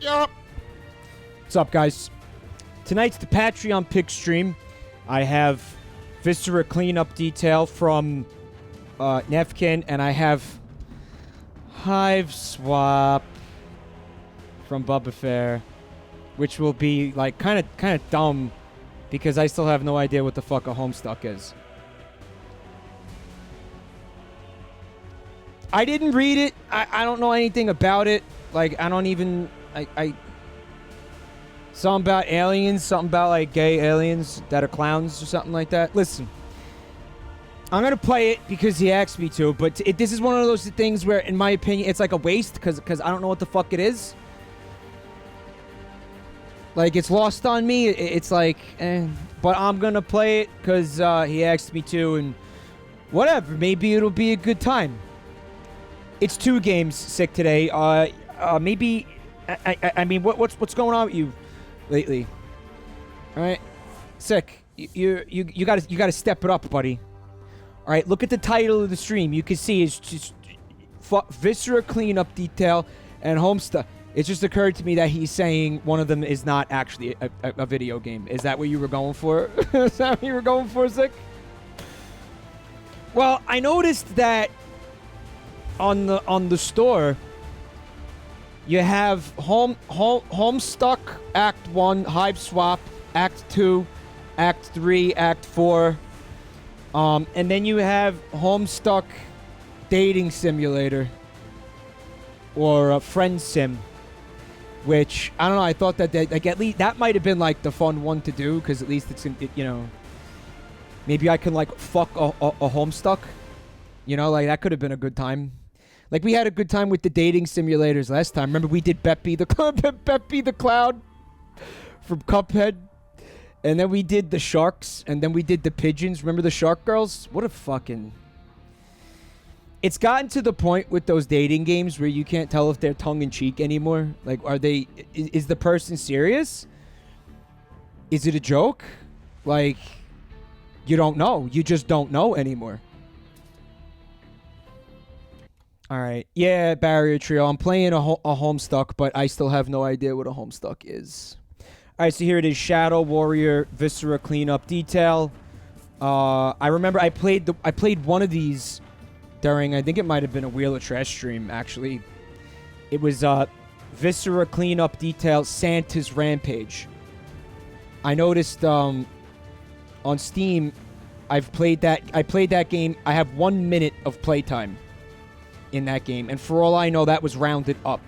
Yup. What's up, guys? Tonight's the Patreon pick stream. I have Viscera cleanup detail from Nefkin, and I have Hiveswap from Bubba Fair, which will be like kind of dumb because I still have no idea what the fuck a Homestuck is. I didn't read it. I don't know anything about it. Like, I don't even... Something about aliens, something about, like, gay aliens that are clowns or something like that. Listen, I'm going to play it because he asked me to, but this is one of those things where, in my opinion, it's like a waste because I don't know what the fuck it is. Like, it's lost on me. It's like, but I'm going to play it because he asked me to, and whatever. Maybe it'll be a good time. It's 2 games sick today. Maybe, I mean, what's going on with you lately? All right, sick. You gotta step it up, buddy. All right, look at the title of the stream. You can see it's just Viscera cleanup detail and Homestuck. It just occurred to me that he's saying one of them is not actually a video game. Is that what you were going for? Is that what you were going for, sick? Well, I noticed that on the store, you have Homestuck Act 1, Hiveswap Act 2, Act 3, Act 4, and then you have Homestuck Dating Simulator or Friend Sim, which I don't know. I thought that like at least that might have been like the fun one to do because at least it's you know, maybe I can like fuck a Homestuck, you know, like that could have been a good time. Like, we had a good time with the dating simulators last time. Remember, we did Beppy the Cloud from Cuphead. And then we did the sharks. And then we did the pigeons. Remember the shark girls? What a fucking... It's gotten to the point with those dating games where you can't tell if they're tongue-in-cheek anymore. Like, are they... Is the person serious? Is it a joke? Like, you don't know. You just don't know anymore. Alright, yeah, Barrier Trio. I'm playing a Homestuck, but I still have no idea what a Homestuck is. Alright, so here it is. Shadow Warrior Viscera Cleanup Detail. I remember I played one of these during, I think it might have been a Wheel of Trash stream, actually. It was Viscera Cleanup Detail Santa's Rampage. I noticed on Steam, I played that game. I have 1 minute of playtime in that game, and for all I know, that was rounded up.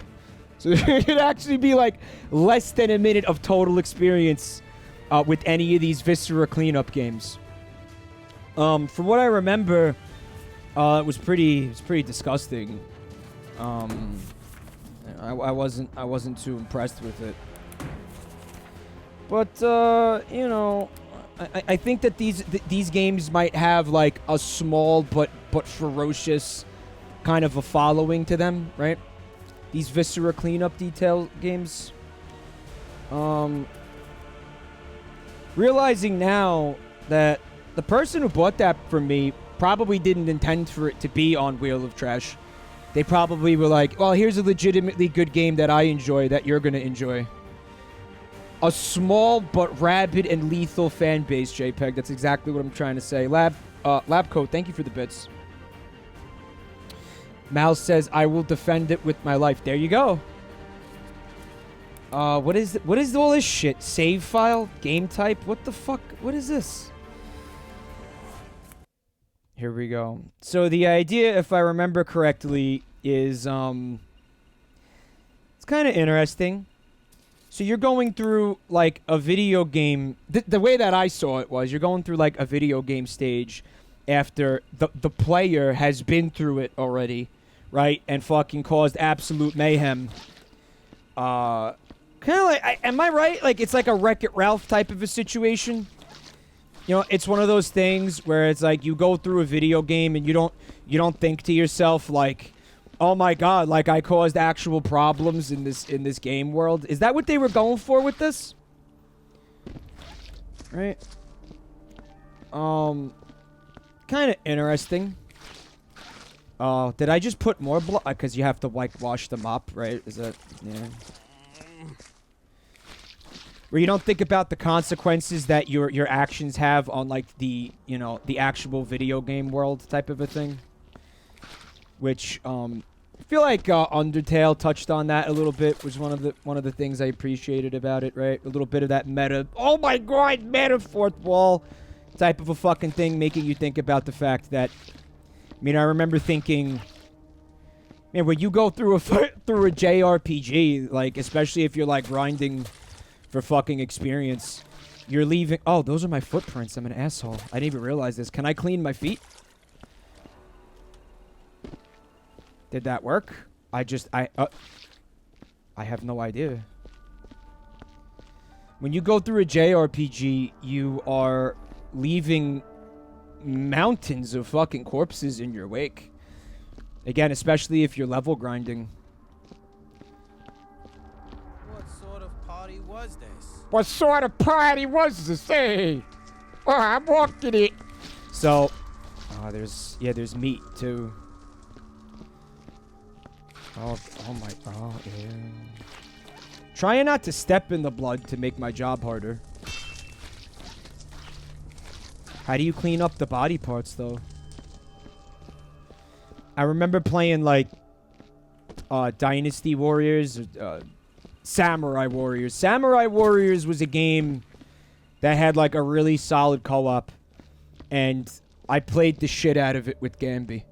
So it could actually be like less than a minute of total experience with any of these Viscera cleanup games. From what I remember, it was pretty disgusting. I wasn't too impressed with it. But you know, I think that these games might have like a small but ferocious kind of a following to them, right? These Viscera cleanup detail games. Realizing now that the person who bought that for me probably didn't intend for it to be on Wheel of Trash. They probably were like, well, here's a legitimately good game that I enjoy that you're gonna enjoy. A small but rabid and lethal fan base, JPEG. That's exactly what I'm trying to say. Labcoat, thank you for the bits. Mal says, I will defend it with my life. There you go. What is all this shit? Save file? Game type? What the fuck? What is this? Here we go. So the idea, if I remember correctly, is, it's kind of interesting. So you're going through, like, a video game... The way that I saw it was, you're going through, like, a video game stage after the player has been through it already, right? And fucking caused absolute mayhem. Kind of like, am I right? Like, it's like a Wreck-It Ralph type of a situation. You know, it's one of those things where it's like you go through a video game and you don't think to yourself like, oh my god, like I caused actual problems in this game world. Is that what they were going for with this? Right? Kind of interesting. Did I just put more blood? Because you have to, like, wash them up, right? Is that... Yeah. Where you don't think about the consequences that your actions have on like the, you know, the actual video game world type of a thing. Which I feel like Undertale touched on that a little bit, was one of the things I appreciated about it, right? A little bit of that meta, oh my god, meta fourth wall type of a fucking thing, making you think about the fact that, I mean, I remember thinking, man, when you go through a JRPG, like, especially if you're like grinding for fucking experience, you're leaving. Oh, those are my footprints. I'm an asshole. I didn't even realize this. Can I clean my feet? Did that work? I have no idea. When you go through a JRPG, you are leaving mountains of fucking corpses in your wake. Again, especially if you're level grinding. What sort of party was this? What sort of party was this? Hey! Oh, I'm walking it. So, there's meat too. Oh my, yeah. Trying not to step in the blood to make my job harder. How do you clean up the body parts, though? I remember playing, like, Dynasty Warriors, Samurai Warriors. Samurai Warriors was a game that had, like, a really solid co-op. And I played the shit out of it with Gambi.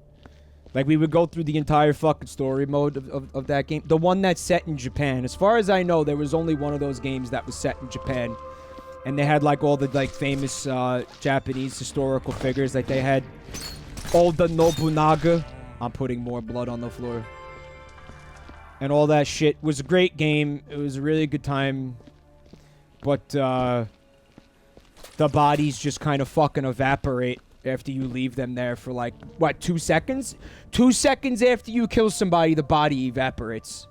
Like, we would go through the entire fucking story mode of that game. The one that's set in Japan. As far as I know, there was only one of those games that was set in Japan. And they had, like, all the, like, famous Japanese historical figures. Like, they had Oda Nobunaga. I'm putting more blood on the floor. And all that shit. It was a great game. It was a really good time. But, the bodies just kind of fucking evaporate after you leave them there for, like, what, 2 seconds? 2 seconds after you kill somebody, the body evaporates.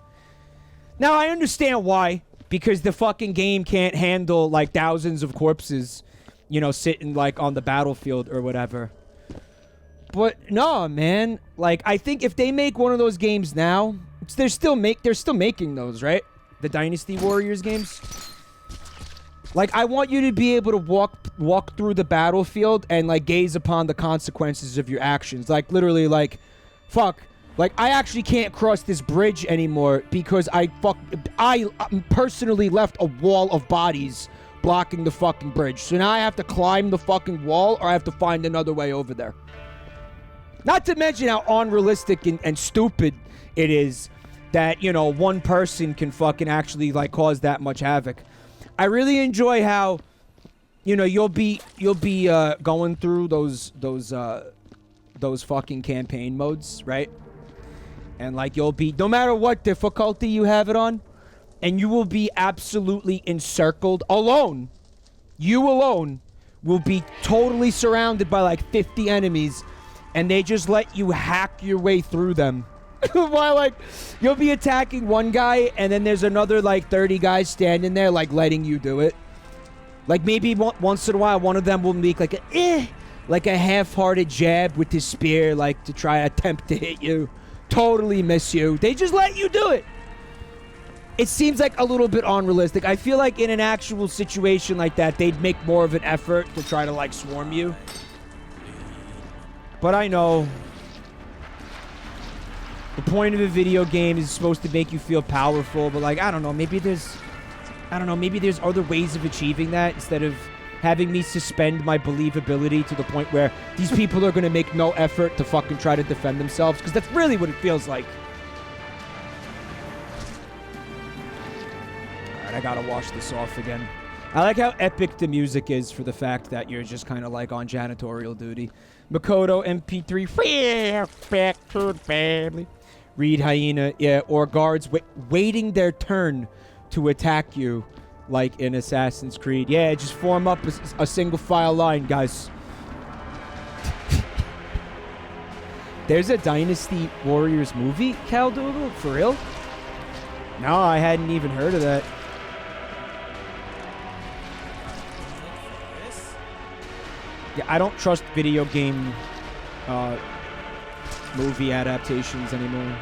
Now, I understand why. Because the fucking game can't handle, like, thousands of corpses, you know, sitting, like, on the battlefield or whatever. But, no, man. Like, I think if they make one of those games now, they're still making those, right? The Dynasty Warriors games. Like, I want you to be able to walk through the battlefield and, like, gaze upon the consequences of your actions. Like, literally, like, fuck. Like, I actually can't cross this bridge anymore because I personally left a wall of bodies blocking the fucking bridge. So now I have to climb the fucking wall or I have to find another way over there. Not to mention how unrealistic and stupid it is that, you know, one person can fucking actually, like, cause that much havoc. I really enjoy how, you know, you'll be going through those fucking campaign modes, right? And, like, you'll be, no matter what difficulty you have it on, and you will be absolutely encircled alone. You alone will be totally surrounded by, like, 50 enemies, and they just let you hack your way through them. While, like, you'll be attacking one guy, and then there's another, like, 30 guys standing there, like, letting you do it. Like, maybe once in a while, one of them will make, like, a half-hearted jab with his spear, like, to try to attempt to hit you. Totally miss you. They just let you do it. It seems like a little bit unrealistic. I feel like in an actual situation like that, they'd make more of an effort to try to, like, swarm you. But I know the point of a video game is supposed to make you feel powerful, but, like, I don't know, maybe there's other ways of achieving that instead of having me suspend my believability to the point where these people are going to make no effort to fucking try to defend themselves, because that's really what it feels like. Alright, I gotta wash this off again. I like how epic the music is for the fact that you're just kind of, like, on janitorial duty. Makoto MP3, back to the family. Reed Hyena, yeah, or guards waiting their turn to attack you. Like in Assassin's Creed. Yeah, just form up a single file line, guys. There's a Dynasty Warriors movie, Caldoodle? For real? No, I hadn't even heard of that. Yeah, I don't trust video game movie adaptations anymore.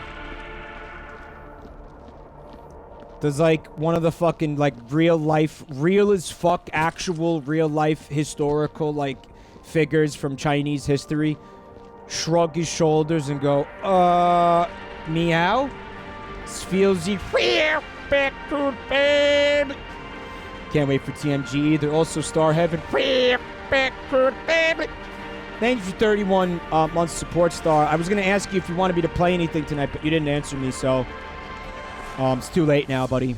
Does like one of the fucking like real as fuck actual real life historical like figures from Chinese history shrug his shoulders and go, meow? This feels back to bed. Can't wait for TMG either. Also Star Heaven. Back to bed. Thank you for 31 months support, Star. I was going to ask you if you wanted me to play anything tonight, but you didn't answer me, so it's too late now, buddy.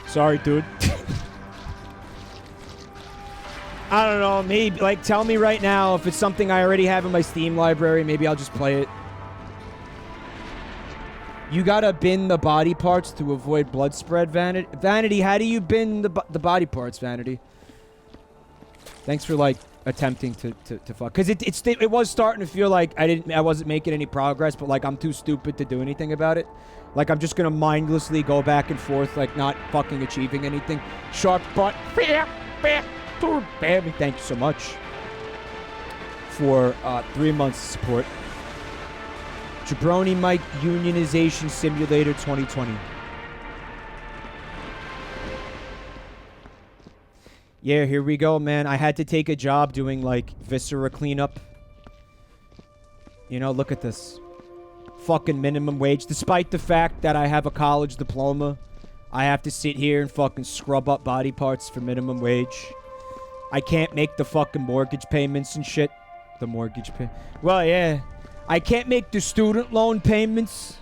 Sorry, dude. I don't know. Maybe, like, tell me right now if it's something I already have in my Steam library. Maybe I'll just play it. You gotta bin the body parts to avoid blood spread, Vanity. Vanity, how do you bin the body parts, Vanity? Thanks for, like, attempting to fuck. Because it was starting to feel like I wasn't making any progress, but, like, I'm too stupid to do anything about it. Like, I'm just gonna mindlessly go back and forth, like, not fucking achieving anything. Sharp butt. Thank you so much for 3 months of support. Jabroni Mike Unionization Simulator 2020. Yeah, here we go, man. I had to take a job doing, like, Viscera cleanup. You know, look at this. Fucking minimum wage. Despite the fact that I have a college diploma, I have to sit here and fucking scrub up body parts for minimum wage. I can't make the fucking mortgage payments and shit. The mortgage pay... Well, yeah. I can't make the student loan payments.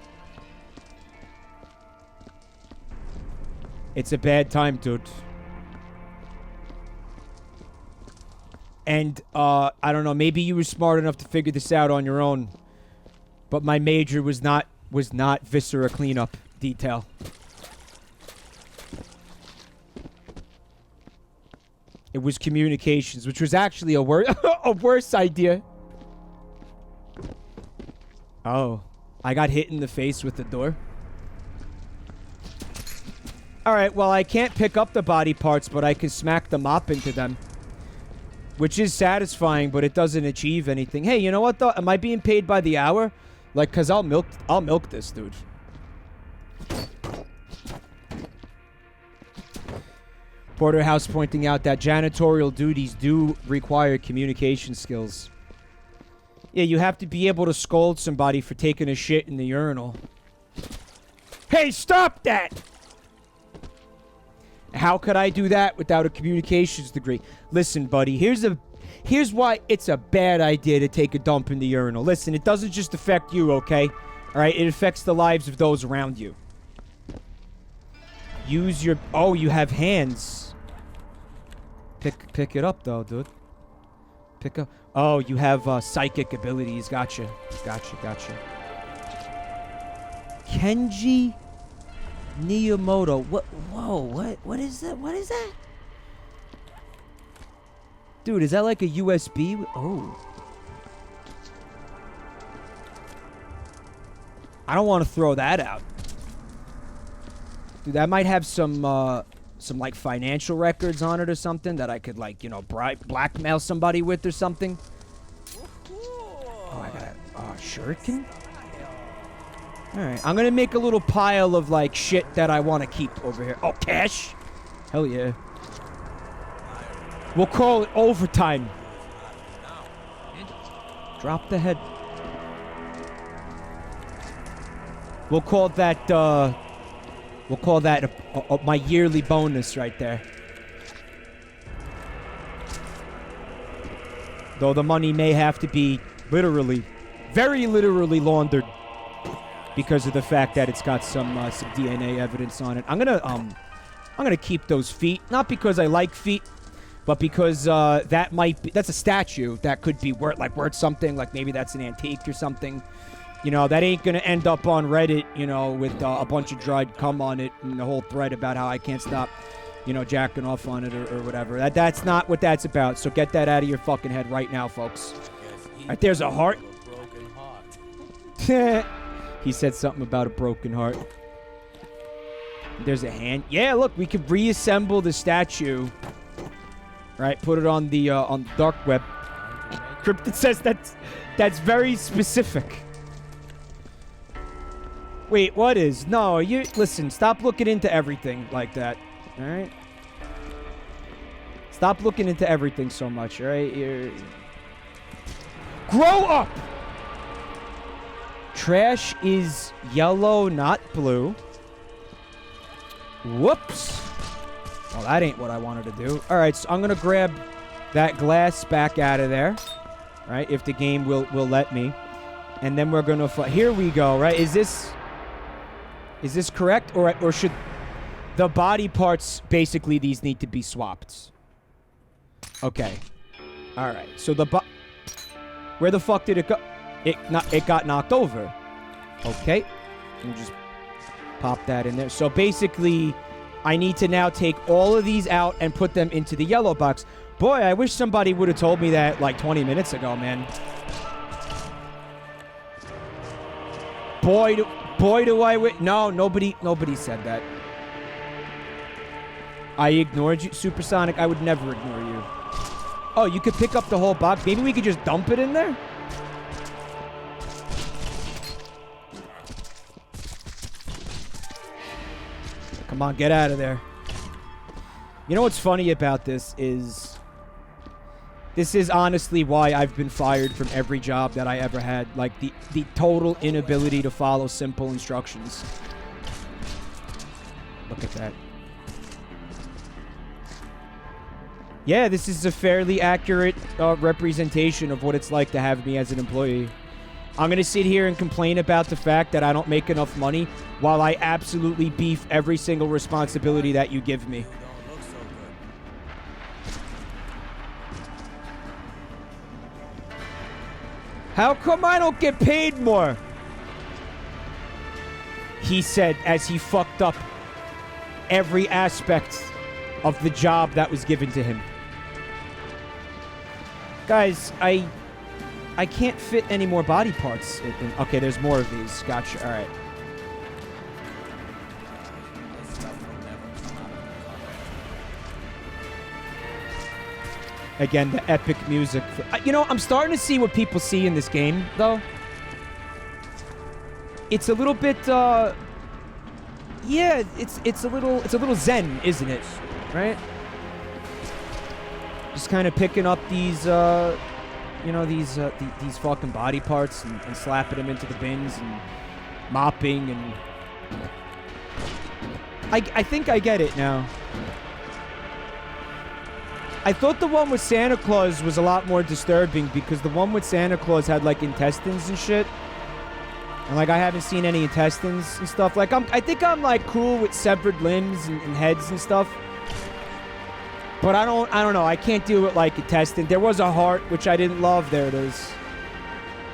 It's a bad time, dude. And, I don't know, maybe you were smart enough to figure this out on your own. But my major was not Viscera cleanup detail. It was communications, which was actually a worse idea. Oh, I got hit in the face with the door. Alright, well, I can't pick up the body parts, but I can smack the mop into them. Which is satisfying, but it doesn't achieve anything. Hey, you know what, though? Am I being paid by the hour? Like, because I'll milk this, dude. Porterhouse pointing out that janitorial duties do require communication skills. Yeah, you have to be able to scold somebody for taking a shit in the urinal. Hey, stop that! How could I do that without a communications degree? Listen, buddy, here's why it's a bad idea to take a dump in the urinal. Listen, it doesn't just affect you, okay? Alright, it affects the lives of those around you. Use your... Oh, you have hands. Pick it up, though, dude. Pick up... Oh, you have psychic abilities. Gotcha. Gotcha. Kenji Niyamoto. What? Whoa, what is that? What is that? Dude, is that like a USB? Oh. I don't want to throw that out. Dude, that might have some like financial records on it or something that I could like, you know, blackmail somebody with or something. Oh, I got a shuriken? Alright, I'm gonna make a little pile of like shit that I want to keep over here. Oh, cash? Hell yeah. We'll call it overtime. Drop the head. We'll call that my yearly bonus right there. Though the money may have to be literally, very literally laundered because of the fact that it's got some DNA evidence on it. I'm gonna keep those feet, not because I like feet, but because that's a statue that could be worth something. Like maybe that's an antique or something. You know, that ain't gonna end up on Reddit, you know, with a bunch of dried cum on it and the whole thread about how I can't stop, you know, jacking off on it or whatever. That's not what that's about. So get that out of your fucking head right now, folks. Right, there's a heart. He said something about a broken heart. There's a hand. Yeah, look, we could reassemble the statue. Right, put it on the dark web. Cryptid says that's very specific. Wait, what is? No, you... Listen, stop looking into everything like that. Alright? Stop looking into everything so much, alright? Grow up! Trash is yellow, not blue. Whoops. Well, that ain't what I wanted to do. Alright, so I'm gonna grab that glass back out of there. Right? If the game will let me. And then we're gonna... Here we go, right? Is this correct? Or should... The body parts, basically, these need to be swapped. Okay. Alright, so the where the fuck did it go? It got knocked over. Okay. And just pop that in there. So basically, I need to now take all of these out and put them into the yellow box. Boy, I wish somebody would have told me that like 20 minutes ago, man. Boy, do I wish... No, nobody said that. I ignored you, Supersonic. I would never ignore you. Oh, you could pick up the whole box. Maybe we could just dump it in there? Come on, get out of there. You know what's funny about this is... This is honestly why I've been fired from every job that I ever had. Like, the total inability to follow simple instructions. Look at that. Yeah, this is a fairly accurate representation of what it's like to have me as an employee. I'm going to sit here and complain about the fact that I don't make enough money while I absolutely beef every single responsibility that you give me. How come I don't get paid more? He said as he fucked up every aspect of the job that was given to him. Guys, I can't fit any more body parts. Okay, there's more of these. Gotcha. All right. Again, the epic music. You know, I'm starting to see what people see in this game, though. It's a little bit, yeah, it's a little zen, isn't it? Right? Just kind of picking up these, you know, these fucking body parts and slapping them into the bins and mopping and... I think I get it now. I thought the one with Santa Claus was a lot more disturbing because the one with Santa Claus had, like, intestines and shit. And, like, I haven't seen any intestines and stuff. Like, I think I'm, like, cool with severed limbs and heads and stuff. But I don't know. I can't deal with, like, intestine. There was a heart, which I didn't love. There it is.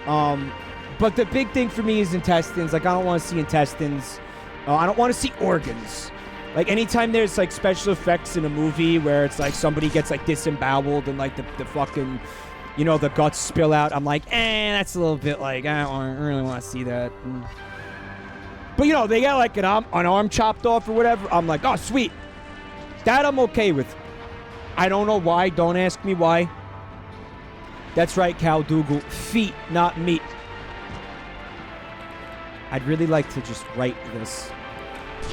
But the big thing for me is intestines. Like, I don't want to see intestines. I don't want to see organs. Like, anytime there's, like, special effects in a movie where it's, like, somebody gets, like, disemboweled and, like, the fucking, you know, the guts spill out, I'm like, that's a little bit, like, I don't really want to see that. But, you know, they get, like, an arm chopped off or whatever. I'm like, oh, sweet. That I'm okay with. I don't know why. Don't ask me why. That's right, Cal Dougal. Feet, not meat. I'd really like to just write this.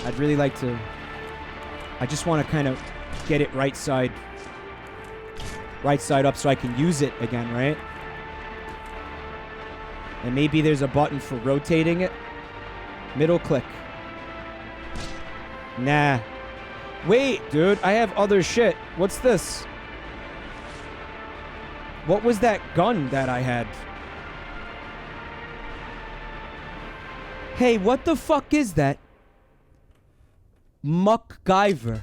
I'd really like to... I just want to kind of get it right side up so I can use it again, right? And maybe there's a button for rotating it. Middle click. Nah. Wait, dude, I have other shit. What's this? What was that gun that I had? Hey, what the fuck is that? MacGyver.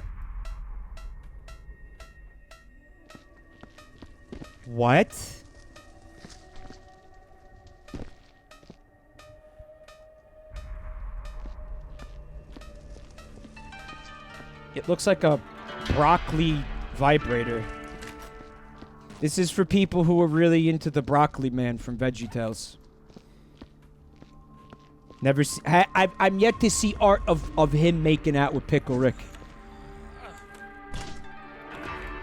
What? It looks like a broccoli vibrator. This is for people who are really into the broccoli man from VeggieTales. Never see, I'm yet to see art of him making out with Pickle Rick.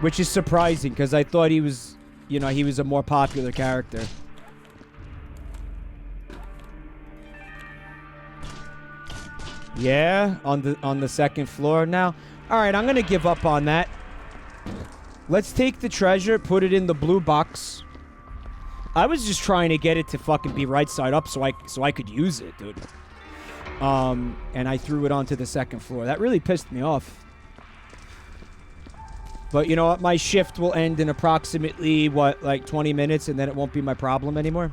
Which is surprising, because I thought he was, you know, he was a more popular character. Yeah, on the second floor now. All right, I'm gonna give up on that. Let's take the treasure, put it in the blue box. I was just trying to get it to fucking be right side up so I could use it, dude. And I threw it onto the second floor. That really pissed me off. But you know what? My shift will end in approximately, what, like 20 minutes, and then it won't be my problem anymore.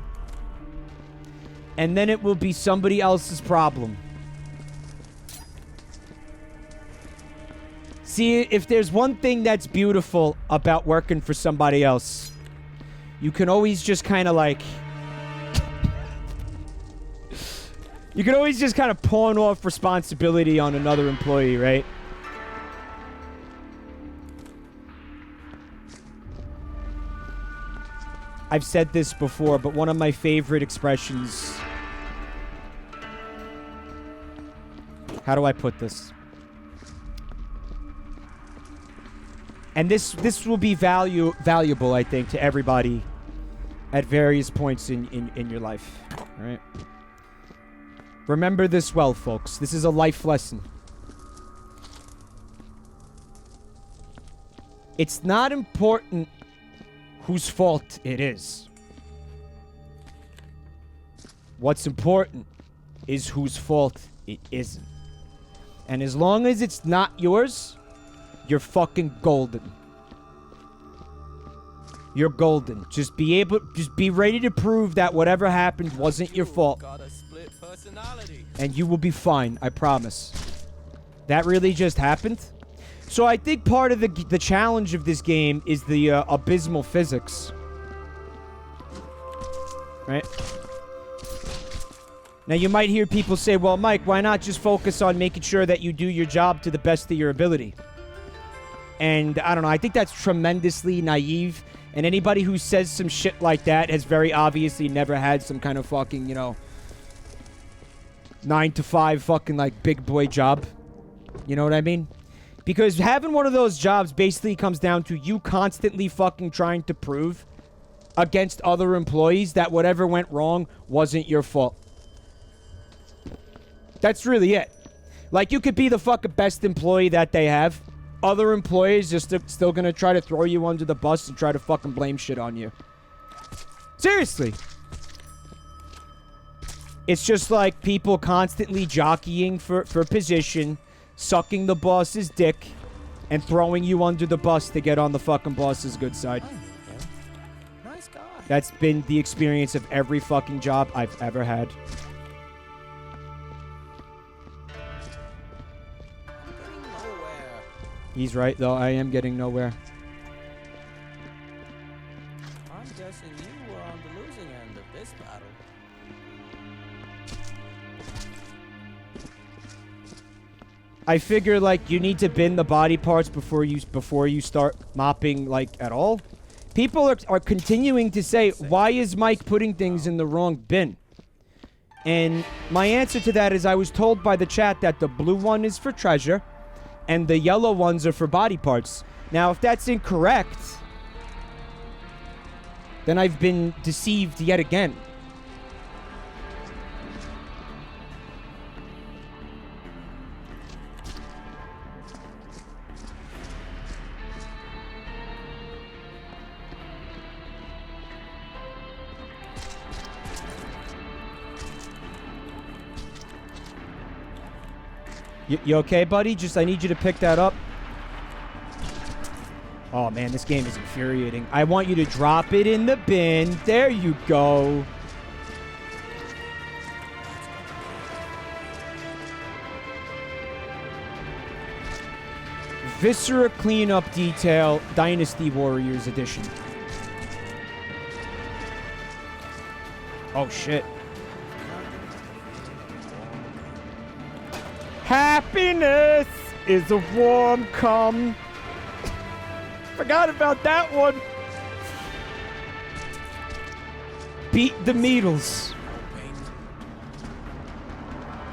And then it will be somebody else's problem. See, if there's one thing that's beautiful about working for somebody else, you can always just kind of like... you can always just kind of pawn off responsibility on another employee, right? I've said this before, but one of my favorite expressions... How do I put this? And this will be valuable, I think, to everybody at various points in your life. All right? Remember this well, folks. This is a life lesson. It's not important whose fault it is. What's important is whose fault it isn't. And as long as it's not yours, you're fucking golden. You're golden. Just be ready to prove that whatever happened wasn't your fault. And you will be fine, I promise. That really just happened. So I think part of the challenge of this game is the abysmal physics. Right? Now you might hear people say, well, Mike, why not just focus on making sure that you do your job to the best of your ability? And I don't know, I think that's tremendously naive. And anybody who says some shit like that has very obviously never had some kind of fucking, you know, 9-to-5 fucking like big boy job. You know what I mean? Because having one of those jobs basically comes down to you constantly fucking trying to prove against other employees that whatever went wrong wasn't your fault. That's really it. Like, you could be the fucking best employee that they have. Other employees are still gonna try to throw you under the bus and try to fucking blame shit on you. Seriously. It's just like people constantly jockeying for position, sucking the boss's dick, and throwing you under the bus to get on the fucking boss's good side. Nice guy. That's been the experience of every fucking job I've ever had. He's right, though. I am getting nowhere. I'm guessing you were on the losing end of this battle. I figure, like, you need to bin the body parts before you start mopping, like, at all. People are continuing to say, why is Mike putting things in the wrong bin? And my answer to that is I was told by the chat that the blue one is for treasure, and the yellow ones are for body parts. Now, if that's incorrect, then I've been deceived yet again. You okay, buddy? I need you to pick that up. Oh, man, this game is infuriating. I want you to drop it in the bin. There you go. Viscera Cleanup Detail, Dynasty Warriors Edition. Oh, shit. Happiness is a warm come. Forgot about that one. Beat the Meatles.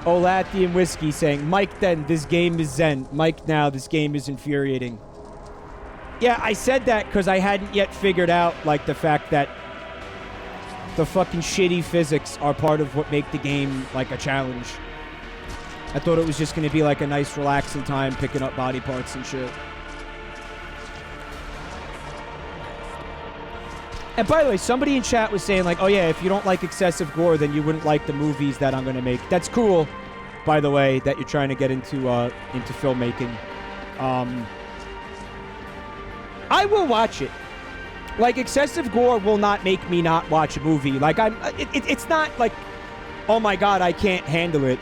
Olathian Whiskey saying, Mike then, this game is zen. Mike now, this game is infuriating. Yeah, I said that because I hadn't yet figured out, like, the fact that the fucking shitty physics are part of what make the game, like, a challenge. I thought it was just going to be like a nice relaxing time picking up body parts and shit. And by the way, somebody in chat was saying like, oh yeah, if you don't like excessive gore, then you wouldn't like the movies that I'm going to make. That's cool, by the way, that you're trying to get into filmmaking. I will watch it. Like, excessive gore will not make me not watch a movie. Like, it's not like, oh my god, I can't handle it.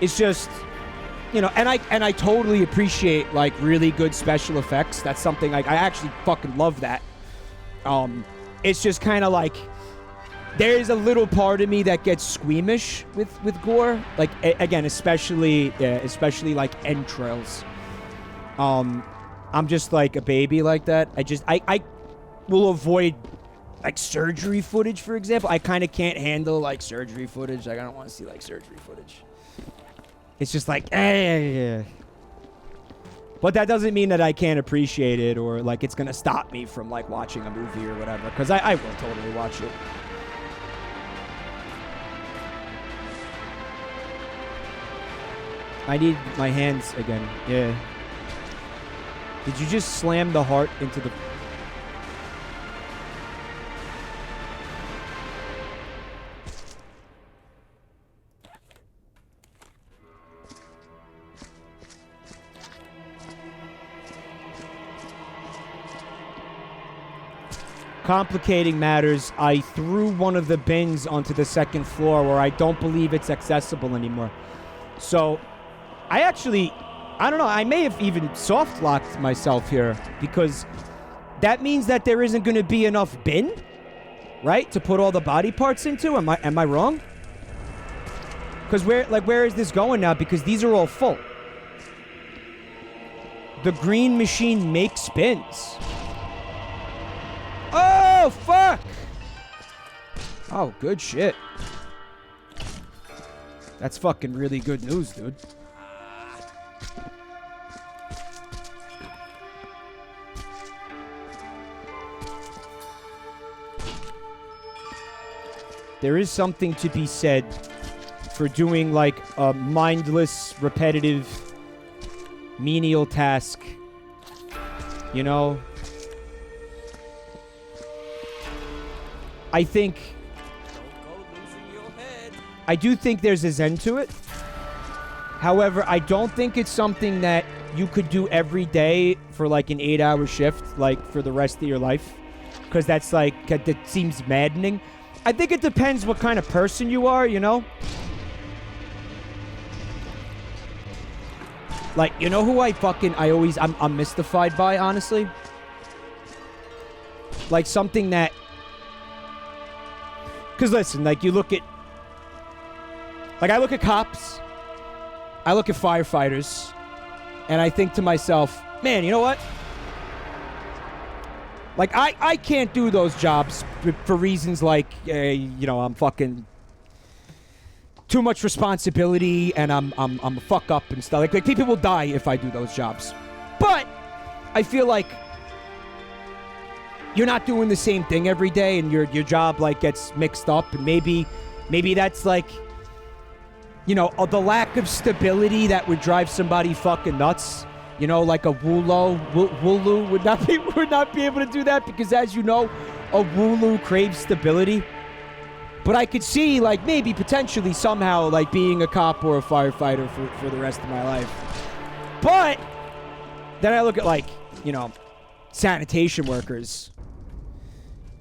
It's just, you know, and I totally appreciate like really good special effects. That's something like I actually fucking love that. It's just kind of like there's a little part of me that gets squeamish with gore. Like again, especially like entrails. I'm just like a baby like that. I will avoid like surgery footage, for example. I kind of can't handle like surgery footage. Like I don't want to see like surgery footage. It's just like, eh. But that doesn't mean that I can't appreciate it or like it's gonna stop me from like watching a movie or whatever. Because I will totally watch it. I need my hands again. Yeah. Did you just slam the heart into the... Complicating matters, I threw one of the bins onto the second floor where I don't believe it's accessible anymore. So, I don't know, I may have even soft-locked myself here because that means that there isn't going to be enough bin, right, to put all the body parts into? Am I wrong? Because where is this going now? Because these are all full. The green machine makes bins. Oh, fuck! Oh, good shit. That's fucking really good news, dude. There is something to be said for doing like a mindless, repetitive, menial task. You know? I think... I do think there's a zen to it. However, I don't think it's something that you could do every day for like an 8-hour shift, like for the rest of your life. Because that's like, that seems maddening. I think it depends what kind of person you are, you know? Like, you know who I'm mystified by, honestly? Like something that... Because listen, like you look at... Like I look at cops, I look at firefighters, and I think to myself, man, you know what? Like I can't do those jobs for reasons like, you know, I'm fucking too much responsibility and I'm a fuck up and stuff. Like people will die if I do those jobs. But I feel like you're not doing the same thing every day and your job like gets mixed up and maybe that's like, you know, the lack of stability that would drive somebody fucking nuts. You know, like a Wooloo would not be able to do that because, as you know, a Wooloo craves stability. But I could see, like, maybe potentially somehow, like, being a cop or a firefighter for the rest of my life. But then I look at, like, you know, sanitation workers.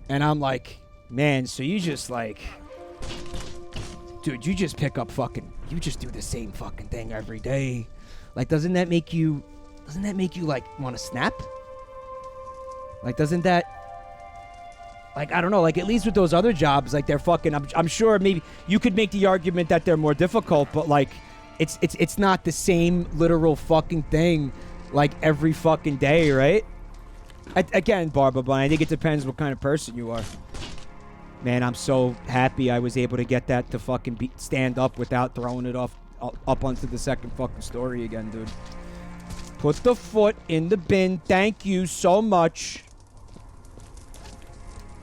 And I'm like, man, so you just, like... Dude, you just pick up fucking... You just do the same fucking thing every day. Like, doesn't that make you, like, want to snap? Like, doesn't that... Like, I don't know, like, at least with those other jobs, like, they're fucking... I'm sure maybe you could make the argument that they're more difficult, but, like, it's not the same literal fucking thing, like, every fucking day, right? Again, Barbara, I think it depends what kind of person you are. Man, I'm so happy I was able to get that to fucking stand up without throwing it up onto the second fucking story again, dude. Put the foot in the bin. Thank you so much.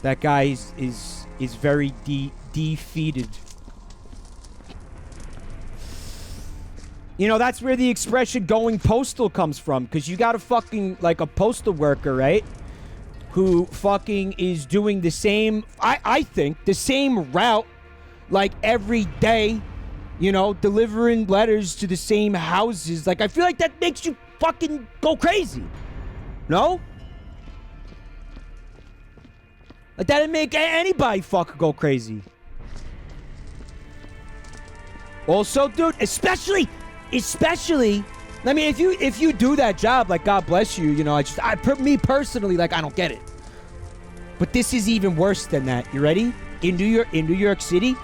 That guy is very defeated. You know, that's where the expression going postal comes from. Because you got a fucking, like, a postal worker, right? Who fucking is doing the same, I think, the same route, like, every day. You know, delivering letters to the same houses. Like, I feel like that makes you fucking go crazy. No? Like, that'd make anybody fucking go crazy. Also, dude, especially, I mean, if you do that job, like, God bless you, you know, me personally, like, I don't get it. But this is even worse than that. You ready? In New York City,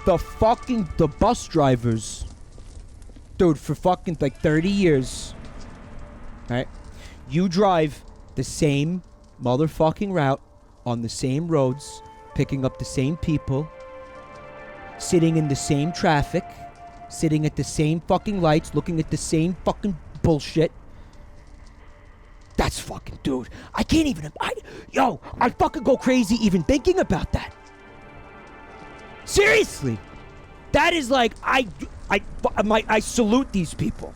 the bus drivers, dude, for fucking, like, 30 years, right? You drive the same motherfucking route on the same roads, picking up the same people, sitting in the same traffic, sitting at the same fucking lights, looking at the same fucking bullshit. That's fucking, dude. I can't even, I fucking go crazy even thinking about that. Seriously. That is like, I salute these people.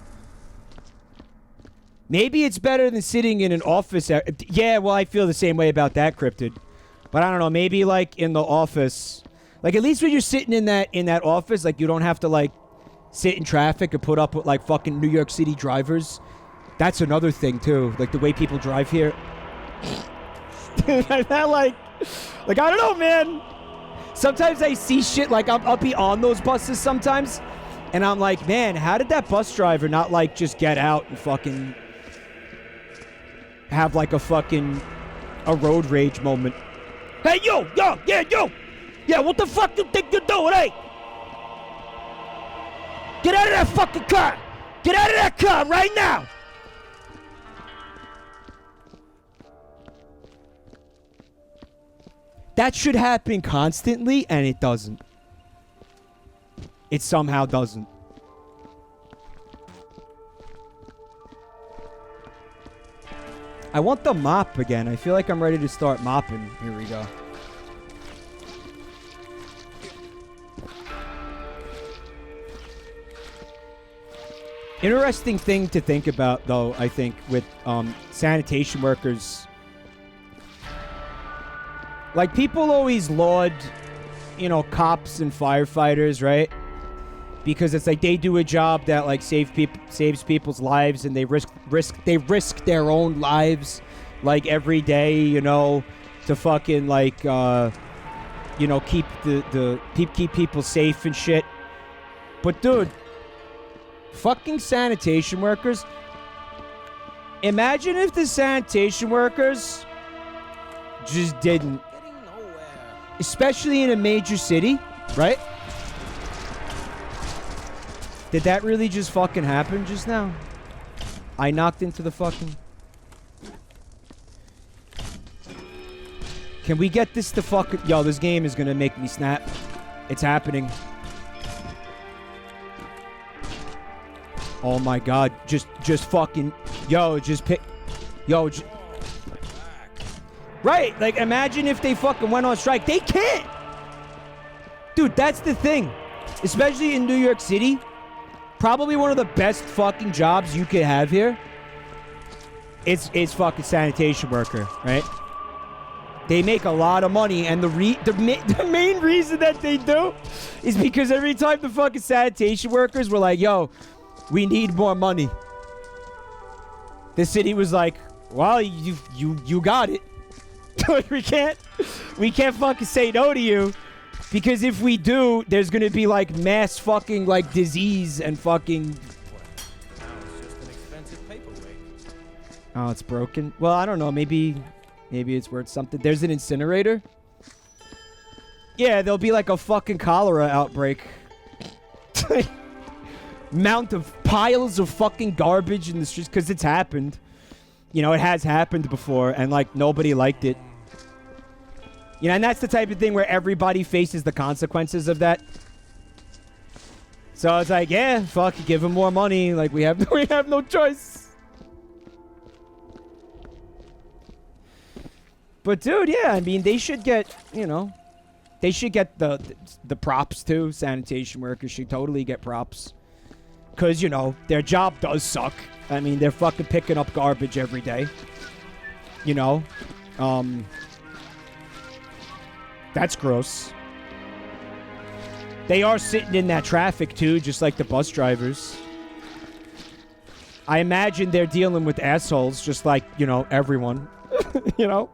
Maybe it's better than sitting in an office. Yeah, well, I feel the same way about that, Cryptid. But I don't know, maybe like in the office, like at least when you're sitting in that office, like you don't have to like sit in traffic and put up with like fucking New York City drivers. That's another thing too, like the way people drive here. like I don't know, man. Sometimes I see shit like I'll be on those buses sometimes, and I'm like, man, how did that bus driver not like just get out and fucking have like a road rage moment? Hey, yo, yeah, what the fuck you think you're doing, hey? Get out of that fucking car! Get out of that car right now! That should happen constantly, and it doesn't. It somehow doesn't. I want the mop again. I feel like I'm ready to start mopping. Here we go. Interesting thing to think about, though, I think, with sanitation workers. Like, people always laud, you know, cops and firefighters, right? Because it's like they do a job that, like, saves people's lives, and they risk their own lives, like, every day, you know, to fucking, like, you know, keep keep people safe and shit. But, dude, fucking sanitation workers. Imagine if the sanitation workers just didn't. Especially in a major city, right? Did that really just fucking happen just now? I knocked into the fucking... Can we get this to fucking... Yo, this game is gonna make me snap. It's happening. Oh my god. Just fucking... Yo, just pick... Yo, right, like, imagine if they fucking went on strike. They can't! Dude, that's the thing. Especially in New York City. Probably one of the best fucking jobs you could have here. It's fucking sanitation worker, right? They make a lot of money, and the main reason that they do is because every time the fucking sanitation workers were like, yo, we need more money. The city was like, well, you got it. we can't fucking say no to you, because if we do, there's gonna be like mass fucking like disease and fucking. Now it's just an expensive paperweight. Oh, it's broken. Well, I don't know. Maybe it's worth something. There's an incinerator. Yeah, there'll be like a fucking cholera outbreak. Mount of piles of fucking garbage in the streets, because it's happened. You know, it has happened before, and, like, nobody liked it. You know, and that's the type of thing where everybody faces the consequences of that. So it's like, yeah, fuck, give them more money. Like, we have no choice. But, dude, yeah, I mean, they should get, you know, they should get the props, too. Sanitation workers should totally get props. Because, you know, their job does suck. I mean, they're fucking picking up garbage every day. You know? That's gross. They are sitting in that traffic, too, just like the bus drivers. I imagine they're dealing with assholes, just like, you know, everyone. You know?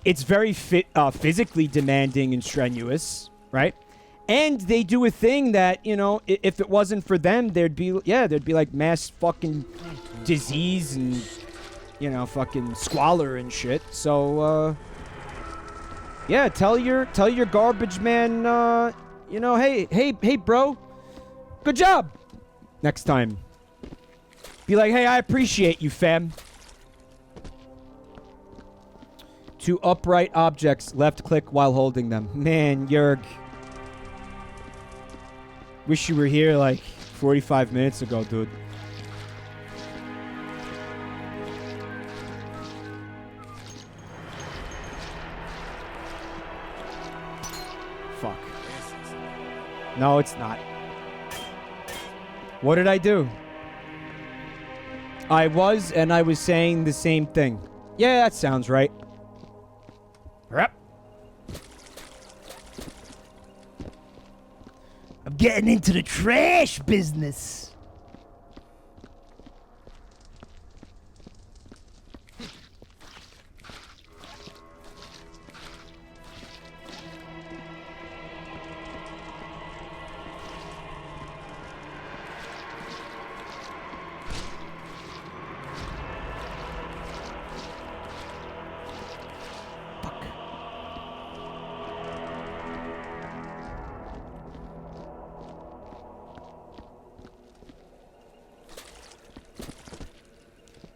It's very physically demanding and strenuous, right? And they do a thing that, you know, if it wasn't for them, there'd be like mass fucking disease and, you know, fucking squalor and shit. So, yeah, tell your garbage man, you know, hey, bro, good job. Next time. Be like, hey, I appreciate you, fam. To upright objects, left click while holding them. Man, Jerge. Wish you were here like 45 minutes ago, dude. Fuck. No, it's not. What did I do? I was saying the same thing. Yeah, that sounds right. Yep. I'm getting into the trash business.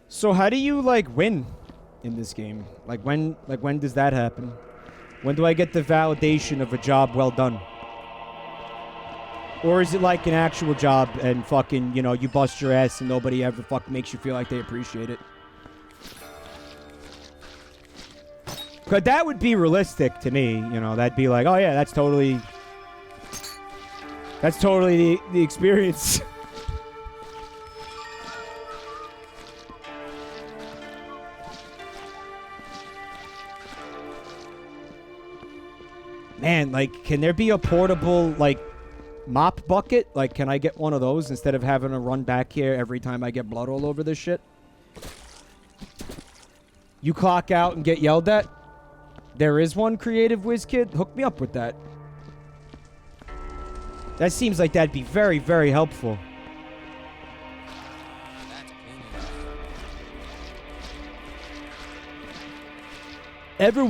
So how do you, like, win in this game? Like, when does that happen? When do I get the validation of a job well done? Or is it like an actual job and fucking, you know, you bust your ass and nobody ever fucking makes you feel like they appreciate it? Because that would be realistic to me, you know. That'd be like, oh yeah, that's totally the experience. Man, like, can there be a portable, like, mop bucket? Like, can I get one of those instead of having to run back here every time I get blood all over this shit? You clock out and get yelled at? There is one, Creative Whiz Kid? Hook me up with that. That seems like that'd be very, very helpful. Ever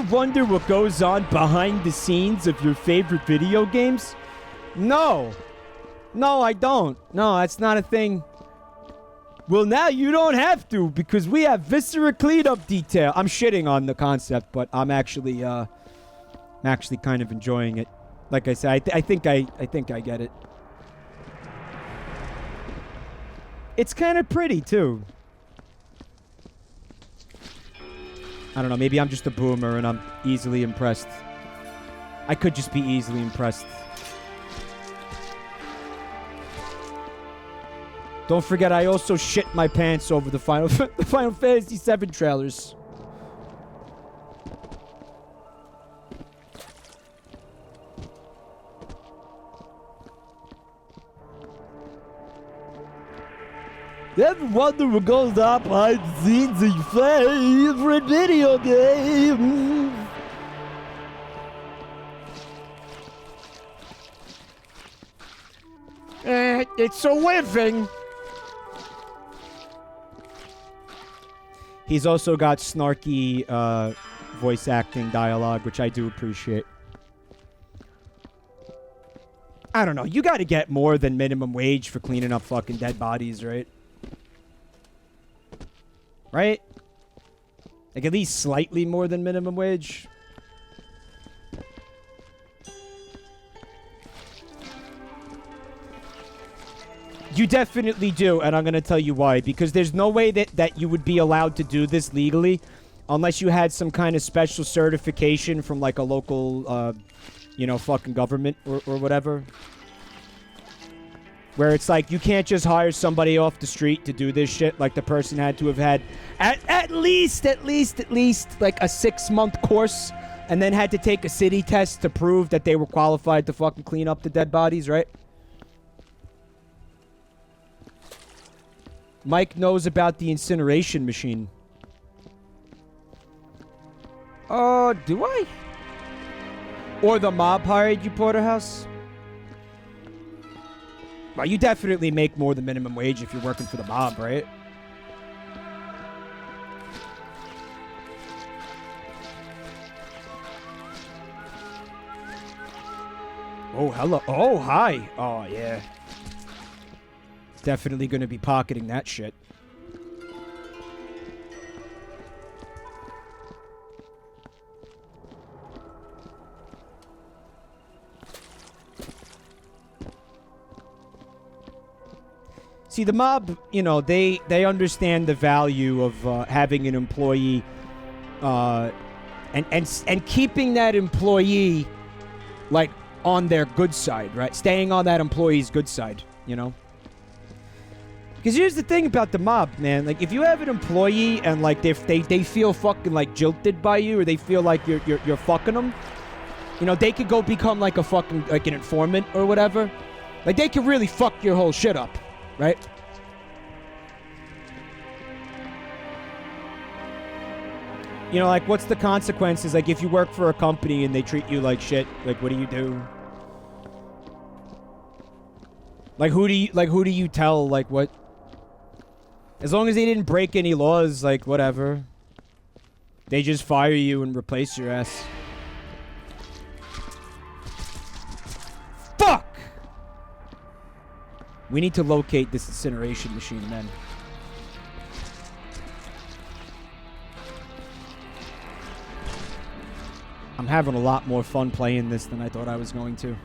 wonder what goes on behind the scenes of your favorite video games? No. No, I don't. No, that's not a thing. Well, now you don't have to because we have Viscera cleanup detail. I'm shitting on the concept, but I'm actually kind of enjoying it. Like I said, I think I get it. It's kind of pretty too. I don't know, maybe I'm just a boomer and I'm easily impressed. I could just be easily impressed. Don't forget, I also shit my pants over the Final Fantasy VII trailers. Ever wonder what goes on behind the scenes of your favorite video game? It's a living. He's also got snarky voice acting dialogue, which I do appreciate. I don't know. You got to get more than minimum wage for cleaning up fucking dead bodies, right? Right? Like, at least slightly more than minimum wage. You definitely do, and I'm going to tell you why. Because there's no way that you would be allowed to do this legally unless you had some kind of special certification from, like, a local, you know, fucking government or whatever. Where it's like you can't just hire somebody off the street to do this shit. Like the person had to have had at least like a 6-month course, and then had to take a city test to prove that they were qualified to fucking clean up the dead bodies, right? Mike knows about the incineration machine. Do I? Or the mob hired you, Porterhouse? Well, you definitely make more than minimum wage if you're working for the mob, right? Oh, hello. Oh, hi. Oh, yeah. Definitely going to be pocketing that shit. See, the mob, you know, they understand the value of having an employee and keeping that employee, like, on their good side, right? Staying on that employee's good side, you know? Because here's the thing about the mob, man. Like, if you have an employee and, like, they feel fucking, like, jilted by you, or they feel like you're fucking them, you know, they could go become, like, a fucking, like, an informant or whatever. Like, they could really fuck your whole shit up. Right? You know, like, what's the consequences? Like, if you work for a company and they treat you like shit, like, what do you do? Like, who do you tell, like, what? As long as they didn't break any laws, like, whatever. They just fire you and replace your ass. Fuck! We need to locate this incineration machine, then. I'm having a lot more fun playing this than I thought I was going to.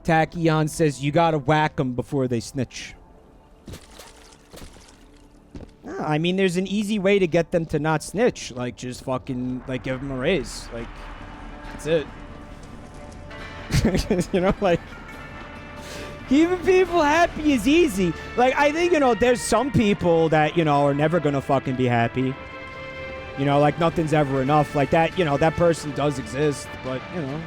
Tachyon says you gotta whack them before they snitch. I mean, there's an easy way to get them to not snitch. Like, just fucking, like, give them a raise. Like, that's it. You know, like, keeping people happy is easy. Like, I think, you know, there's some people that, you know, are never gonna fucking be happy. You know, like, nothing's ever enough. Like, that, you know, that person does exist, but, you know.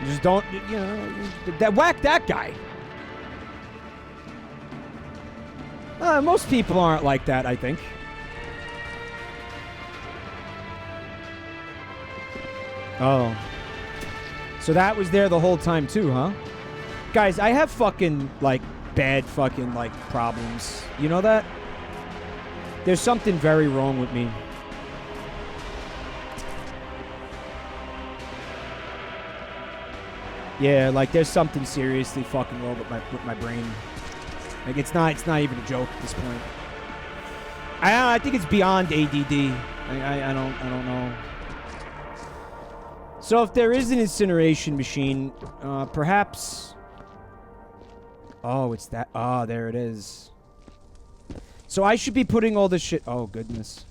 Just don't, you know, whack that guy. Most people aren't like that, I think. Oh. So that was there the whole time too, huh? Guys, I have fucking, like, bad fucking, like, problems. You know that? There's something very wrong with me. Yeah, like, there's something seriously fucking wrong with my brain. Like, it's not even a joke at this point. I think it's beyond ADD. I don't know. So if there is an incineration machine, perhaps... Oh, it's that... Ah, there it is. So I should be putting all this shit... Oh, goodness.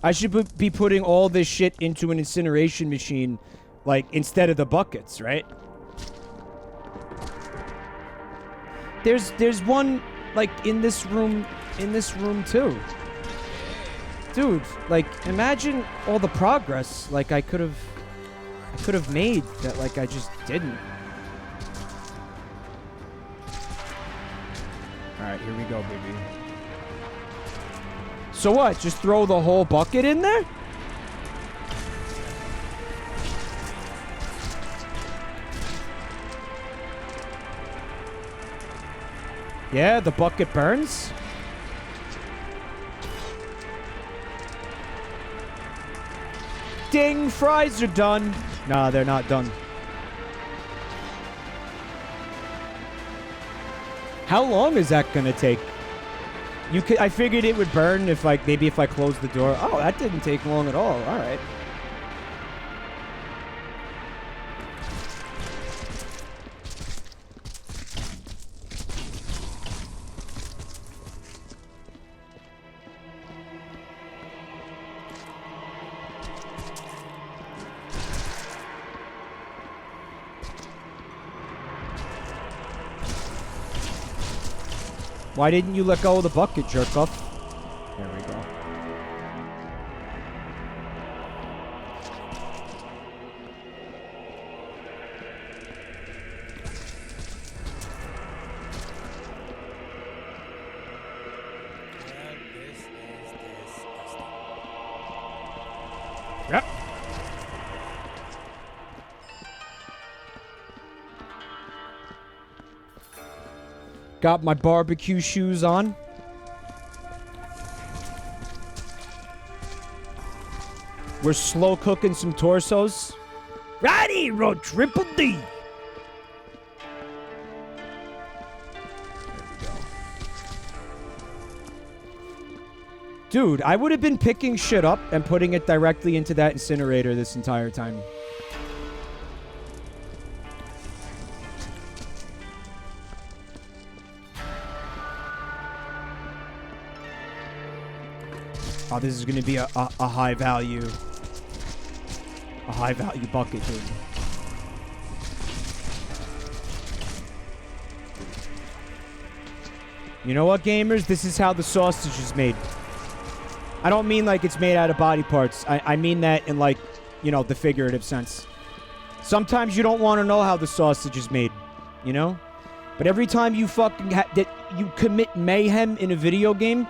I should be putting all this shit into an incineration machine, like, instead of the buckets, right? There's one, like, in this room too. Dude, like, imagine all the progress, like, I could have made that, like, I just didn't. Alright, here we go, baby. So what? Just throw the whole bucket in there? Yeah, the bucket burns. Ding, fries are done. Nah, they're not done. How long is that gonna take? I figured it would burn if, like, maybe if I closed the door. Oh, that didn't take long at all. All right. Why didn't you let go of the bucket, jerk off? There we go. Yep. Got my barbecue shoes on. We're slow cooking some torsos. Righty, road triple D. There we go. Dude, I would have been picking shit up and putting it directly into that incinerator this entire time. Oh, this is going to be a high value bucket, dude. You know what, gamers? This is how the sausage is made. I don't mean like it's made out of body parts. I mean that in like, you know, the figurative sense. Sometimes you don't want to know how the sausage is made, you know? But every time you fucking that you commit mayhem in a video game,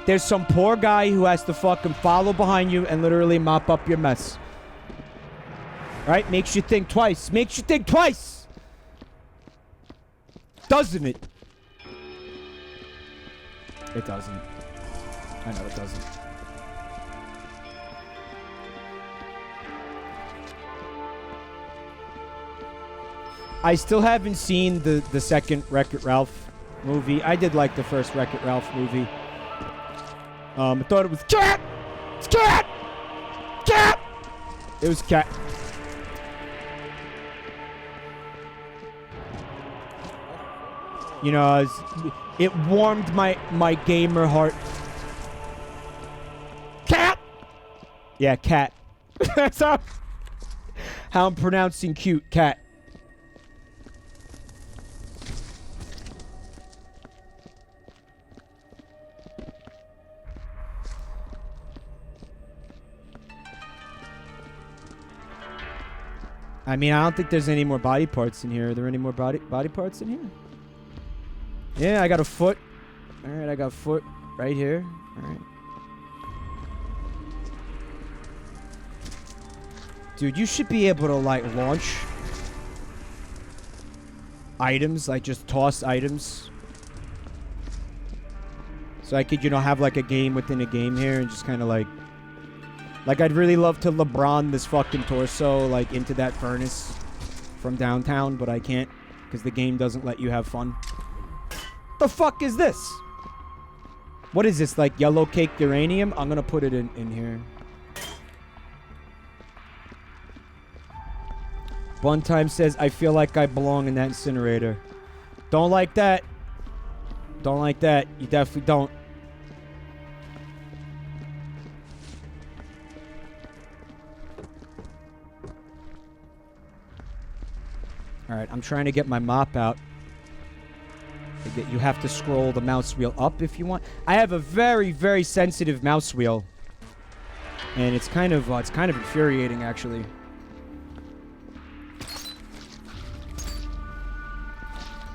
there's some poor guy who has to fucking follow behind you and literally mop up your mess. Right? Makes you think twice. Makes you think twice! Doesn't it? It doesn't. I know it doesn't. I still haven't seen the second Wreck-It Ralph movie. I did like the first Wreck-It Ralph movie. I thought it was cat! It's cat! Cat! It was cat. You know, it warmed my gamer heart. Cat! Yeah, cat. That's how I'm pronouncing cute. Cat. I mean, I don't think there's any more body parts in here. Are there any more body parts in here? Yeah, I got a foot. All right, I got a foot right here. All right. Dude, you should be able to, like, launch items. Like, just toss items. So I could, you know, have, like, a game within a game here and just kind of, like... Like, I'd really love to LeBron this fucking torso, like, into that furnace from downtown, but I can't, because the game doesn't let you have fun. The fuck is this? What is this, like, yellow cake uranium? I'm gonna put it in here. One time says, I feel like I belong in that incinerator. Don't like that. Don't like that. You definitely don't. Alright, I'm trying to get my mop out. You have to scroll the mouse wheel up if you want. I have a very, very sensitive mouse wheel. And it's kind of infuriating, actually.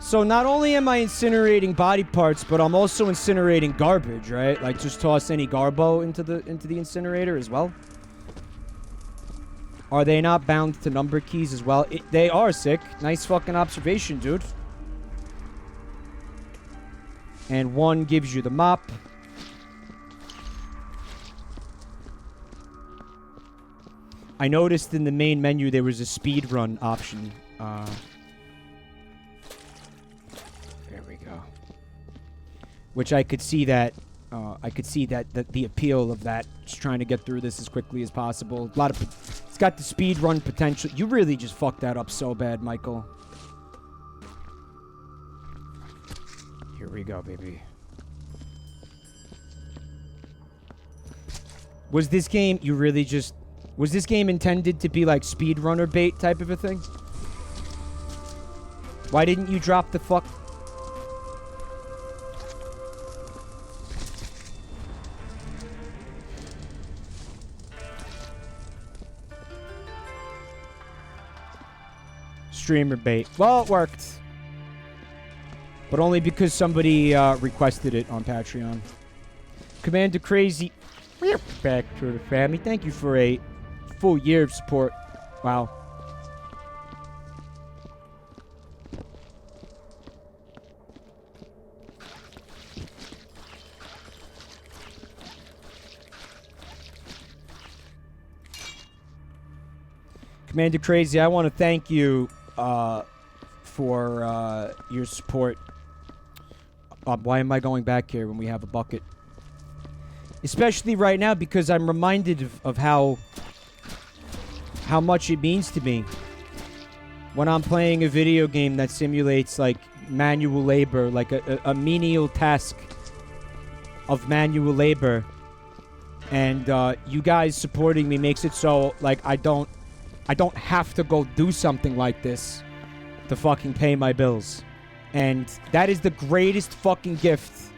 So not only am I incinerating body parts, but I'm also incinerating garbage, right? Like, just toss any garbo into the incinerator as well. Are they not bound to number keys as well? They are, sick. Nice fucking observation, dude. And one gives you the mop. I noticed in the main menu there was a speed run option. There we go. Which I could see that. I could see that the appeal of that. Just trying to get through this as quickly as possible. A lot of. It's got the speed run potential. You really just fucked that up so bad, Michael. Here we go, baby. Was this game, you really just... Was this game intended to be like speedrunner bait type of a thing? Why didn't you drop the fuck... streamer bait. Well, it worked. But only because somebody requested it on Patreon. Commander Crazy. Back to the family. Thank you for a full year of support. Wow. Commander Crazy, I want to thank you for your support. Why am I going back here when we have a bucket? Especially right now because I'm reminded of how much it means to me when I'm playing a video game that simulates like manual labor, like a menial task of manual labor, and you guys supporting me makes it so like I don't have to go do something like this to fucking pay my bills. And that is the greatest fucking gift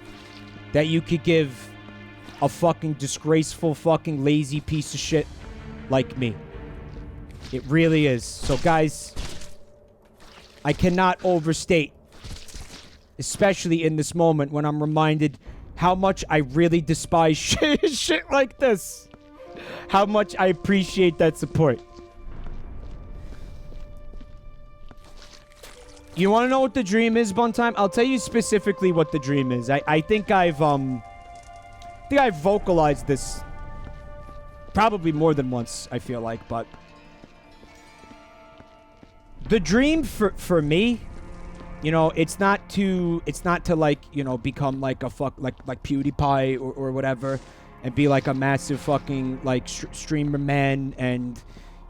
that you could give a fucking disgraceful fucking lazy piece of shit like me. It really is. So guys, I cannot overstate, especially in this moment when I'm reminded how much I really despise shit like this. How much I appreciate that support. You want to know what the dream is, Buntime? I'll tell you specifically what the dream is. I think I've vocalized this probably more than once, I feel like, but the dream for me, you know, it's not to like, you know, become like a like PewDiePie or whatever and be like a massive fucking like streamer man and,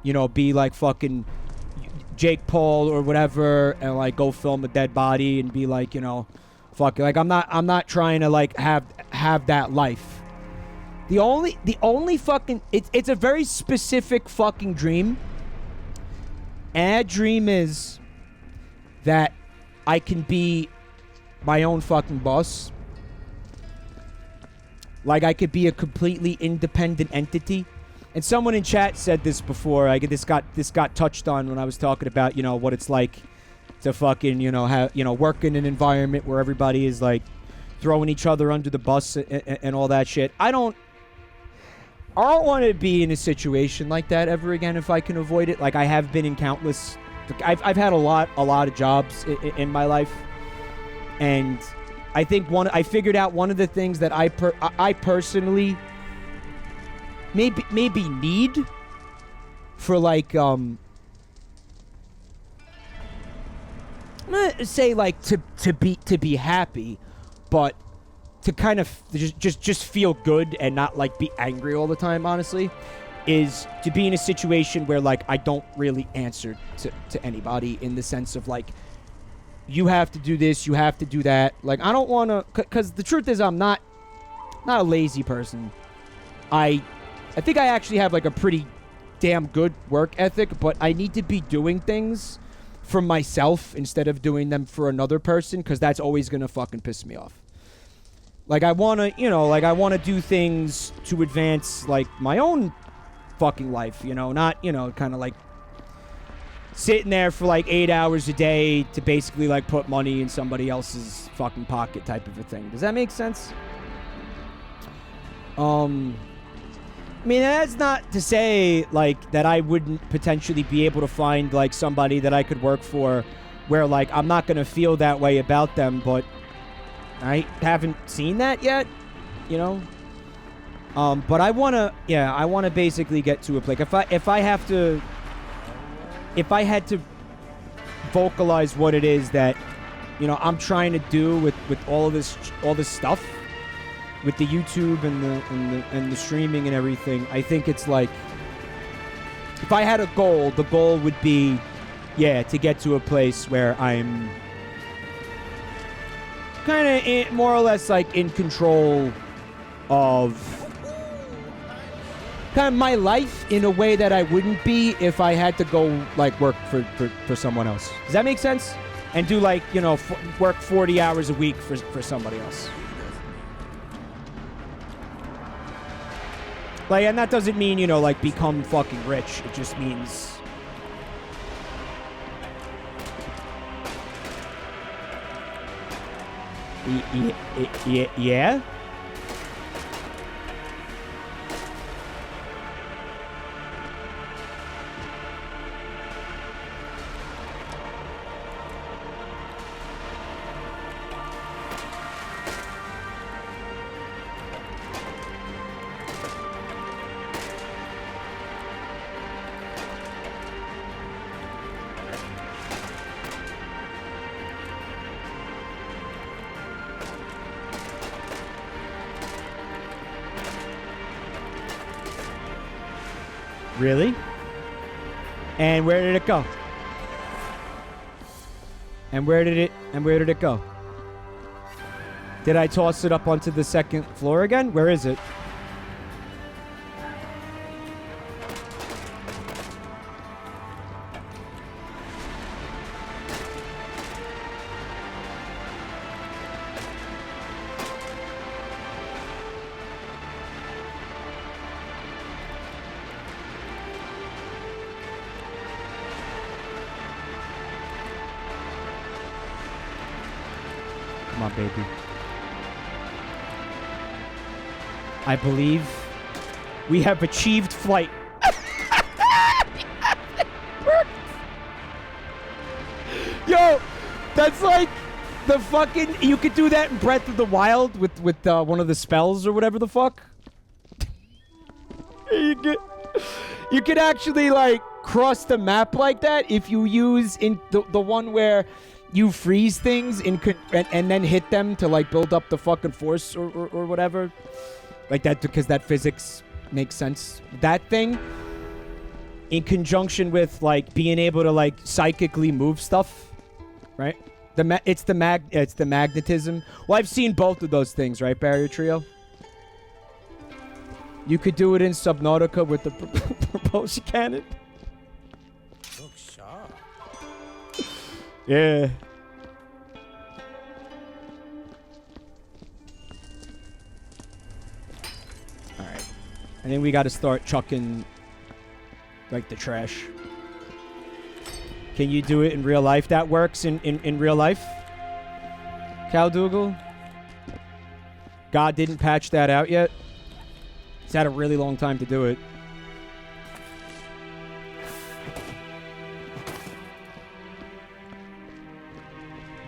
you know, be like fucking Jake Paul or whatever and like go film a dead body and be like, you know, fuck, like I'm not trying to like have that life. The only fucking it's a very specific fucking dream. And that dream is that I can be my own fucking boss. Like I could be a completely independent entity. And someone in chat said this before. This got touched on when I was talking about, you know, what it's like to fucking, you know, have, you know, work in an environment where everybody is like throwing each other under the bus and all that shit. I don't want to be in a situation like that ever again if I can avoid it. Like I have been in countless. I've had a lot of jobs in my life, and I think I figured out one of the things that I personally maybe need for like I'm gonna say like to be happy, but to kind of just feel good and not like be angry all the time, honestly, is to be in a situation where like I don't really answer to anybody in the sense of like, you have to do this, you have to do that. Like I don't want to, because the truth is I'm not a lazy person. I think I actually have like a pretty damn good work ethic, but I need to be doing things for myself instead of doing them for another person, because that's always gonna fucking piss me off. Like I want to, you know, like I want to do things to advance like my own fucking life, you know, not, you know, kind of like sitting there for like 8 hours a day to basically like put money in somebody else's fucking pocket type of a thing. Does that make sense? I mean, that's not to say like that I wouldn't potentially be able to find like somebody that I could work for where like I'm not going to feel that way about them, but I haven't seen that yet, you know? But I want to basically get to a place. If I had to vocalize what it is that, you know, I'm trying to do with all this stuff, with the YouTube and the streaming and everything, I think it's like, if I had a goal, the goal would be, to get to a place where I'm kind of more or less like in control of kind of my life in a way that I wouldn't be if I had to go like work for someone else. Does that make sense? And do like, you know, work 40 hours a week for somebody else. Like, and that doesn't mean, you know, like become fucking rich. It just means Yeah? Really? And where did it go? And where did it go? Did I toss it up onto the second floor again? Where is it? Come on, baby. I believe we have achieved flight. Yo, that's like the fucking... You could do that in Breath of the Wild with one of the spells or whatever the fuck. You could actually, like, cross the map like that if you use in the one where you freeze things and then hit them to, like, build up the fucking force or whatever. Like that, because that physics makes sense. That thing, in conjunction with, like, being able to, like, psychically move stuff, right? It's the magnetism. Well, I've seen both of those things, right, Barrier Trio? You could do it in Subnautica with the propulsion cannon. Look sharp. Yeah. Alright. I think we gotta start chucking, like, the trash. Can you do it in real life? That works in real life? Cal Dougal? God didn't patch that out yet? He's had a really long time to do it.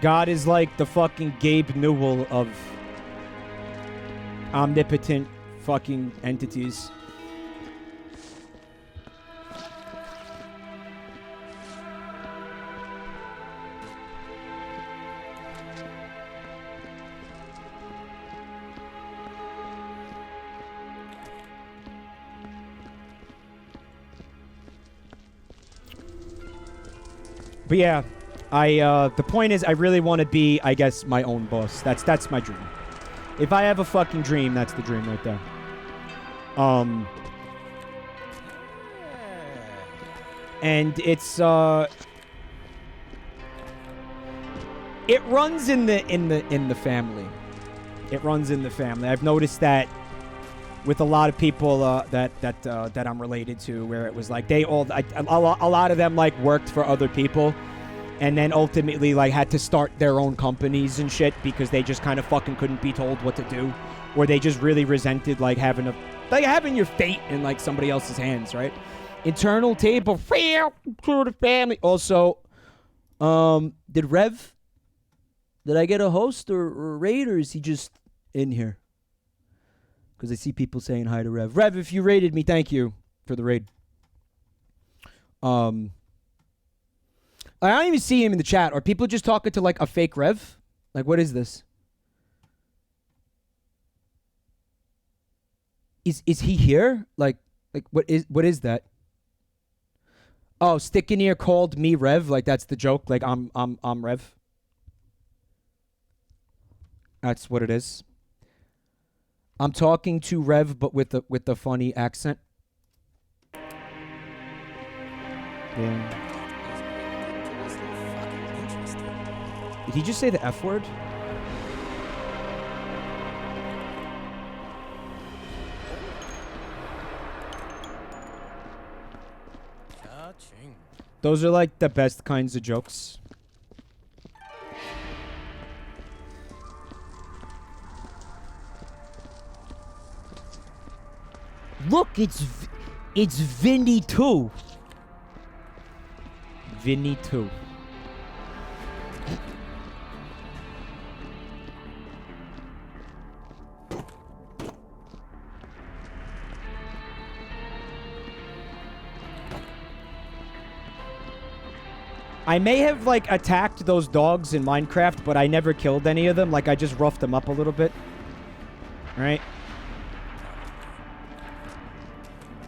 God is like the fucking Gabe Newell of omnipotent fucking entities. But yeah, the point is I really want to be, I guess, my own boss. That's my dream. If I have a fucking dream, that's the dream right there. And it's it runs in the family. It runs in the family. I've noticed that with a lot of people that I'm related to, where it was like a lot of them like worked for other people, and then ultimately like had to start their own companies and shit because they just kind of fucking couldn't be told what to do, or they just really resented like having your fate in like somebody else's hands, right? Internal table to the family. Also, did I get a host or raid, or is he just in here? Because I see people saying hi to Rev. Rev, if you raided me, thank you for the raid. I don't even see him in the chat. Are people just talking to, like, a fake Rev? Like, what is this? Is he here? Like what is that? Oh, Stick in Ear called me Rev. Like, that's the joke. Like, I'm Rev. That's what it is. I'm talking to Rev, but with a funny accent. Yeah. Did he just say the F word? Those are like the best kinds of jokes. Look, it's Vinny 2. Vinny 2. I may have, like, attacked those dogs in Minecraft, but I never killed any of them. Like, I just roughed them up a little bit. Right?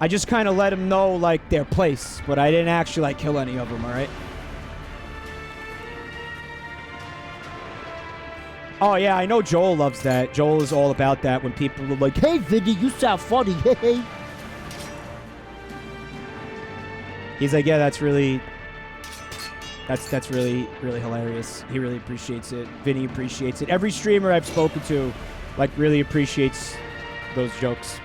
I just kind of let them know, like, their place, but I didn't actually, like, kill any of them, alright? Oh, yeah, I know Joel loves that. Joel is all about that when people are like, hey, Vinny, you sound funny, hey. He's like, yeah, that's really... That's really, really hilarious. He really appreciates it. Vinny appreciates it. Every streamer I've spoken to, like, really appreciates those jokes.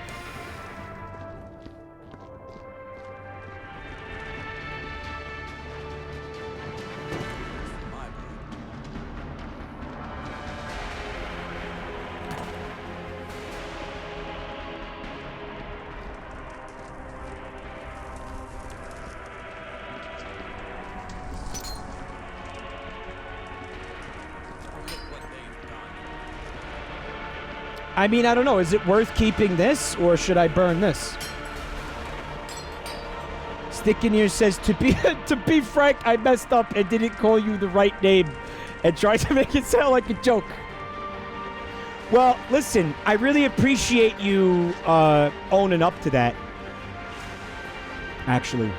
I mean, I don't know. Is it worth keeping this, or should I burn this? Stick in here says, to be frank, I messed up and didn't call you the right name and tried to make it sound like a joke. Well, listen, I really appreciate you owning up to that. Actually.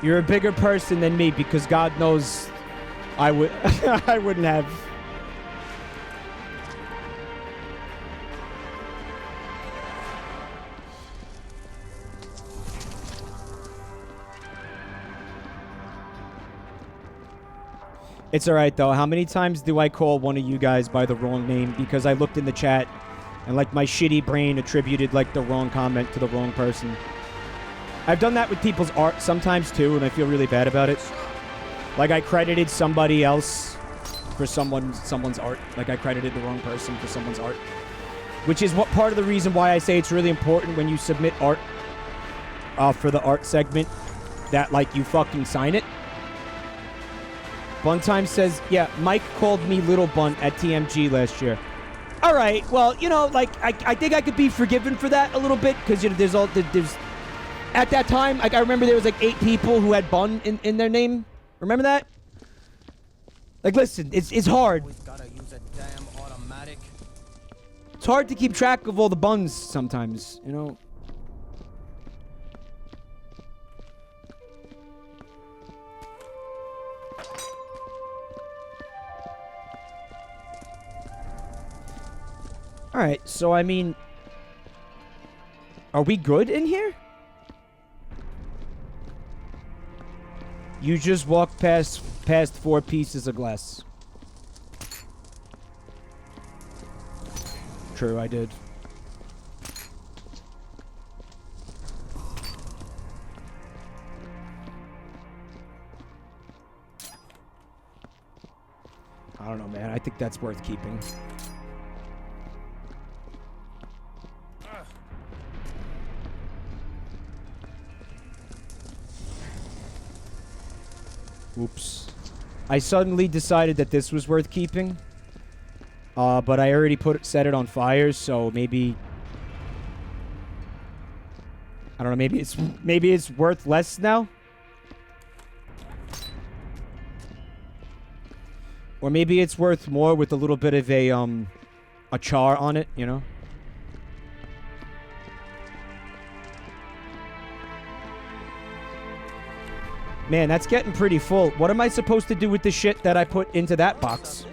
You're a bigger person than me because God knows I wouldn't have. It's alright, though. How many times do I call one of you guys by the wrong name because I looked in the chat and, like, my shitty brain attributed, like, the wrong comment to the wrong person? I've done that with people's art sometimes, too, and I feel really bad about it. Like, I credited somebody else for someone's art. Like, I credited the wrong person for someone's art. Which is what part of the reason why I say it's really important when you submit art for the art segment that, like, you fucking sign it. Buntime says, yeah, Mike called me Little Bunt at TMG last year. All right, well, you know, like, I think I could be forgiven for that a little bit because, you know, there's at that time, like, I remember there was, like, 8 people who had Bun in their name. Remember that? Like, listen, it's hard. It's hard to keep track of all the buns sometimes, you know? Alright, so I mean... Are we good in here? You just walked past 4 pieces of glass. True, I did. I don't know, man. I think that's worth keeping. Oops. I suddenly decided that this was worth keeping. But I already set it on fire, so maybe... I don't know, maybe it's worth less now? Or maybe it's worth more with a little bit of a char on it, you know? Man, that's getting pretty full. What am I supposed to do with the shit that I put into that box?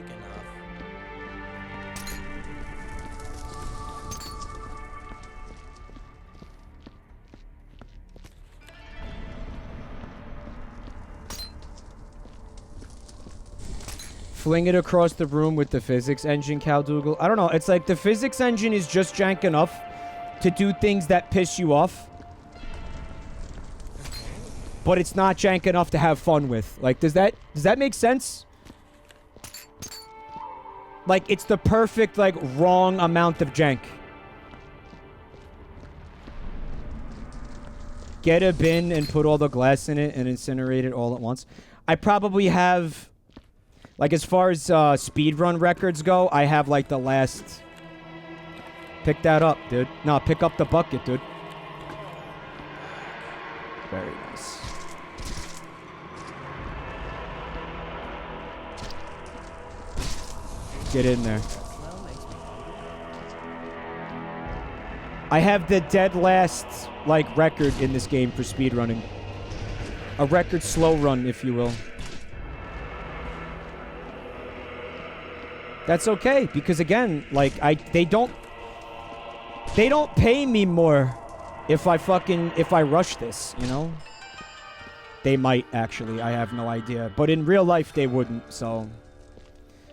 Fling it across the room with the physics engine, Caldougal. I don't know. It's like the physics engine is just jank enough to do things that piss you off. But it's not jank enough to have fun with. Like, does that make sense? Like, it's the perfect, like, wrong amount of jank. get a bin and put all the glass in it and incinerate it all at once. I probably have, like, as far as speedrun records go, I have, like, the last... Pick that up, dude. No, pick up the bucket, dude. Very nice. Get in there. I have the dead last, like, record in this game for speedrunning. A record slow run, if you will. That's okay, because again, like, they don't pay me more if I rush this, you know? They might, actually. I have no idea. But in real life, they wouldn't, so...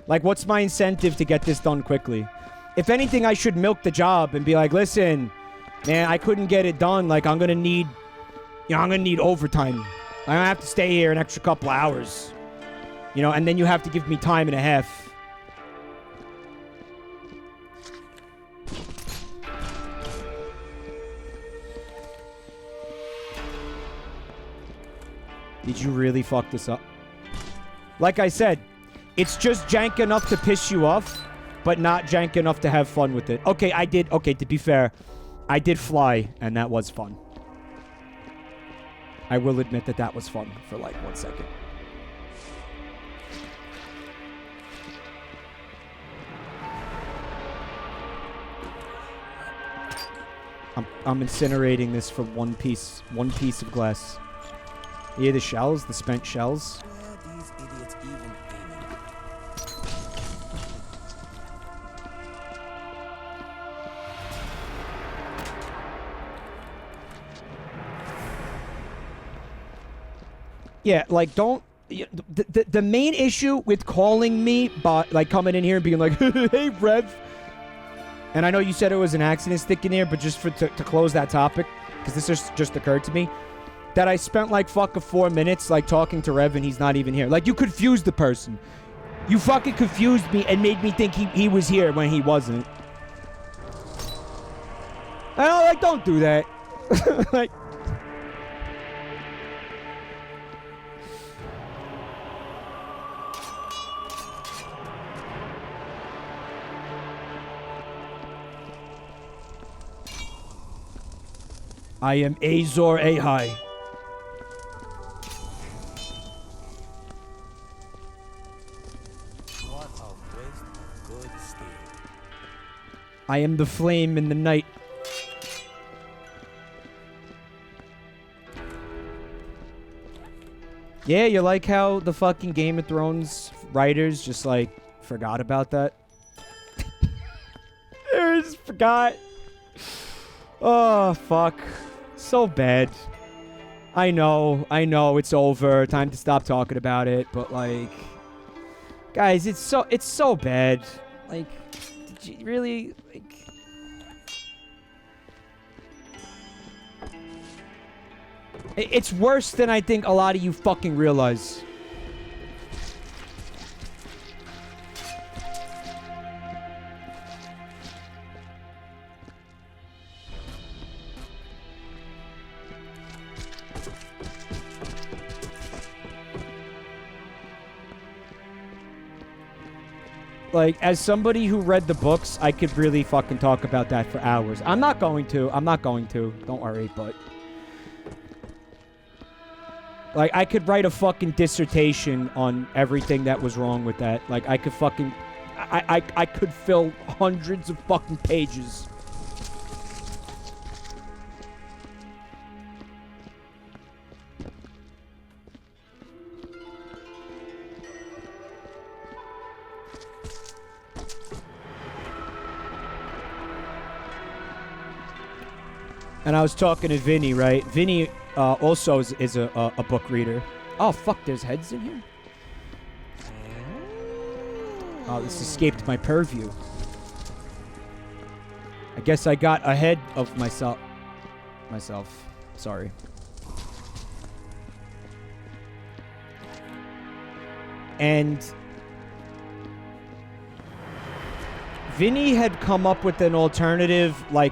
Like, what's my incentive to get this done quickly? If anything, I should milk the job and be like, listen, man, I couldn't get it done. Like, I'm gonna need overtime. I'm gonna have to stay here an extra couple hours. You know, and then you have to give me time and a half. Did you really fuck this up? Like I said, it's just jank enough to piss you off, but not jank enough to have fun with it. Okay, okay, to be fair, I did fly, and that was fun. I will admit that that was fun for like 1 second. I'm incinerating this for one piece of glass. Yeah, the shells, the spent shells. Where are these idiots even aiming? Yeah, like, don't... The main issue with calling me, like, coming in here and being like, hey, Rev. And I know you said it was an accident sticking here, but just to close that topic, because this just occurred to me, that I spent, like, fucking 4 minutes, like, talking to Rev and he's not even here. Like, you confused the person. You fucking confused me and made me think he was here when he wasn't. I don't, like, don't do that. Like... I am Azor Ahai. What a waste of good steel. I am the flame in the night. Yeah, you like how the fucking Game of Thrones writers just, like, forgot about that? They just forgot. Oh, fuck. So bad. I know, it's over. Time to stop talking about it, but, like... Guys, it's so bad. Like, did you really, like... It's worse than I think a lot of you fucking realize. Like, as somebody who read the books, I could really fucking talk about that for hours. I'm not going to. Don't worry, but... Like, I could write a fucking dissertation on everything that was wrong with that. Like, I could fucking... I could fill hundreds of fucking pages. And I was talking to Vinny, right? Vinny also is a book reader. Oh, fuck, there's heads in here? Oh, this escaped my purview. I guess I got ahead of myself. Sorry. And Vinny had come up with an alternative, like,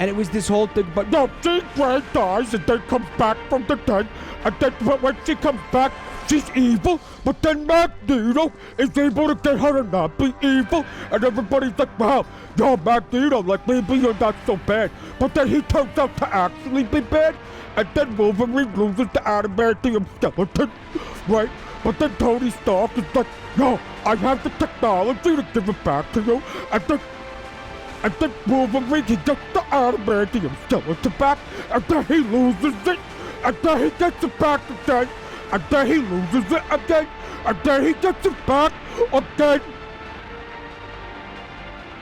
And it was this whole thing, but No, Jean Grey dies and then comes back from the dead. And then when she comes back, she's evil. But then Magneto is able to get her to not be evil. And everybody's like, wow, you're Magneto, like maybe you're not so bad. But then he turns out to actually be bad. And then Wolverine loses the adamantium skeleton, right? But then Tony Stark is like, no, I have the technology to give it back to you. And then Wolverine, he gets the adamantium skeleton back, and then he loses it, and then he gets it back again, and then he loses it again, and then he gets it back again.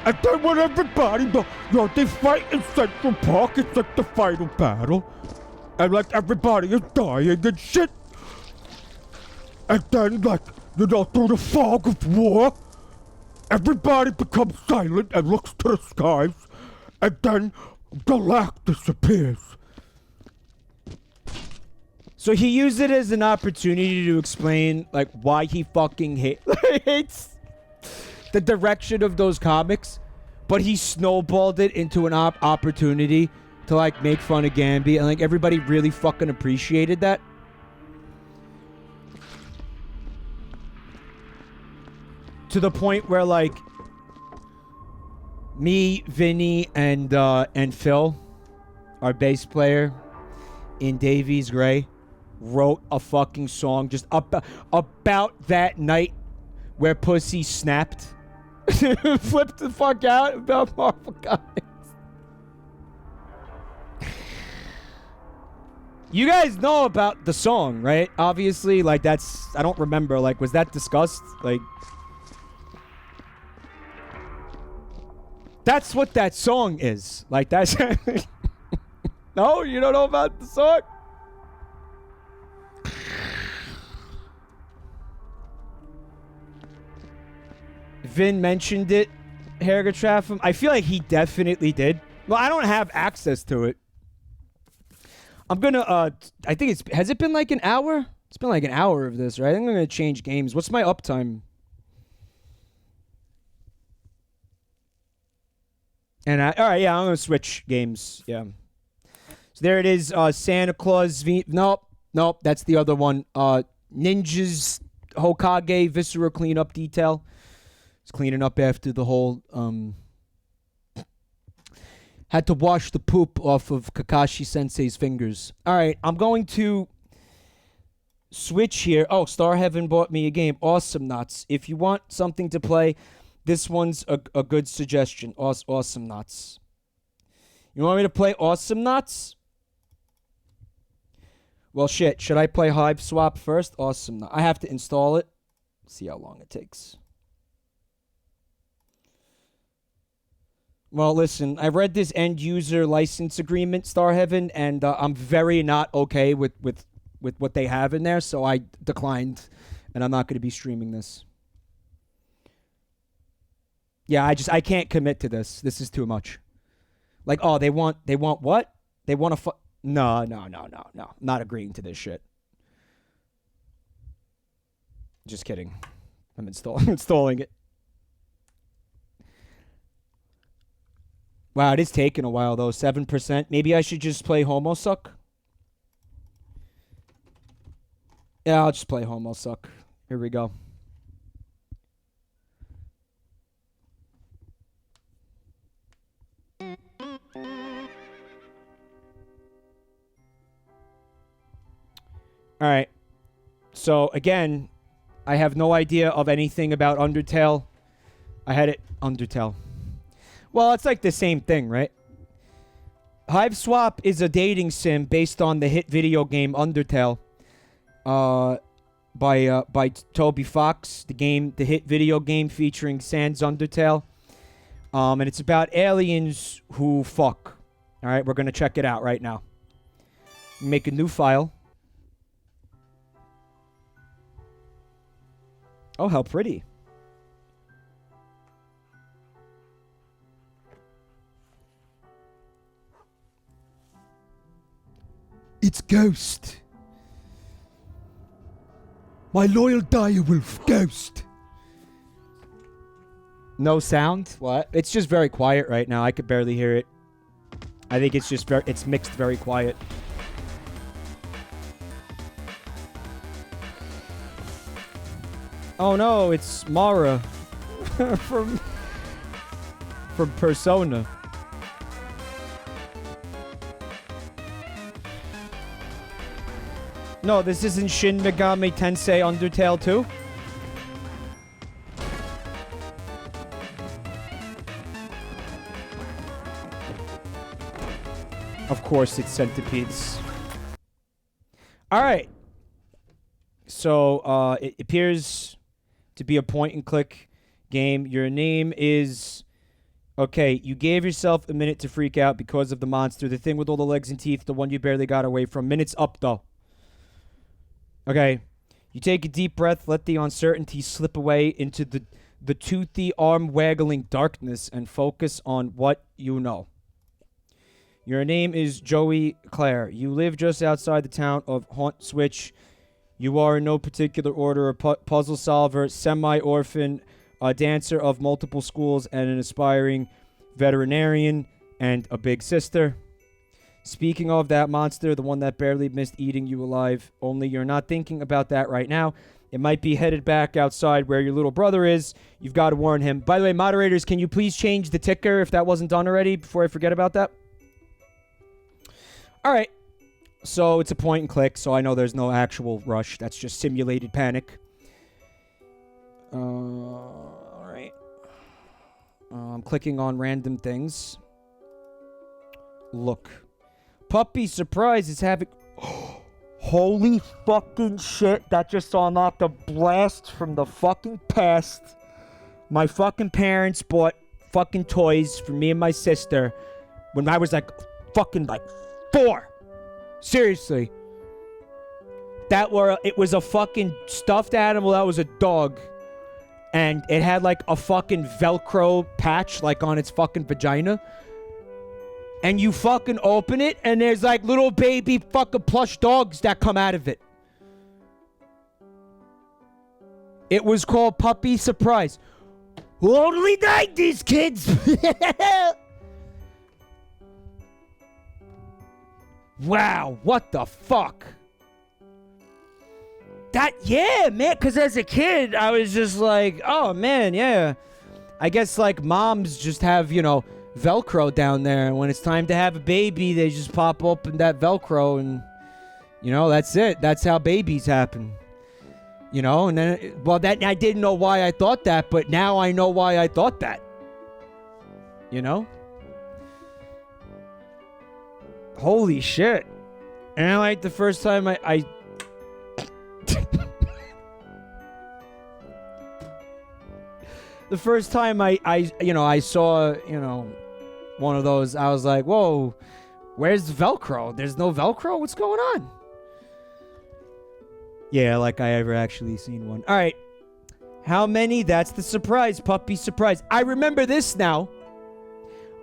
And then when everybody, they fight in Central Park, it's like the final battle, and like everybody is dying and shit. And then like, through the fog of war, everybody becomes silent and looks to the skies, and then Galactus appears. So he used it as an opportunity to explain, like, why he fucking hates the direction of those comics, but he snowballed it into an opportunity to, like, make fun of Gambi, and, like, everybody really fucking appreciated that. To the point where, like, me, Vinny, and Phil, our bass player in Davies Gray, wrote a fucking song just about that night where Pussy snapped. Flipped the fuck out about Marvel Comics. You guys know about the song, right? Obviously, like, that's... I don't remember. Like, was that discussed? Like... That's what that song is. Like, that's... No? You don't know about the song? Vin mentioned it, Hergatraffum. I feel like he definitely did. Well, I don't have access to it. I'm gonna, I think it's... Has it been like an hour? It's been like an hour of this, right? I think I'm gonna change games. What's my uptime? And alright, yeah, I'm gonna switch games. Yeah. So there it is. Santa Claus V. Nope, that's the other one. Ninjas Hokage Viscera cleanup detail. It's cleaning up after the whole had to wash the poop off of Kakashi Sensei's fingers. Alright, I'm going to switch here. Oh, Star Heaven bought me a game. Awesomenauts. If you want something to play, this one's a good suggestion. Awesomenauts. You want me to play Awesomenauts? Well, shit. Should I play Hiveswap first? Awesomenauts. I have to install it. See how long it takes. Well, listen. I read this end-user license agreement, Star Heaven, and I'm very not okay with what they have in there, so I declined, and I'm not going to be streaming this. Yeah, I can't commit to this. This is too much. Like, oh, they want what? They want to No. Not agreeing to this shit. Just kidding. I'm installing it. Wow, it is taking a while, though. 7%. Maybe I should just play Homosuck? Yeah, I'll just play Homosuck. Here we go. Alright. So, again, I have no idea of anything about Undertale. I had it... Undertale. Well, it's like the same thing, right? Hiveswap is a dating sim based on the hit video game Undertale. By Toby Fox. The hit video game featuring Sans Undertale. And it's about aliens who fuck. Alright, we're gonna check it out right now. Make a new file. Oh, how pretty. It's Ghost. My loyal direwolf, Ghost. No sound? What? It's just very quiet right now. I could barely hear it. I think it's just it's mixed very quiet. Oh no, it's Mara from Persona. No, this isn't Shin Megami Tensei Undertale 2. Of course, it's centipedes. All right. So, it appears to be a point-and-click game. Your name is... Okay, you gave yourself a minute to freak out because of the monster. The thing with all the legs and teeth, the one you barely got away from. Minute's up, though. Okay. You take a deep breath, let the uncertainty slip away into the toothy, arm-waggling darkness, and focus on what you know. Your name is Joey Clare. You live just outside the town of Haunt Switch. You are in no particular order a puzzle solver, semi-orphan, a dancer of multiple schools, and an aspiring veterinarian, and a big sister. Speaking of that monster, the one that barely missed eating you alive, only you're not thinking about that right now. It might be headed back outside where your little brother is. You've got to warn him. By the way, moderators, can you please change the ticker if that wasn't done already before I forget about that? All right. So it's a point and click, so I know there's no actual rush. That's just simulated panic. All right. I'm clicking on random things. Look. Puppy Surprise is having... Holy fucking shit. That just unlocked a blast from the fucking past. My fucking parents bought fucking toys for me and my sister when I was fucking 4. Seriously. It was a fucking stuffed animal that was a dog. And it had a fucking Velcro patch on its fucking vagina. And you fucking open it and there's little baby fucking plush dogs that come out of it. It was called Puppy Surprise. Only 90s, kids! Wow, what the fuck? Yeah, man, because as a kid, I was just oh, man, yeah. I guess, moms just have, Velcro down there, and when it's time to have a baby, they just pop open that Velcro, and, that's it. That's how babies happen. And then, I didn't know why I thought that, but now I know why I thought that. Holy shit. And the first time I the first time I saw, one of those, I was like, whoa, where's the Velcro? There's no Velcro? What's going on? Yeah, I ever actually seen one. All right. How many? That's the surprise. Puppy Surprise. I remember this now.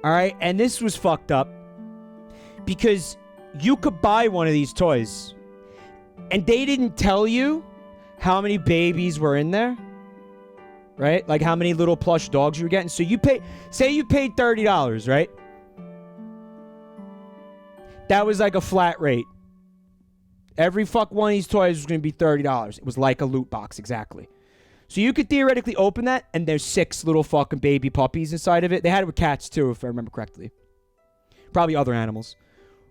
All right. And this was fucked up. Because you could buy one of these toys. And they didn't tell you how many babies were in there. Right? How many little plush dogs you were getting. So say you paid $30, right? That was a flat rate. Every one of these toys was going to be $30. It was like a loot box, exactly. So you could theoretically open that, and there's 6 little fucking baby puppies inside of it. They had it with cats, too, if I remember correctly. Probably other animals.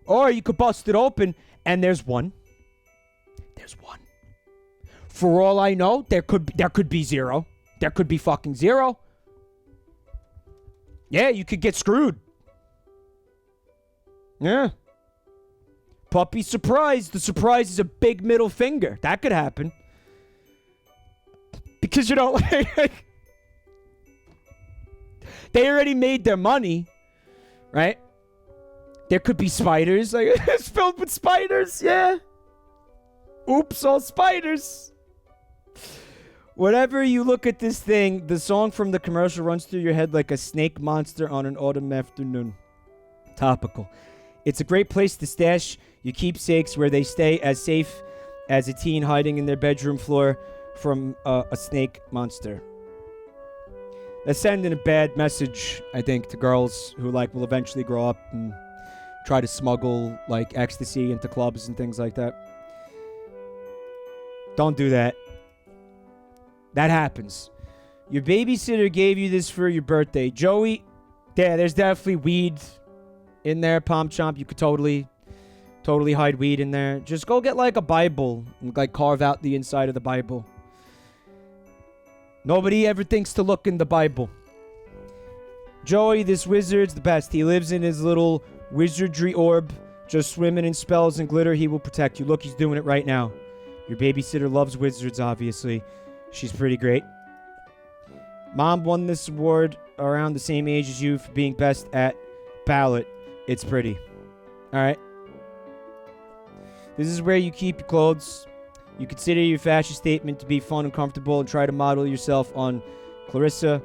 Or you could bust it open, and there's one. There's one. For all I know, there could be 0. There could be fucking 0. Yeah, you could get screwed. Yeah. Puppy Surprise. The surprise is a big middle finger. That could happen. Because, they already made their money. Right? There could be spiders. It's filled with spiders. Yeah. Oops, all spiders. Whenever you look at this thing, the song from the commercial runs through your head like a snake monster on an autumn afternoon. Topical. It's a great place to stash your keepsakes where they stay as safe as a teen hiding in their bedroom floor from a snake monster. That's sending a bad message, I think, to girls who will eventually grow up and try to smuggle, like, ecstasy into clubs and things like that. Don't do that. That happens. Your babysitter gave you this for your birthday. Joey, yeah, there's definitely weed in there. Palm Chomp, you could totally hide weed in there. Just go get, like, a Bible and, like, carve out the inside of the Bible. Nobody ever thinks to look in the Bible. Joey, this wizard's the best. He lives in his little wizardry orb, just swimming in spells and glitter. He will protect you. Look, he's doing it right now. Your babysitter loves wizards, obviously. She's pretty great. Mom won this award around the same age as you for being best at ballot. It's pretty. Alright. This is where you keep your clothes. You consider your fashion statement to be fun and comfortable and try to model yourself on Clarissa.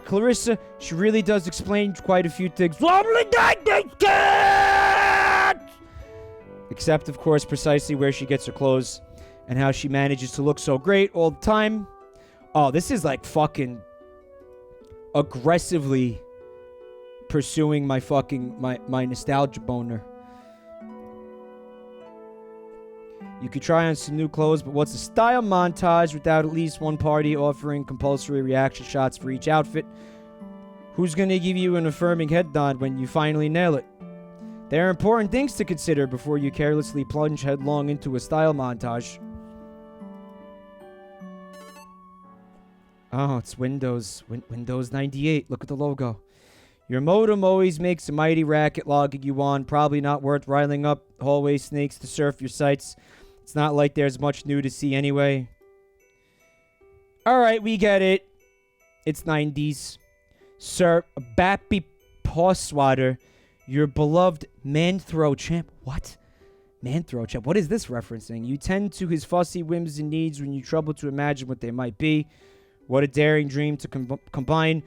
Clarissa, she really does explain quite a few things. Except, of course, precisely where she gets her clothes and how she manages to look so great all the time. Oh, this is like fucking aggressively pursuing my fucking my nostalgia boner. You could try on some new clothes, but what's a style montage without at least one party offering compulsory reaction shots for each outfit? Who's gonna give you an affirming head nod when you finally nail it? There are important things to consider before you carelessly plunge headlong into a style montage. Oh, it's Windows 98. Look at the logo. Your modem always makes a mighty racket logging you on. Probably not worth riling up hallway snakes to surf your sites. It's not like there's much new to see anyway. Alright, we get it. It's 90s. Sir Bappy Pawswatter, your beloved man-throw champ. What? Man-throw champ. What is this referencing? You tend to his fussy whims and needs when you trouble to imagine what they might be. What a daring dream to combine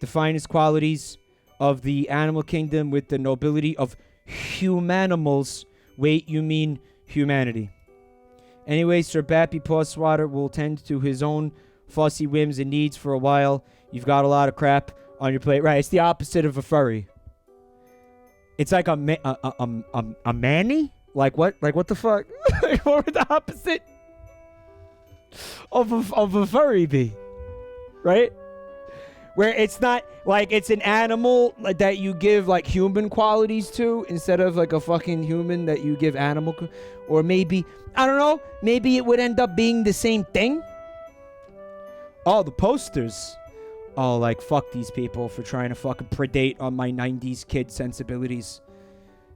the finest qualities of the animal kingdom with the nobility of humanimals. Wait, you mean humanity. Anyway, Sir Bappy Pawswatter will tend to his own fussy whims and needs for a while. You've got a lot of crap on your plate. Right, it's the opposite of a furry. It's like a manny? Like what? Like what the fuck? What would the opposite of a furry be? Right? Where it's not like it's an animal that you give like human qualities to instead of like a fucking human that you give animal. Or maybe, I don't know, maybe it would end up being the same thing. Oh, the posters. Oh, like fuck these people for trying to fucking predate on my 90s kid sensibilities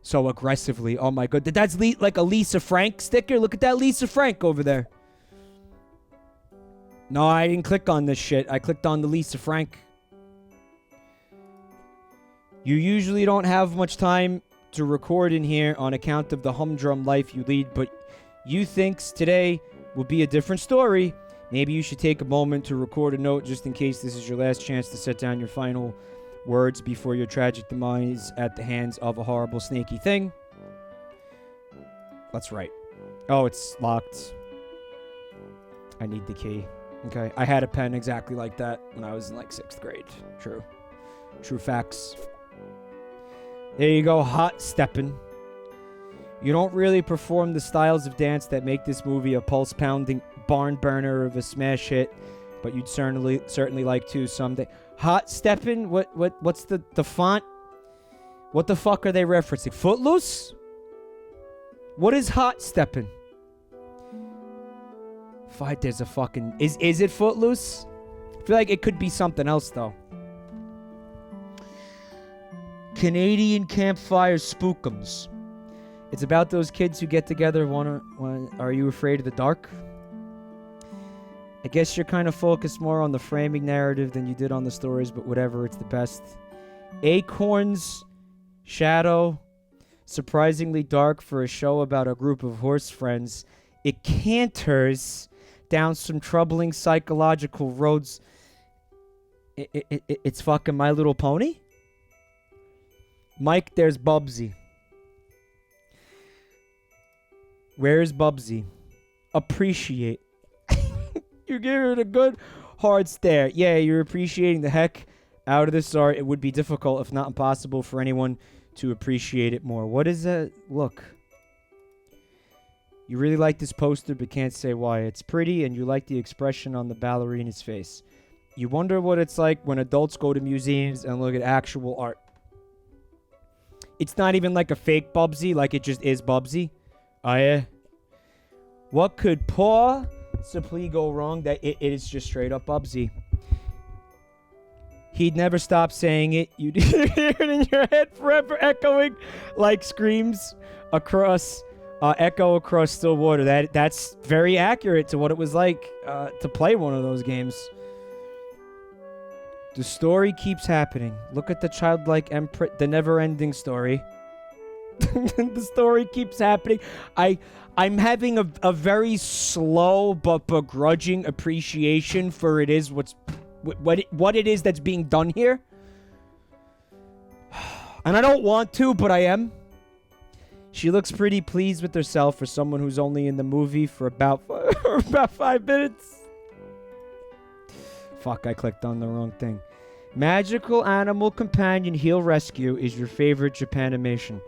so aggressively. Oh my god, that's like a Lisa Frank sticker. Look at that Lisa Frank over there. No, I didn't click on this shit. I clicked on the Lisa Frank. You usually don't have much time to record in here on account of the humdrum life you lead, but you thinks today will be a different story. Maybe you should take a moment to record a note just in case this is your last chance to set down your final words before your tragic demise at the hands of a horrible snaky thing. That's right. Oh, it's locked. I need the key. Okay, I had a pen exactly like that when I was in like 6th grade. True. True facts. There you go, hot steppin'. You don't really perform the styles of dance that make this movie a pulse-pounding barn burner of a smash hit, but you'd certainly like to someday. Hot steppin'? What's the font? What the fuck are they referencing? Footloose? What is hot steppin'? Fight, there's a fucking... Is it Footloose? I feel like it could be something else, though. Canadian Campfire Spookums. It's about those kids who get together. Are you afraid of the dark? I guess you're kind of focused more on the framing narrative than you did on the stories, but whatever, it's the best. Acorn's Shadow. Surprisingly dark for a show about a group of horse friends. It canters down some troubling psychological roads. It's fucking My Little Pony? Mike, there's Bubsy. Where's Bubsy? Appreciate. You're giving it a good hard stare. Yeah, you're appreciating the heck out of this art. It would be difficult, if not impossible, for anyone to appreciate it more. What is that? Look. You really like this poster but can't say why. It's pretty and you like the expression on the ballerina's face. You wonder what it's like when adults go to museums and look at actual art. It's not even like a fake Bubsy, like it just is Bubsy. Oh yeah. What could possibly go wrong? That it is just straight up Bubsy. He'd never stop saying it. You'd hear it in your head forever echoing like screams across echo across still water. That's very accurate to what it was like to play one of those games. The story keeps happening. Look at the childlike emperor, the never-ending story. The story keeps happening. I'm having a very slow but begrudging appreciation for what it is that's being done here. And I don't want to, but I am. She looks pretty pleased with herself for someone who's only in the movie for about 5 minutes. Fuck, I clicked on the wrong thing. Magical Animal Companion Heel Rescue is your favorite Japanimation.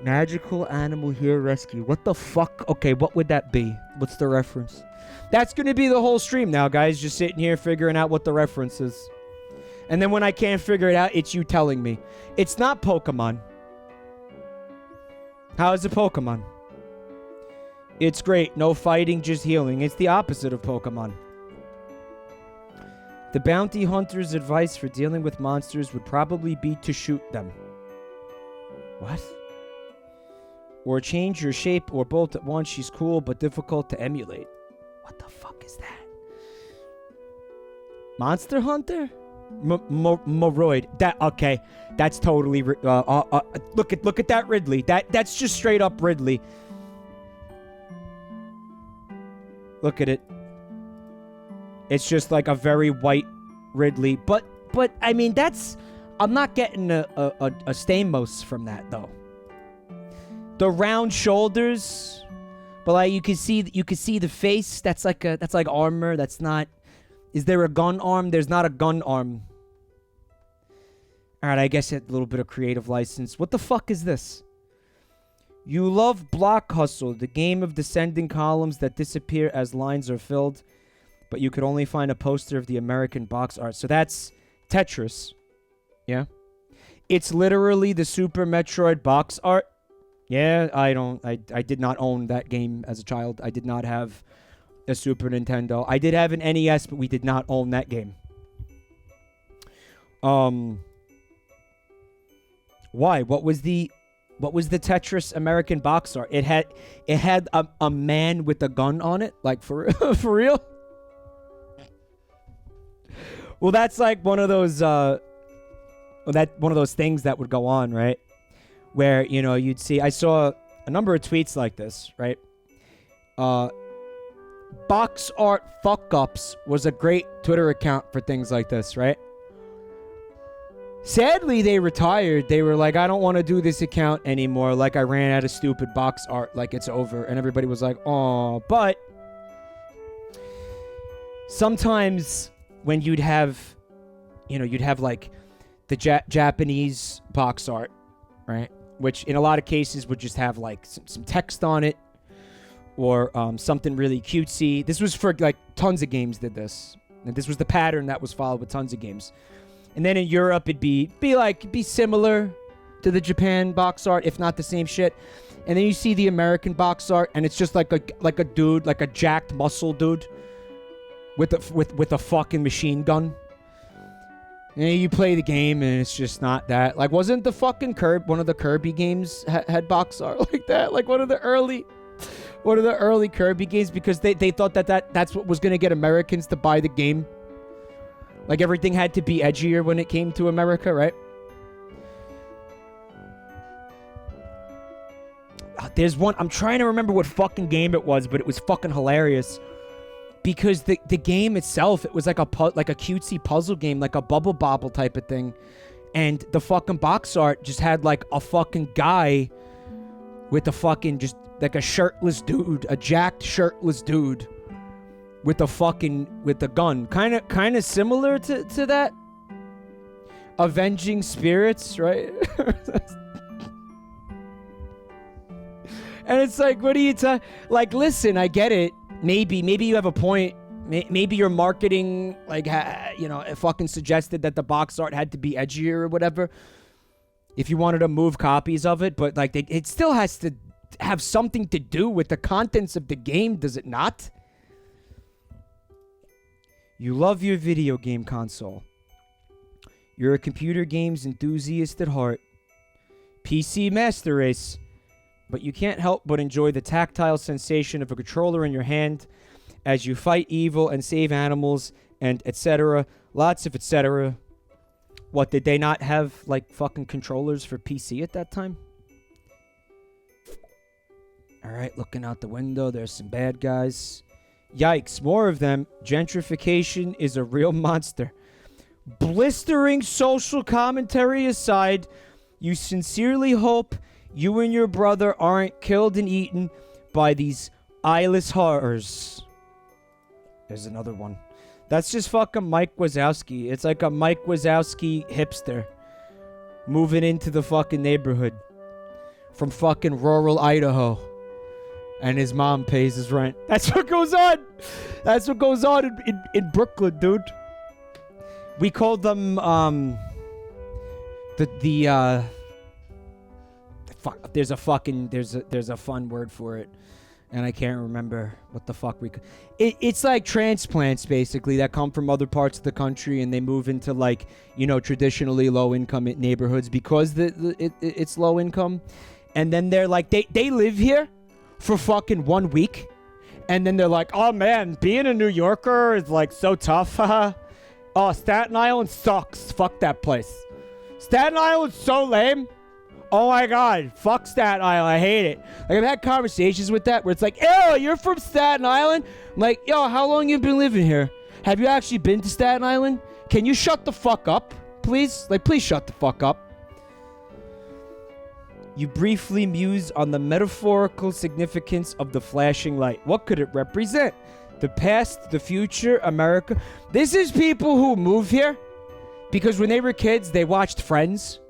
Magical Animal Heel Rescue. What the fuck? Okay, what would that be? What's the reference? That's going to be the whole stream now, guys. Just sitting here figuring out what the reference is. And then when I can't figure it out, it's you telling me. It's not Pokemon. How is it Pokemon? It's great. No fighting, just healing. It's the opposite of Pokemon. The bounty hunter's advice for dealing with monsters would probably be to shoot them. What? Or change your shape or both at once. She's cool but difficult to emulate. What the fuck is that? Monster Hunter? Moroid. Okay. That's totally look at that Ridley. That's just straight up Ridley. Look at it. It's just like a very white Ridley, but I mean I'm not getting a Stamos from that though. The round shoulders, but like you can see the face. That's like armor. That's not. Is there a gun arm? There's not a gun arm. All right, I guess a little bit of creative license. What the fuck is this? You love Block Hustle, the game of descending columns that disappear as lines are filled, but you could only find a poster of the American box art. So that's Tetris. Yeah. It's literally the Super Metroid box art. Yeah, I did not own that game as a child. I did not have a Super Nintendo. I did have an NES, but we did not own that game. Why? What was the Tetris American box art? It had a man with a gun on it, like for for real. Well, that's like one of those things that would go on, right? Where, you know, you'd see, I saw a number of tweets like this, right? Box Art Fuck Ups was a great Twitter account for things like this, right? Sadly, they retired. They were like, I don't want to do this account anymore. Like, I ran out of stupid box art. Like, it's over. And everybody was like, oh. But sometimes when you'd have like the Japanese box art, right? Which in a lot of cases would just have like some text on it or something really cutesy. This was for like tons of games did this. And this was the pattern that was followed with tons of games. And then in Europe, it'd be similar to the Japan box art, if not the same shit. And then you see the American box art, and it's just like a dude, like a jacked muscle dude, with a fucking machine gun. And you play the game, and it's just not that. Like, wasn't the fucking one of the Kirby games had box art like that? Like one of the early Kirby games, because they thought that's what was gonna get Americans to buy the game. Like, everything had to be edgier when it came to America, right? There's one, I'm trying to remember what fucking game it was, but it was fucking hilarious. Because the game itself, it was like a cutesy puzzle game, like a Bubble Bobble type of thing. And the fucking box art just had like a fucking guy with a fucking, just like a shirtless dude, a jacked shirtless dude. With the gun. Kind of similar to that. Avenging Spirits, right? And it's like, what are you like, listen, I get it. Maybe you have a point. Maybe your marketing, like, it fucking suggested that the box art had to be edgier or whatever. If you wanted to move copies of it, but like, it still has to have something to do with the contents of the game, does it not? You love your video game console. You're a computer games enthusiast at heart. PC Master Race. But you can't help but enjoy the tactile sensation of a controller in your hand as you fight evil and save animals and etc. Lots of etc. What, did they not have, like, fucking controllers for PC at that time? Alright, looking out the window, there's some bad guys. Yikes, more of them. Gentrification is a real monster. Blistering social commentary aside, you sincerely hope you and your brother aren't killed and eaten by these eyeless horrors. There's another one. That's just fucking Mike Wazowski. It's like a Mike Wazowski hipster moving into the fucking neighborhood from fucking rural Idaho. And his mom pays his rent. That's what goes on. That's what goes on in Brooklyn, dude. We call them, fuck, there's a fun word for it. And I can't remember what the fuck it's like transplants, basically, that come from other parts of the country and they move into, like, traditionally low-income neighborhoods because it's low income. And then they're like, they live here for fucking 1 week. And then they're like, oh, man, being a New Yorker is, like, so tough. Oh, Staten Island sucks. Fuck that place. Staten Island's so lame. Oh my God, fuck Staten Island, I hate it. Like, I've had conversations with that where it's like, ew, you're from Staten Island? I'm like, yo, how long you been living here? Have you actually been to Staten Island? Can you shut the fuck up, please? Like, please shut the fuck up. You briefly muse on the metaphorical significance of the flashing light. What could it represent? The past, the future, America. This is people who move here because when they were kids, they watched Friends.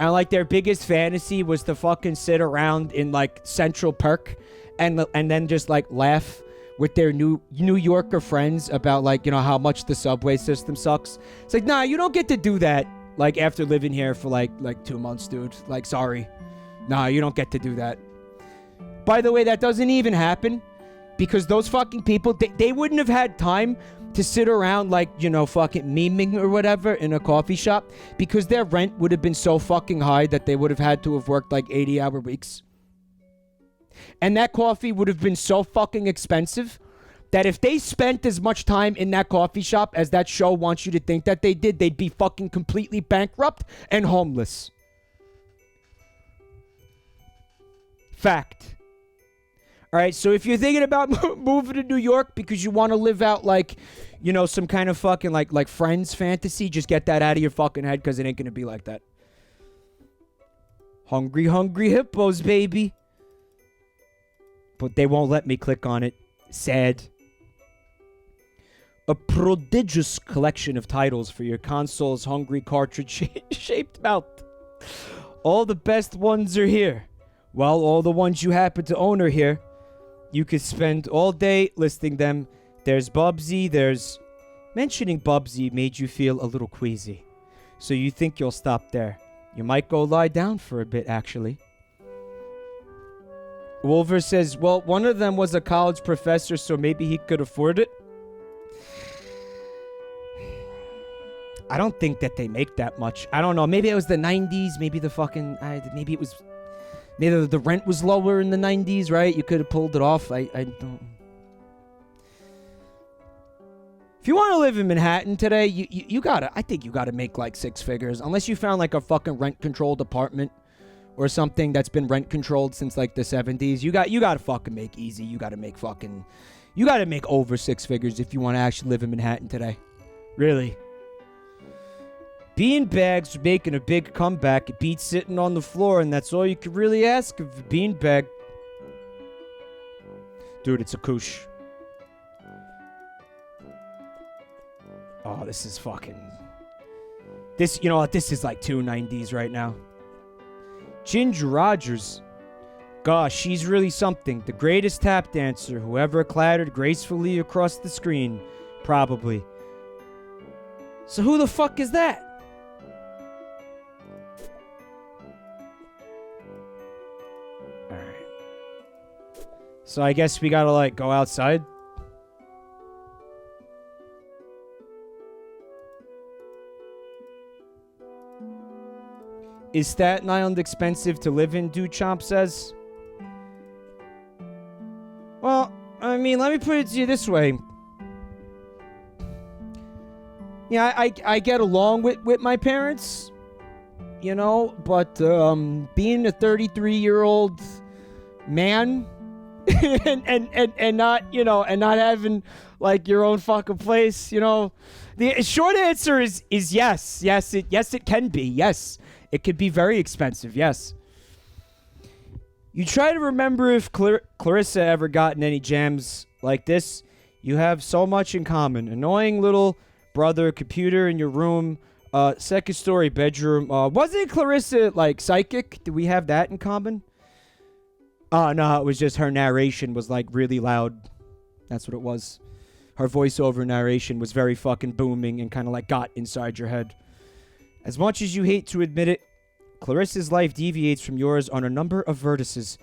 And, like, their biggest fantasy was to fucking sit around in, like, Central Park and then just, like, laugh with their New Yorker friends about, like, how much the subway system sucks. It's like, nah, you don't get to do that, like, after living here for, like 2 months, dude. Like, sorry. Nah, you don't get to do that. By the way, that doesn't even happen because those fucking people, they wouldn't have had time to sit around, like, fucking memeing or whatever in a coffee shop because their rent would have been so fucking high that they would have had to have worked, like, 80-hour weeks. And that coffee would have been so fucking expensive that if they spent as much time in that coffee shop as that show wants you to think that they did, they'd be fucking completely bankrupt and homeless. Fact. All right, so if you're thinking about moving to New York because you want to live out, like, some kind of fucking, like Friends fantasy, just get that out of your fucking head because it ain't going to be like that. Hungry, hungry hippos, baby. But they won't let me click on it. Sad. A prodigious collection of titles for your console's hungry cartridge-shaped mouth. All the best ones are here. Well, all the ones you happen to own are here. You could spend all day listing them. There's Bubsy, there's... Mentioning Bubsy made you feel a little queasy. So you think you'll stop there. You might go lie down for a bit, actually. Wolver says, well, one of them was a college professor, so maybe he could afford it. I don't think that they make that much. I don't know. Maybe it was the 90s. Maybe the fucking... maybe it was... Maybe the rent was lower in the 90s, right? You could have pulled it off. I don't... If you want to live in Manhattan today, you gotta... I think you gotta make, like, 6 figures. Unless you found, like, a fucking rent-controlled apartment or something that's been rent-controlled since, like, the 70s. You gotta fucking make easy. You gotta make fucking... You gotta make over 6 figures if you want to actually live in Manhattan today. Really. Beanbags are making a big comeback. It beats sitting on the floor, and that's all you could really ask of a beanbag. Dude, it's a koosh. Oh, this is fucking... This, you know what? This is like 290s right now. Ginger Rogers. Gosh, she's really something. The greatest tap dancer who ever clattered gracefully across the screen. Probably. So who the fuck is that? Alright. So I guess we gotta, like, go outside? Is Staten Island expensive to live in, Duchamp says? Well, I mean, let me put it to you this way. Yeah, I get along with my parents, you know, but being a 33-year-old man and not, you know, and not having, like, your own fucking place, you know. The short answer is yes. Yes, it can be. Yes. It could be very expensive, yes. You try to remember if Clarissa ever gotten any jams like this. You have so much in common. Annoying little brother, computer in your room, second story bedroom. Wasn't Clarissa, like, psychic? Do we have that in common? No, it was just her narration was, like, really loud. That's what it was. Her voiceover narration was very fucking booming and kind of, like, got inside your head. As much as you hate to admit it, Clarissa's life deviates from yours on a number of vertices.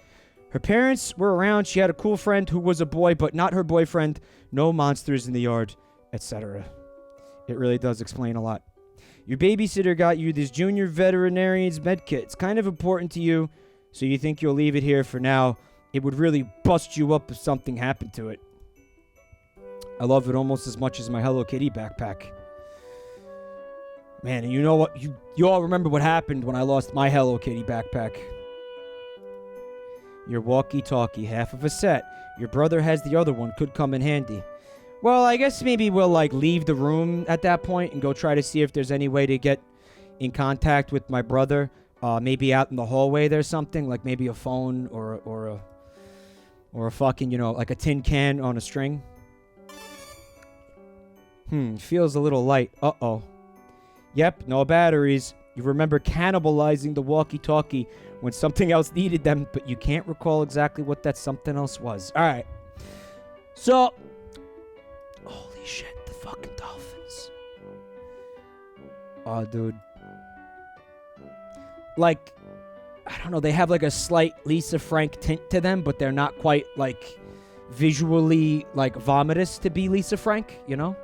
Her parents were around, she had a cool friend who was a boy, but not her boyfriend, no monsters in the yard, etc. It really does explain a lot. Your babysitter got you this junior veterinarian's med kit. It's kind of important to you, so you think you'll leave it here for now. It would really bust you up if something happened to it. I love it almost as much as my Hello Kitty backpack. Man, and you know what? You all remember what happened when I lost my Hello Kitty backpack. Your walkie-talkie, half of a set. Your brother has the other one. Could come in handy. Well, I guess maybe we'll, like, leave the room at that point and go try to see if there's any way to get in contact with my brother. Maybe out in the hallway there's something, like maybe a phone or a fucking, you know, like a tin can on a string. Feels a little light. Uh-oh. Yep, no batteries. You remember cannibalizing the walkie-talkie when something else needed them, but you can't recall exactly what that something else was. Alright. So, holy shit, the fucking dolphins. Oh, dude. Like, I don't know, they have like a slight Lisa Frank tint to them, but they're not quite, like, visually, like, vomitous to be Lisa Frank, you know?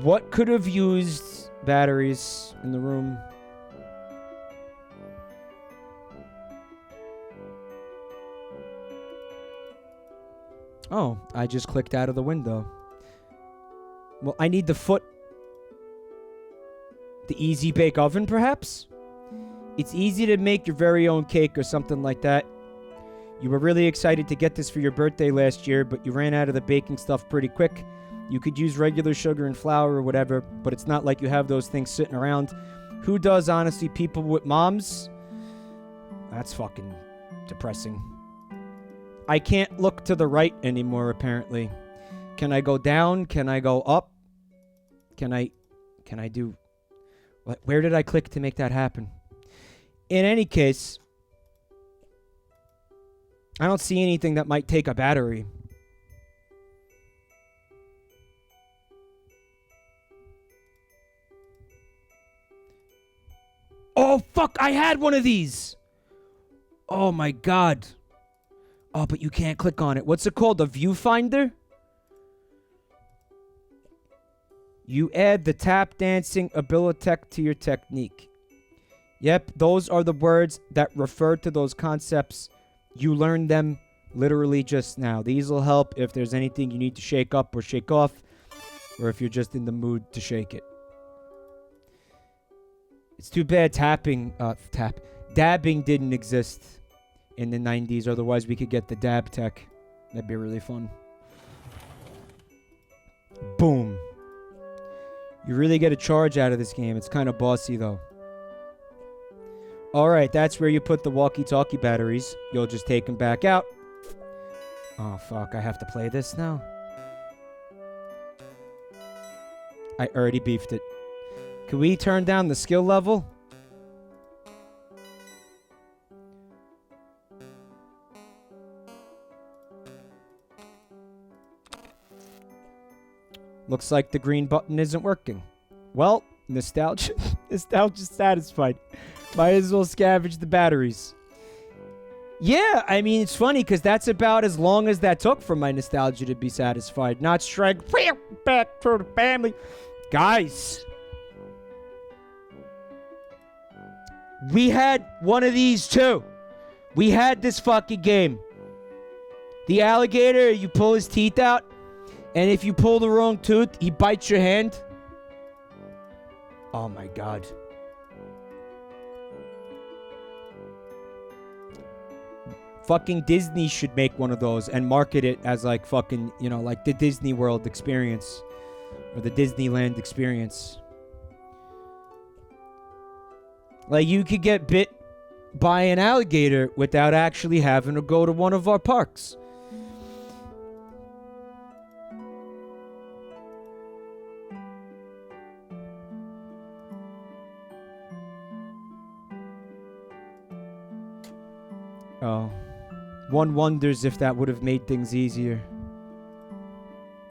What could have used batteries in the room? Oh, I just clicked out of the window. Well, I need the foot. The Easy Bake Oven, perhaps? It's easy to make your very own cake or something like that. You were really excited to get this for your birthday last year, but you ran out of the baking stuff pretty quick. You could use regular sugar and flour or whatever, but it's not like you have those things sitting around. Who does, honestly? People with moms? That's fucking depressing. I can't look to the right anymore, apparently. Can I go down? Can I go up? Can I do... What? Where did I click to make that happen? In any case, I don't see anything that might take a battery. Oh, fuck, I had one of these. Oh, my God. Oh, but you can't click on it. What's it called? A viewfinder? You add the tap dancing abilitech to your technique. Yep, those are the words that refer to those concepts. You learned them literally just now. These will help if there's anything you need to shake up or shake off, or if you're just in the mood to shake it. It's too bad dabbing didn't exist in the 90s. Otherwise, we could get the dab tech. That'd be really fun. Boom. You really get a charge out of this game. It's kind of bossy, though. Alright, that's where you put the walkie-talkie batteries. You'll just take them back out. Oh, fuck. I have to play this now? I already beefed it. Can we turn down the skill level? Looks like the green button isn't working. Well, nostalgia. Nostalgia satisfied. Might as well scavenge the batteries. Yeah, I mean, it's funny because that's about as long as that took for my nostalgia to be satisfied. Not strike back to the family. Guys. We had one of these too. We had this fucking game. The alligator, you pull his teeth out, and if you pull the wrong tooth, he bites your hand. Oh my god. Fucking Disney should make one of those and market it as like fucking, you know, like the Disney World experience. Or the Disneyland experience. Like, you could get bit by an alligator without actually having to go to one of our parks. Oh. One wonders if that would have made things easier.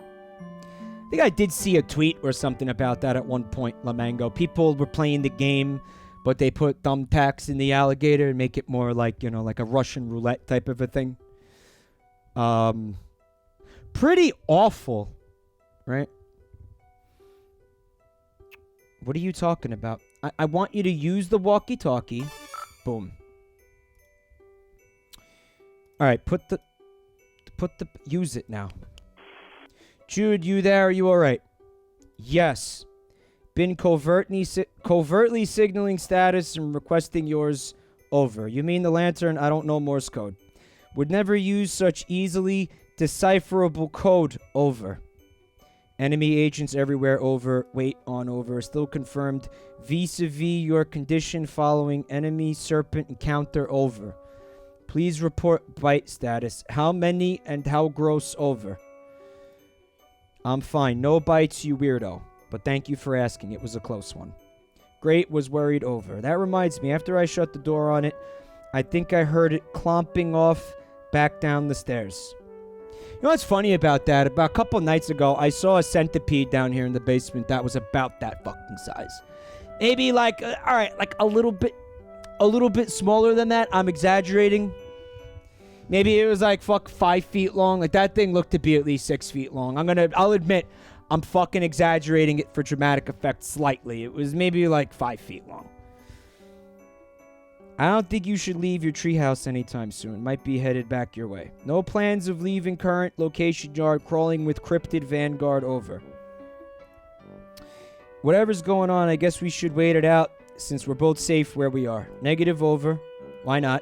I think I did see a tweet or something about that at one point, Lamango. People were playing the game, but they put thumbtacks in the alligator and make it more like, you know, like a Russian roulette type of a thing. Pretty awful, right? What are you talking about? I want you to use the walkie-talkie. Boom. Alright, use it now. Jude, you there? Are you alright? Yes. Been covertly signaling status and requesting yours over. You mean the lantern? I don't know Morse code. Would never use such easily decipherable code over. Enemy agents everywhere over. Wait on over. Still confirmed. Vis-a-vis your condition following enemy serpent encounter over. Please report bite status. How many and how gross over? I'm fine. No bites, you weirdo. But thank you for asking. It was a close one. Great, was worried over. That reminds me, after I shut the door on it, I think I heard it clomping off back down the stairs. You know what's funny about that? About a couple nights ago, I saw a centipede down here in the basement that was about that fucking size. Maybe like, alright, like a little bit smaller than that. I'm exaggerating. Maybe it was like 5 feet long. Like that thing looked to be at least 6 feet long. I'll admit, I'm fucking exaggerating it for dramatic effect slightly. It was maybe like 5 feet long. I don't think you should leave your treehouse anytime soon. Might be headed back your way. No plans of leaving current location yard. Crawling with cryptid vanguard over. Whatever's going on, I guess we should wait it out since we're both safe where we are. Negative over. Why not?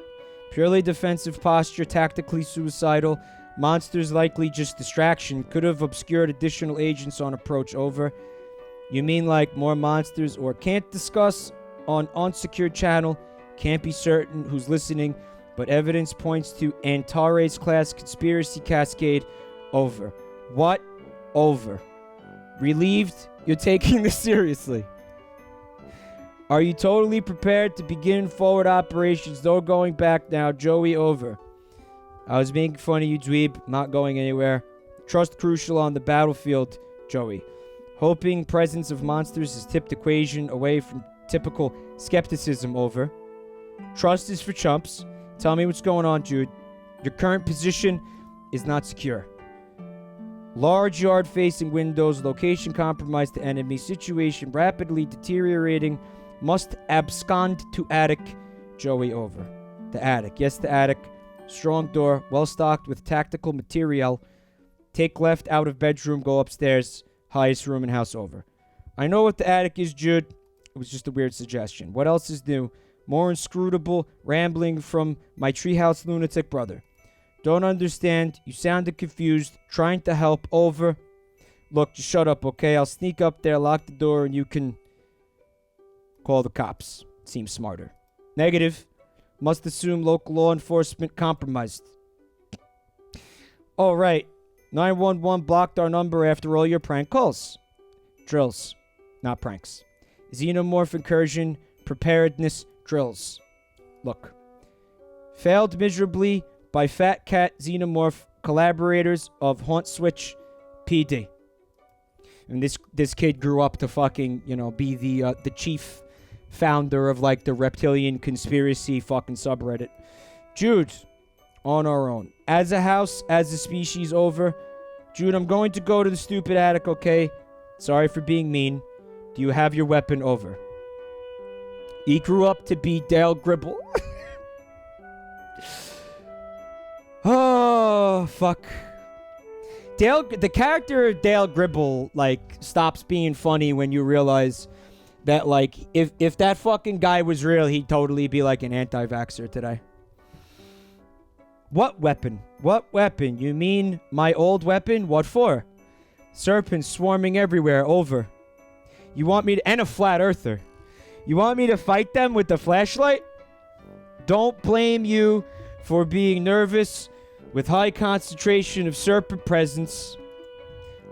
Purely defensive posture, tactically suicidal. Monsters likely just distraction. Could have obscured additional agents on approach over. You mean like more monsters or can't discuss on unsecured channel. Can't be certain who's listening, but evidence points to Antares class conspiracy cascade over. What? Over. Relieved? You're taking this seriously. Are you totally prepared to begin forward operations? No going back now. Joey, over. I was making fun of you, dweeb. Not going anywhere. Trust crucial on the battlefield. Joey. Hoping presence of monsters is tipped equation away from typical skepticism. Over. Trust is for chumps. Tell me what's going on, Jude. Your current position is not secure. Large yard facing windows. Location compromised to enemy. Situation rapidly deteriorating. Must abscond to attic. Joey, over. The attic. Yes, the attic. Strong door. Well stocked with tactical material. Take left out of bedroom. Go upstairs. Highest room in house. Over. I know what the attic is, Jude. It was just a weird suggestion. What else is new? More inscrutable rambling from my treehouse lunatic brother. Don't understand. You sounded confused. Trying to help. Over. Look, just shut up, okay? I'll sneak up there, lock the door, and you can call the cops. Seems smarter. Negative. Must assume local law enforcement compromised. All right. 911 blocked our number after all your prank calls. Drills. Not pranks. Xenomorph incursion. Preparedness. Drills. Look. Failed miserably by Fat Cat Xenomorph collaborators of Haunt Switch PD. And this kid grew up to fucking, be the chief founder of, like, the reptilian conspiracy fucking subreddit. Jude, on our own. As a house, as a species, over. Jude, I'm going to go to the stupid attic, okay? Sorry for being mean. Do you have your weapon? Over. He grew up to be Dale Gribble. Oh, fuck. The character of Dale Gribble, like, stops being funny when you realize that, like, if that fucking guy was real, he'd totally be like an anti-vaxxer today. What weapon? What weapon? You mean my old weapon? What for? Serpents swarming everywhere. Over. You want me to... And a flat earther. You want me to fight them with the flashlight? Don't blame you for being nervous with high concentration of serpent presence.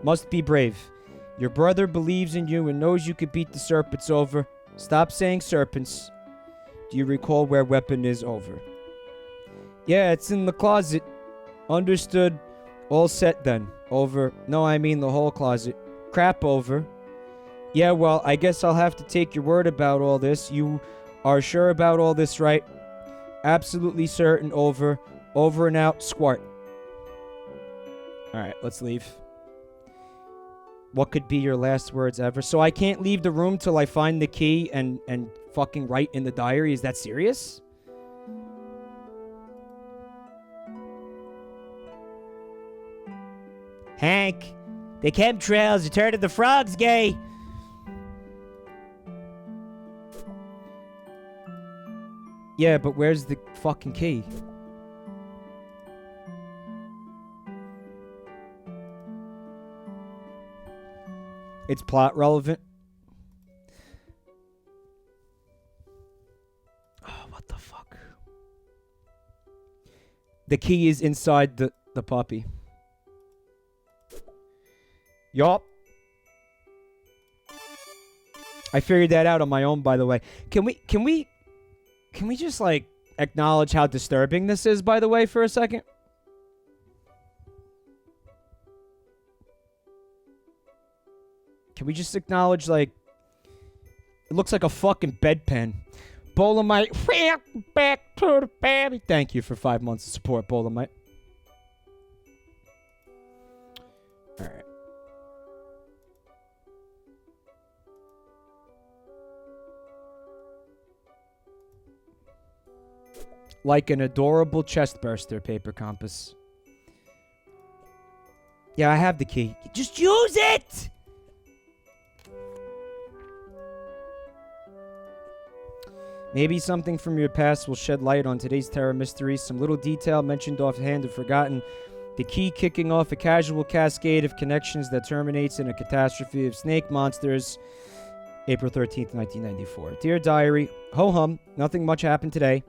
Must be brave. Your brother believes in you and knows you could beat the serpents. Over. Stop saying serpents. Do you recall where weapon is? Over. Yeah, it's in the closet. Understood. All set then. Over. No, I mean the whole closet. Crap. Over. Yeah, well, I guess I'll have to take your word about all this. You are sure about all this, right? Absolutely certain. Over. Over and out. Squart. Alright, let's leave. What could be your last words ever? So I can't leave the room till I find the key and fucking write in the diary? Is that serious? Hank, the chemtrails are turning the frogs gay. Yeah, but where's the fucking key? It's plot relevant. Oh, what the fuck? The key is inside the puppy. Yup. I figured that out on my own, by the way. Can we just, like, acknowledge how disturbing this is, by the way, for a second? Can we just acknowledge, like, it looks like a fucking bedpan. Bolamite, back to the baby. Thank you for 5 months of support, Bolamite. Alright. Like an adorable chest burster, paper compass. Yeah, I have the key. Just use it! Maybe something from your past will shed light on today's terror mysteries. Some little detail mentioned offhand and forgotten. The key kicking off a casual cascade of connections that terminates in a catastrophe of snake monsters. April 13th, 1994. Dear Diary, ho-hum, nothing much happened today.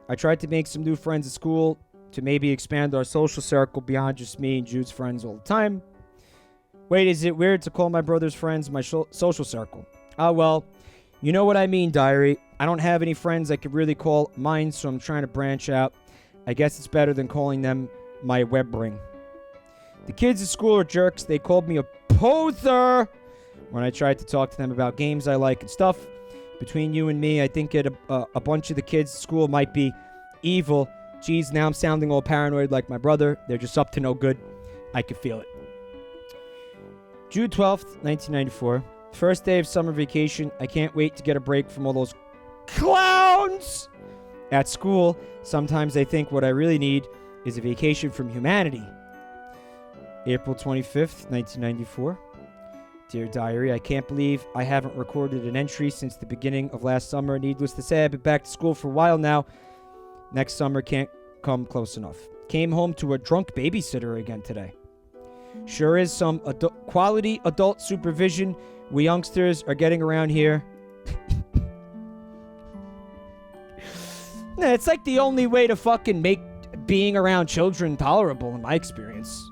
I tried to make some new friends at school to maybe expand our social circle beyond just me and Jude's friends all the time. Wait, is it weird to call my brother's friends my social circle? Ah, well, you know what I mean, Diary. I don't have any friends I could really call mine, so I'm trying to branch out. I guess it's better than calling them my web ring. The kids at school are jerks. They called me a poser when I tried to talk to them about games I like and stuff. Between you and me, I think a bunch of the kids at school might be evil. Geez, now I'm sounding all paranoid like my brother. They're just up to no good. I can feel it. June 12th, 1994. First day of summer vacation. I can't wait to get a break from all those clowns at school. Sometimes I think what I really need is a vacation from humanity. April 25th, 1994. Dear Diary, I can't believe I haven't recorded an entry since the beginning of last summer. Needless to say, I've been back to school for a while now. Next summer can't come close enough. Came home to a drunk babysitter again today. Sure is some quality adult supervision we youngsters are getting around here. It's like the only way to fucking make being around children tolerable in my experience.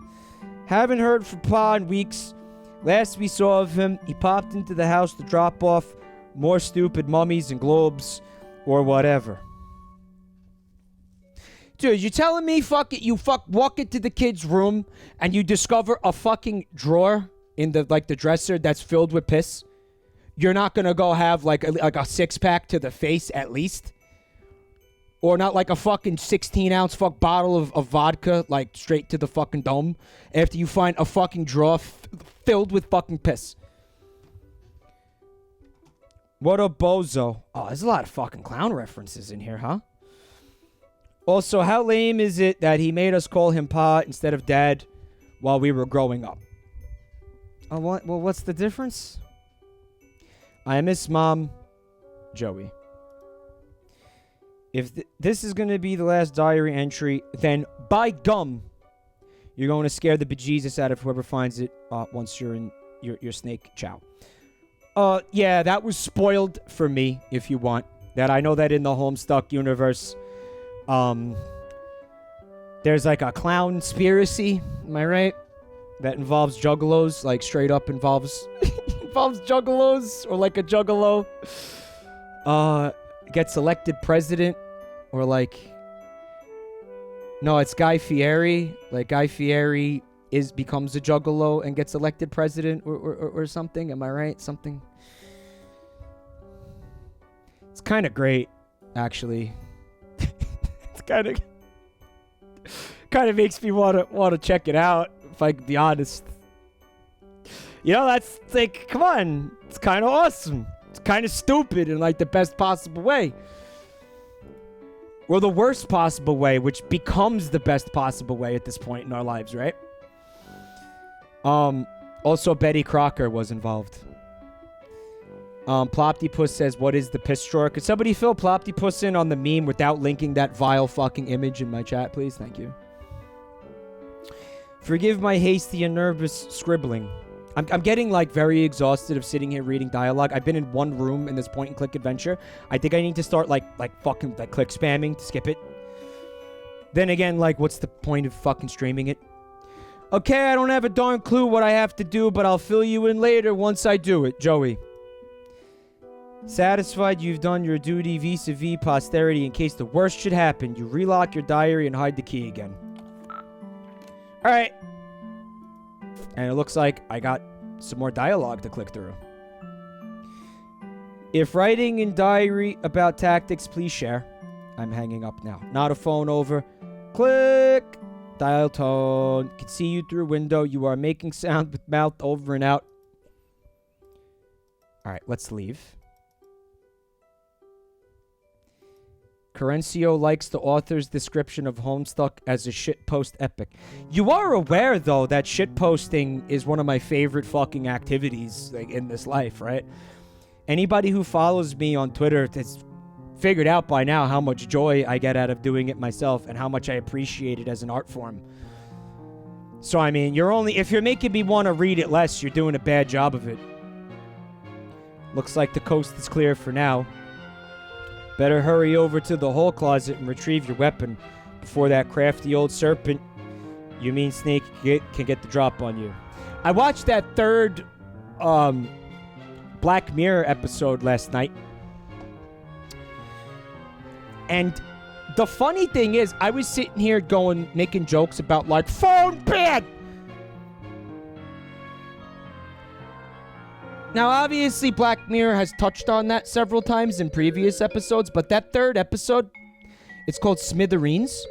Haven't heard from Pa in weeks. Last we saw of him, he popped into the house to drop off more stupid mummies and globes or whatever. Dude, you telling me you walk into the kid's room and you discover a fucking drawer in the dresser that's filled with piss, you're not gonna go have like a 6-pack to the face at least, or not like a fucking 16-ounce bottle of vodka like straight to the fucking dome after you find a fucking drawer filled with fucking piss. What a bozo. Oh, there's a lot of fucking clown references in here, huh? Also, how lame is it that he made us call him Pa instead of Dad while we were growing up? Oh, what? Well, what's the difference? I miss Mom, Joey. If this is going to be the last diary entry, then by gum, you're going to scare the bejesus out of whoever finds it once you're in your snake chow. Yeah, that was spoiled for me, if you want. That I know that in the Homestuck universe, there's like a clown conspiracy, am I right? That involves juggalos, like straight up involves juggalos, or like a juggalo gets elected president, or like, no, it's Guy Fieri. Like Guy Fieri becomes a juggalo and gets elected president, or something. Am I right? Something. It's kind of great, actually. It's kind of makes me want to check it out, if I can be honest. You know, that's like, come on, it's kind of awesome. It's kind of stupid in like the best possible way, or the worst possible way, which becomes the best possible way at this point in our lives, right? Also, Betty Crocker was involved. Ploptypus says, what is the piss drawer? Could somebody fill Ploptypus in on the meme without linking that vile fucking image in my chat, please? Thank you. Forgive my hasty and nervous scribbling. I'm getting like very exhausted of sitting here reading dialogue. I've been in one room in this point and click adventure. I think I need to start like fucking like click spamming to skip it. Then again, like, what's the point of fucking streaming it? Okay, I don't have a darn clue what I have to do, but I'll fill you in later once I do it, Joey. Satisfied you've done your duty vis-a-vis posterity in case the worst should happen. You relock your diary and hide the key again. Alright. And it looks like I got some more dialogue to click through. If writing in diary about tactics, please share. I'm hanging up now. Not a phone over. Click. Dial tone. Can see you through window. You are making sound with mouth over and out. Alright, let's leave. Carencio likes the author's description of Homestuck as a shitpost epic. You are aware, though, that shitposting is one of my favorite fucking activities like, in this life, right? Anybody who follows me on Twitter has figured out by now how much joy I get out of doing it myself and how much I appreciate it as an art form. So, I mean, if you're making me want to read it less, you're doing a bad job of it. Looks like the coast is clear for now. Better hurry over to the hole closet and retrieve your weapon before that crafty old serpent, you mean snake, can get the drop on you. I watched that third Black Mirror episode last night. And the funny thing is, I was sitting here making jokes about like, phone bad! Now, obviously, Black Mirror has touched on that several times in previous episodes, but that third episode, it's called Smithereens.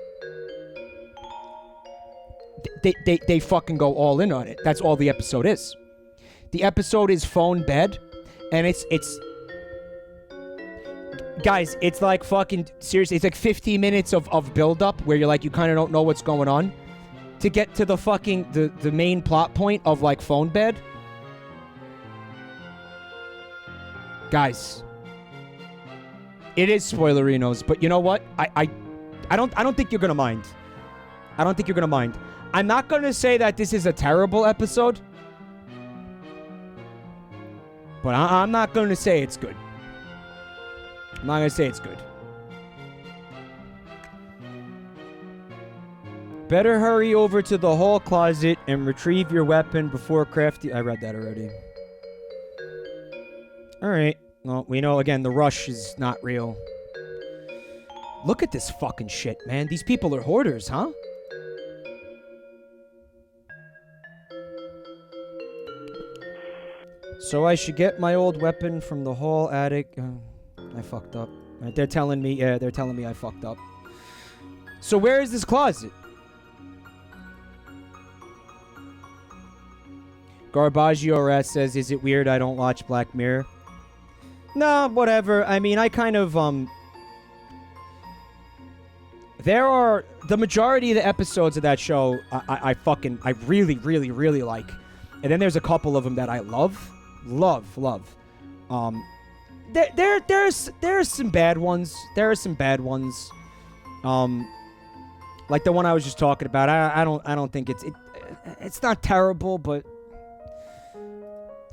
They fucking go all in on it. That's all the episode is. The episode is phone bed, and it's guys, it's like fucking seriously. It's like 15 minutes of build-up where you're like, you kind of don't know what's going on to get to the fucking the main plot point of like phone bed. Guys, it is spoilerinos, but you know what? I don't think you're gonna mind. I don't think you're gonna mind. I'm not gonna say that this is a terrible episode, but I'm not gonna say it's good. I'm not gonna say it's good. Better hurry over to the hall closet and retrieve your weapon before crafty. I read that already. Alright. Well, we know, again, the rush is not real. Look at this fucking shit, man. These people are hoarders, huh? So I should get my old weapon from the hall attic. I fucked up. Right, they're telling me I fucked up. So where is this closet? Garbaggio Rat says, is it weird I don't watch Black Mirror? Nah, whatever. I mean, I kind of, there are, the majority of the episodes of that show, I really, really, really like. And then there's a couple of them that I love. There's some bad ones. There are some bad ones. Like the one I was just talking about. I don't think it's not terrible, but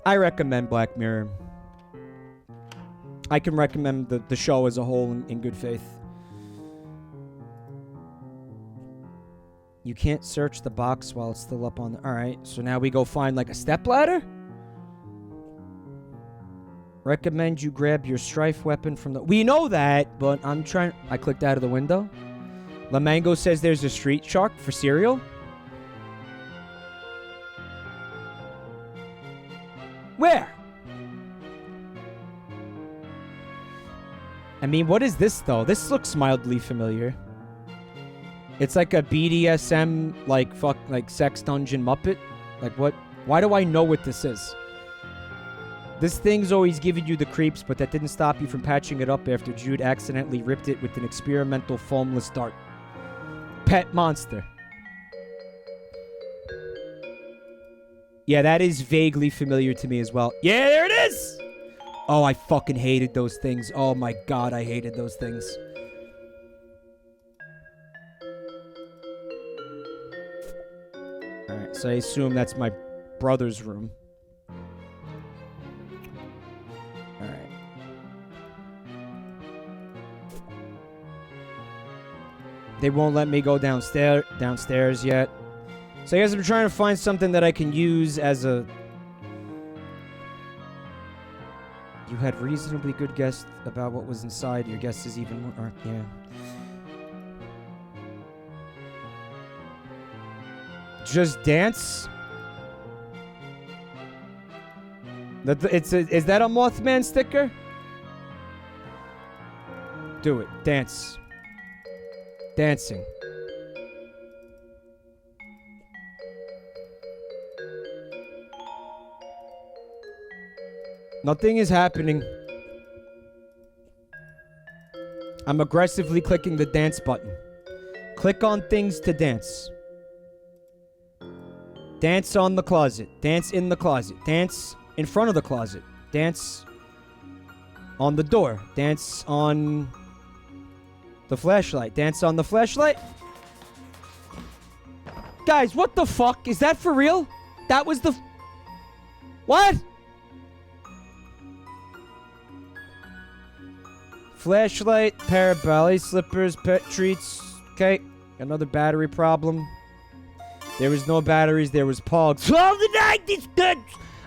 I recommend Black Mirror. I can recommend the show as a whole in good faith. You can't search the box while it's still up on the... Alright, so now we go find like a stepladder? Recommend you grab your strife weapon from the... We know that, but I'm trying... I clicked out of the window. Lamango says there's a street shark for cereal. Where? I mean, what is this, though? This looks mildly familiar. It's like a BDSM, like sex dungeon Muppet. Like, what? Why do I know what this is? This thing's always giving you the creeps, but that didn't stop you from patching it up after Jude accidentally ripped it with an experimental foamless dart. Pet monster. Yeah, that is vaguely familiar to me as well. Yeah, there it is! Oh, I fucking hated those things. Oh my god, I hated those things. Alright, so I assume that's my brother's room. Alright. They won't let me go downstairs yet. So I guess I'm trying to find something that I can use as a... You had reasonably good guess about what was inside. Your guess is even more... yeah. Just dance? Is that a Mothman sticker? Do it. Dance. Dancing. Nothing is happening. I'm aggressively clicking the dance button. Click on things to dance. Dance on the closet. Dance in the closet. Dance in front of the closet. Dance on the door. Dance on the flashlight. Dance on the flashlight. Guys, what the fuck? Is that for real? That was the... What? Flashlight, pair of ballet slippers, pet treats. Okay, another battery problem. There was no batteries, there was Pogs. Oh, the night is good!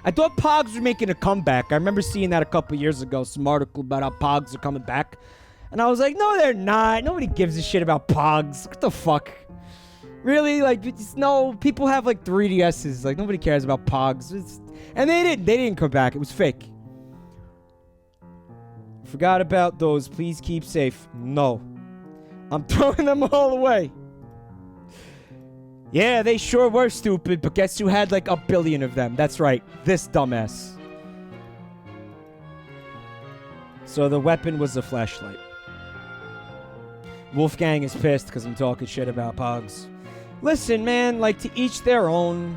I thought Pogs were making a comeback. I remember seeing that a couple years ago, some article about how Pogs are coming back. And I was like, no, they're not. Nobody gives a shit about Pogs. What the fuck? Really? Like, no, people have like 3DSs. Like, nobody cares about Pogs. And they didn't come back. It was fake. Forgot about those. Please keep safe. No. I'm throwing them all away. Yeah, they sure were stupid, but guess who had like 1 billion of them? That's right. This dumbass. So the weapon was a flashlight. Wolfgang is pissed because I'm talking shit about Pogs. Listen, man, like, to each their own.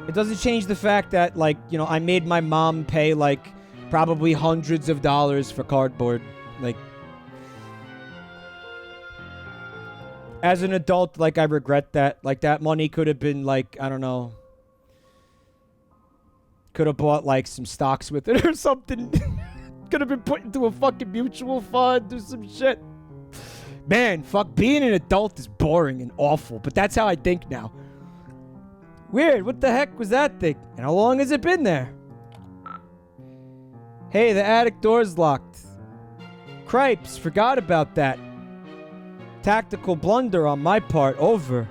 It doesn't change the fact that, like, you know, I made my mom pay, like, probably hundreds of dollars for cardboard. Like, as an adult, like, I regret that. Like, that money could have been, like, I don't know. Could have bought, like, some stocks with it or something. Could have been put into a fucking mutual fund or some shit. Man, fuck, being an adult is boring and awful, but that's how I think now. Weird, what the heck was that thing? And how long has it been there? Hey, the attic door's locked. Cripes, forgot about that. Tactical blunder on my part, over.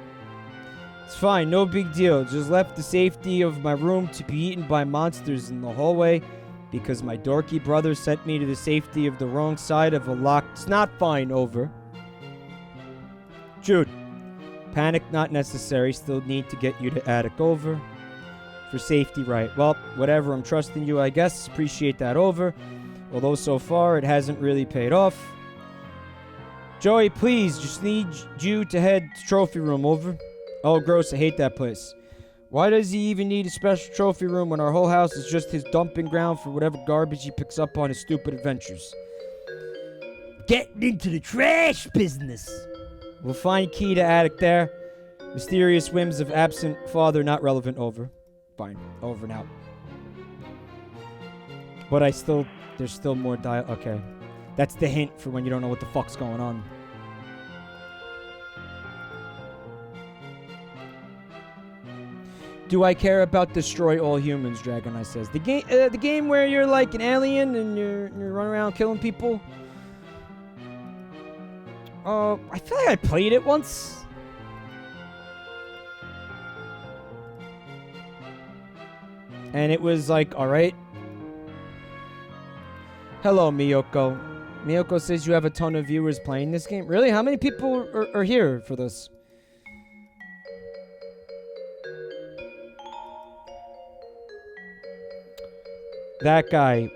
It's fine, no big deal. Just left the safety of my room to be eaten by monsters in the hallway because my dorky brother sent me to the safety of the wrong side of a locked... It's not fine, over. Jude. Panic not necessary. Still need to get you to attic, over. For safety, right. Well, whatever. I'm trusting you, I guess. Appreciate that, over. Although so far it hasn't really paid off. Joey, please. Just need you to head to trophy room, over. Oh, gross. I hate that place. Why does he even need a special trophy room when our whole house is just his dumping ground for whatever garbage he picks up on his stupid adventures? Getting into the trash business. We'll find key to attic there. Mysterious whims of absent father not relevant, over. Fine. Over and out. But there's still more okay. That's the hint for when you don't know what the fuck's going on. Do I care about destroy all humans, Dragon Eye says. The game where you're like an alien and you're running around killing people. I feel like I played it once. And it was like, alright. Hello, Miyoko. Miyoko says you have a ton of viewers playing this game. Really? How many people are here for this? That guy,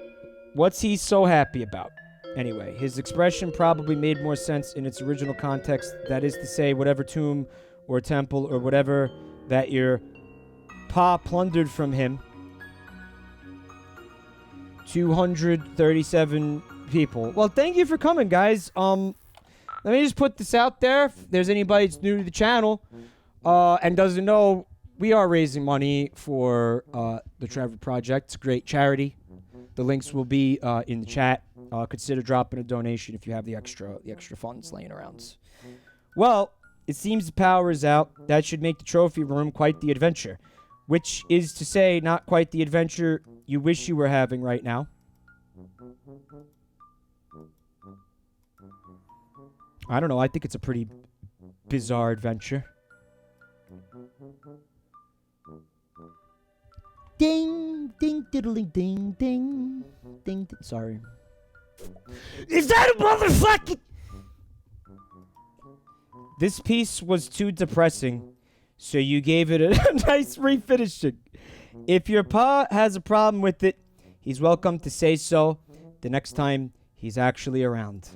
what's he so happy about? Anyway, his expression probably made more sense in its original context. That is to say, whatever tomb or temple or whatever that your pa plundered from him. 237 people. Well, thank you for coming, guys. Let me just put this out there. If there's anybody that's new to the channel and doesn't know, we are raising money for the Trevor Project. It's a great charity. The links will be in the chat. Consider dropping a donation if you have the extra funds laying around. Well, it seems the power is out. That should make the trophy room quite the adventure. Which is to say, not quite the adventure you wish you were having right now. I don't know. I think it's a pretty bizarre adventure. Ding, ding, diddling, ding, ding, ding. Sorry. Is that a motherfucking... This piece was too depressing, so you gave it a nice refinishing. If your pa has a problem with it, he's welcome to say so the next time he's actually around.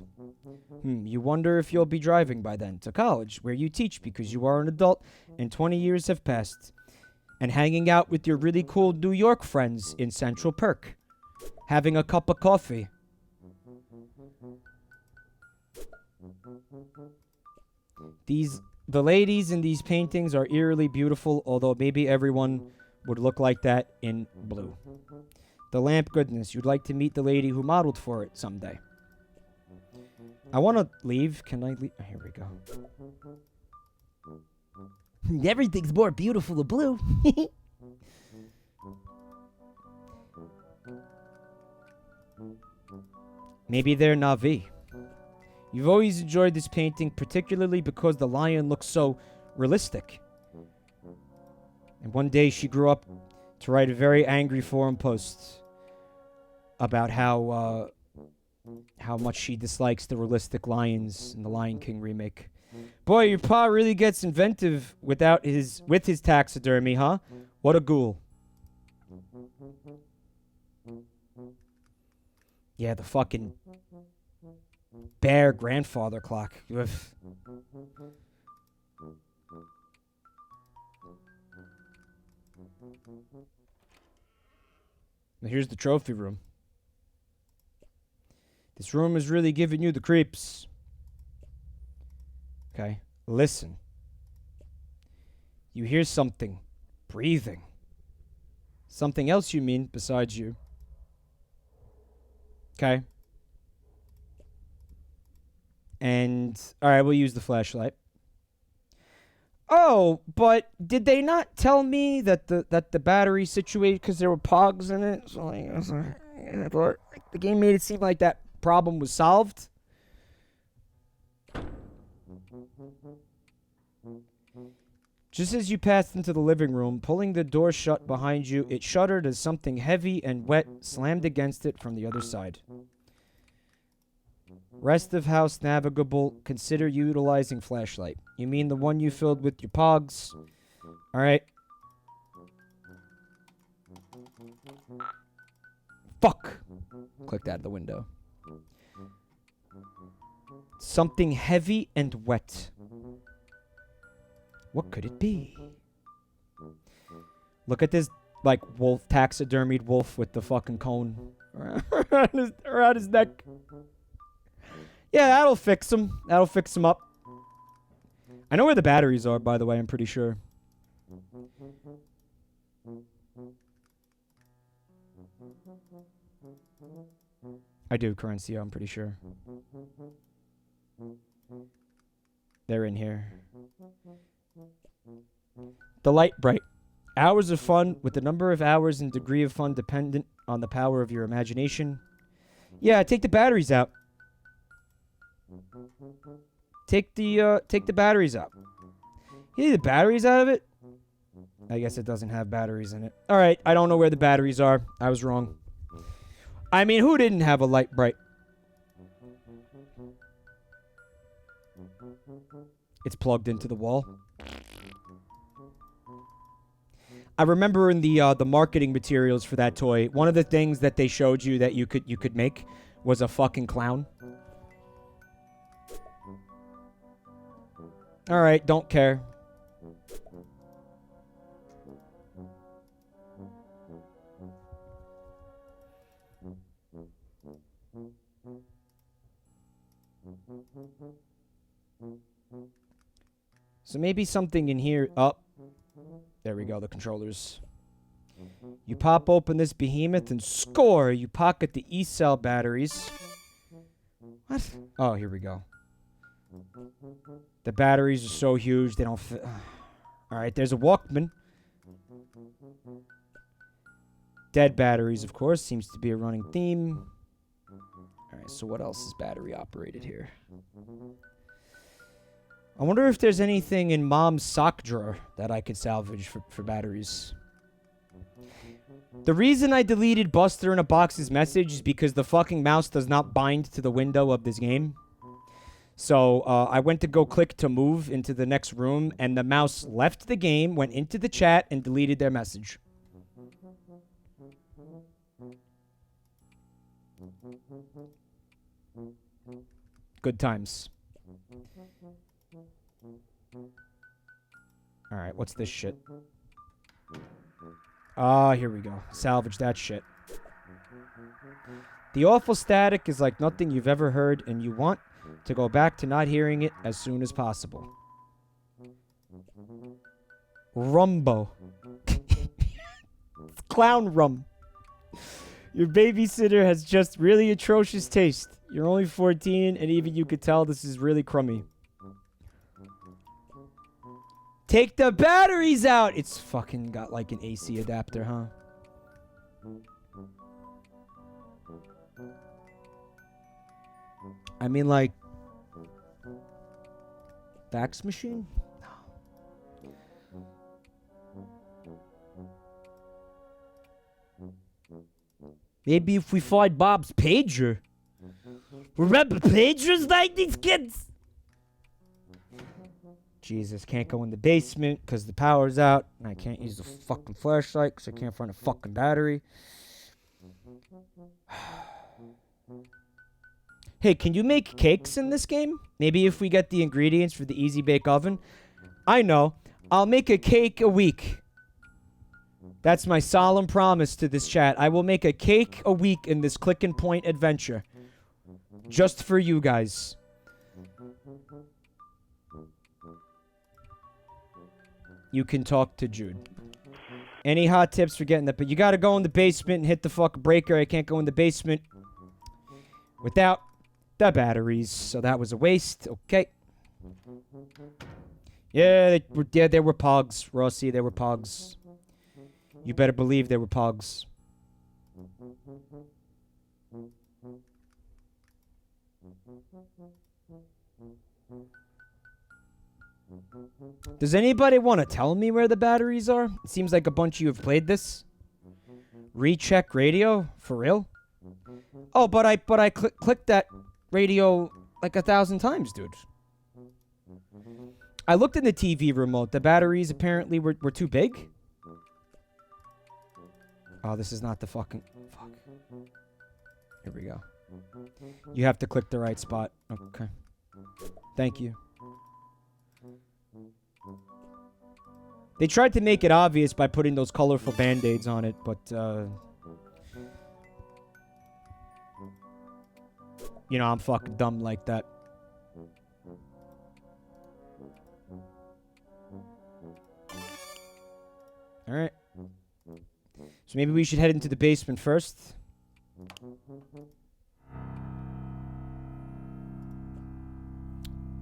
You wonder if you'll be driving by then to college, where you teach because you are an adult and 20 years have passed, and hanging out with your really cool New York friends in Central Perk, having a cup of coffee. The ladies in these paintings are eerily beautiful, although maybe everyone would look like that in blue. The lamp, goodness, you'd like to meet the lady who modeled for it someday. I want to leave. Can I leave? Here we go. Everything's more beautiful in blue. Maybe they're Na'vi. You've always enjoyed this painting, particularly because the lion looks so realistic. And one day she grew up to write a very angry forum post about how much she dislikes the realistic lions in the Lion King remake. Boy, your pa really gets inventive with his taxidermy, huh? What a ghoul. Yeah, the fucking bear grandfather clock. Ugh. Now here's the trophy room. This room is really giving you the creeps. Okay, listen. You hear something breathing. Something else, you mean, besides you. Okay. And, alright, we'll use the flashlight. Oh, but did they not tell me that the battery situated because there were pogs in it? So the game made it seem like that problem was solved. Just as you passed into the living room, pulling the door shut behind you, it shuddered as something heavy and wet slammed against it from the other side. Rest of house navigable. Consider utilizing flashlight. You mean the one you filled with your pogs? Alright. Fuck! Clicked out of the window. Something heavy and wet. What could it be? Look at this, like, wolf, taxidermied wolf with the fucking cone around his neck. Yeah, that'll fix him. That'll fix him up. I know where the batteries are, by the way, I'm pretty sure. I do, Currencio, I'm pretty sure. They're in here. The light bright. Hours of fun, with the number of hours and degree of fun dependent on the power of your imagination. Yeah, take the batteries out. Take the batteries out. You need the batteries out of it? I guess it doesn't have batteries in it. Alright, I don't know where the batteries are. I was wrong. I mean, who didn't have a light bright? It's plugged into the wall. I remember in the marketing materials for that toy, one of the things that they showed you that you could make was a fucking clown. Alright, don't care. So maybe something in here. Oh, there we go, the controllers. You pop open this behemoth and score! You pocket the E-cell batteries. What? Oh, here we go. The batteries are so huge, they don't fit. Alright, there's a Walkman. Dead batteries, of course, seems to be a running theme. Alright, so what else is battery operated here? I wonder if there's anything in Mom's sock drawer that I could salvage for batteries. The reason I deleted Buster in a Box's message is because the fucking mouse does not bind to the window of this game. So, I went to go click to move into the next room, and the mouse left the game, went into the chat, and deleted their message. Good times. Alright, what's this shit? Ah, here we go. Salvage that shit. The awful static is like nothing you've ever heard, and you want to go back to not hearing it as soon as possible. Rumbo. It's clown rum. Your babysitter has just really atrocious taste. You're only 14, and even you could tell this is really crummy. Take the batteries out! It's fucking got like an AC adapter, huh? I mean, like... fax machine? Maybe if we find Bob's pager. Remember pagers like these kids? Jesus, can't go in the basement because the power's out. And I can't use the fucking flashlight because I can't find a fucking battery. Hey, can you make cakes in this game? Maybe if we get the ingredients for the Easy Bake Oven. I know. I'll make a cake a week. That's my solemn promise to this chat. I will make a cake a week in this click and point adventure. Just for you guys. You can talk to Jude. Any hot tips for getting that? But you gotta go in the basement and hit the fucking breaker. I can't go in the basement without the batteries. So that was a waste. Okay. Yeah, they were pogs, Rossi. They were pogs. You better believe they were pogs. Does anybody want to tell me where the batteries are? It seems like a bunch of you have played this. Recheck radio? For real? Oh, but I clicked that radio like 1,000 times, dude. I looked in the TV remote. The batteries apparently were too big. Oh, this is not the fucking... Fuck. Here we go. You have to click the right spot. Okay. Thank you. They tried to make it obvious by putting those colorful band-aids on it, but, you know, I'm fucking dumb like that. Alright. So maybe we should head into the basement first.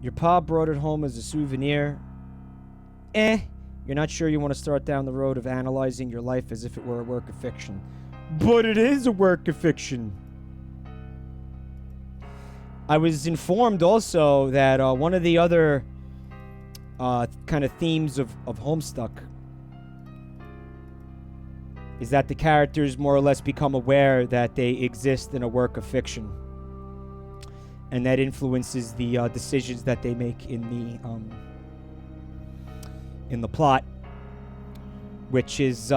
Your pa brought it home as a souvenir. You're not sure you want to start down the road of analyzing your life as if it were a work of fiction. But it is a work of fiction. I was informed also that one of the other kind of themes of Homestuck is that the characters more or less become aware that they exist in a work of fiction. And that influences the decisions that they make in the plot, which is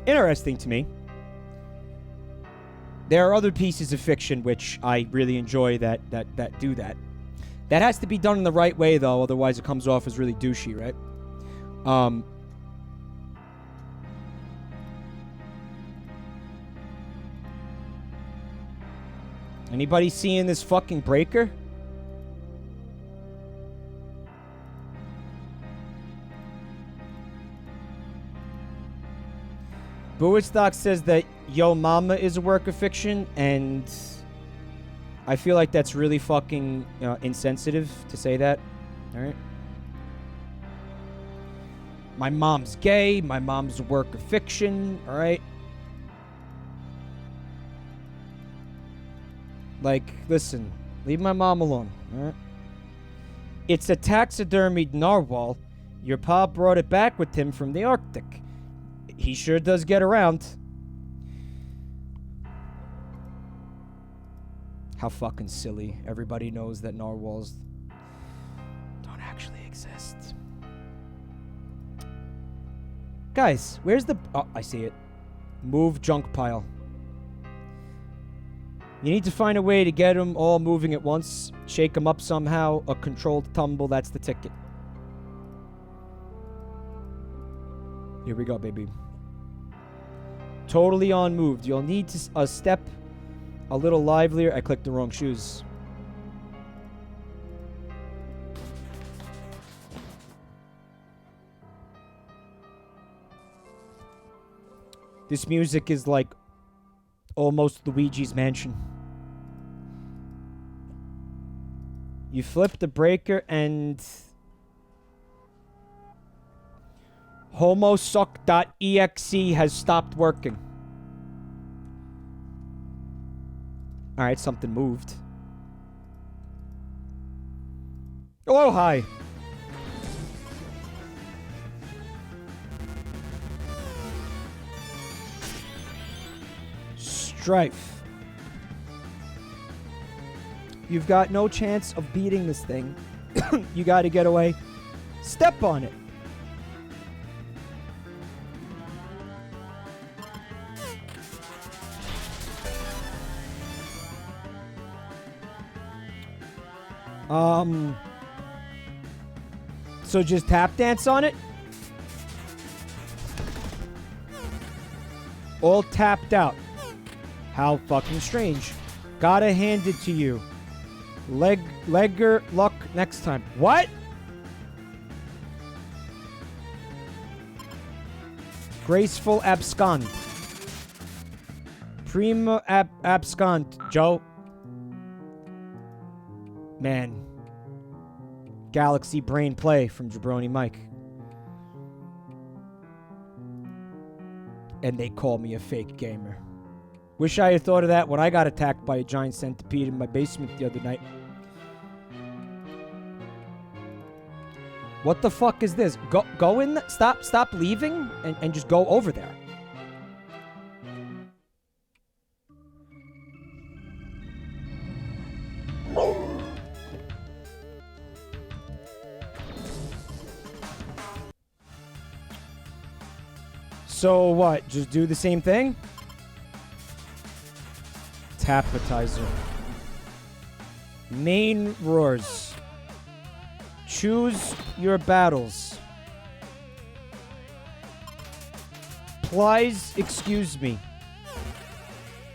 interesting to me. There are other pieces of fiction which I really enjoy that do that. That has to be done in the right way, though, otherwise it comes off as really douchey, right? Anybody seeing this fucking breaker? Buistock says that Yo Mama is a work of fiction, and I feel like that's really fucking insensitive to say that. Alright? My mom's gay, my mom's a work of fiction, alright? Like, listen, leave my mom alone, alright? It's a taxidermied narwhal. Your pa brought it back with him from the Arctic. He sure does get around. How fucking silly. Everybody knows that narwhals don't actually exist. Guys, where's the... Oh, I see it. Move junk pile. You need to find a way to get them all moving at once. Shake them up somehow. A controlled tumble, that's the ticket. Here we go, baby. Totally unmoved. You'll need to step a little livelier. I clicked the wrong shoes. This music is like almost Luigi's Mansion. You flip the breaker and homosuck.exe has stopped working. Alright, something moved. Oh, hi. Strife. You've got no chance of beating this thing. You gotta get away. Step on it. So just tap dance on it? All tapped out. How fucking strange. Gotta hand it to you. Legger luck next time. What? Graceful abscond. Prima abscond, Joe. Man. Galaxy Brain Play from Jabroni Mike. And they call me a fake gamer. Wish I had thought of that when I got attacked by a giant centipede in my basement the other night. What the fuck is this? Go in. Stop leaving and just go over there. So what? Just do the same thing? Tapatizer. Main roars. Choose your battles. Plies, excuse me.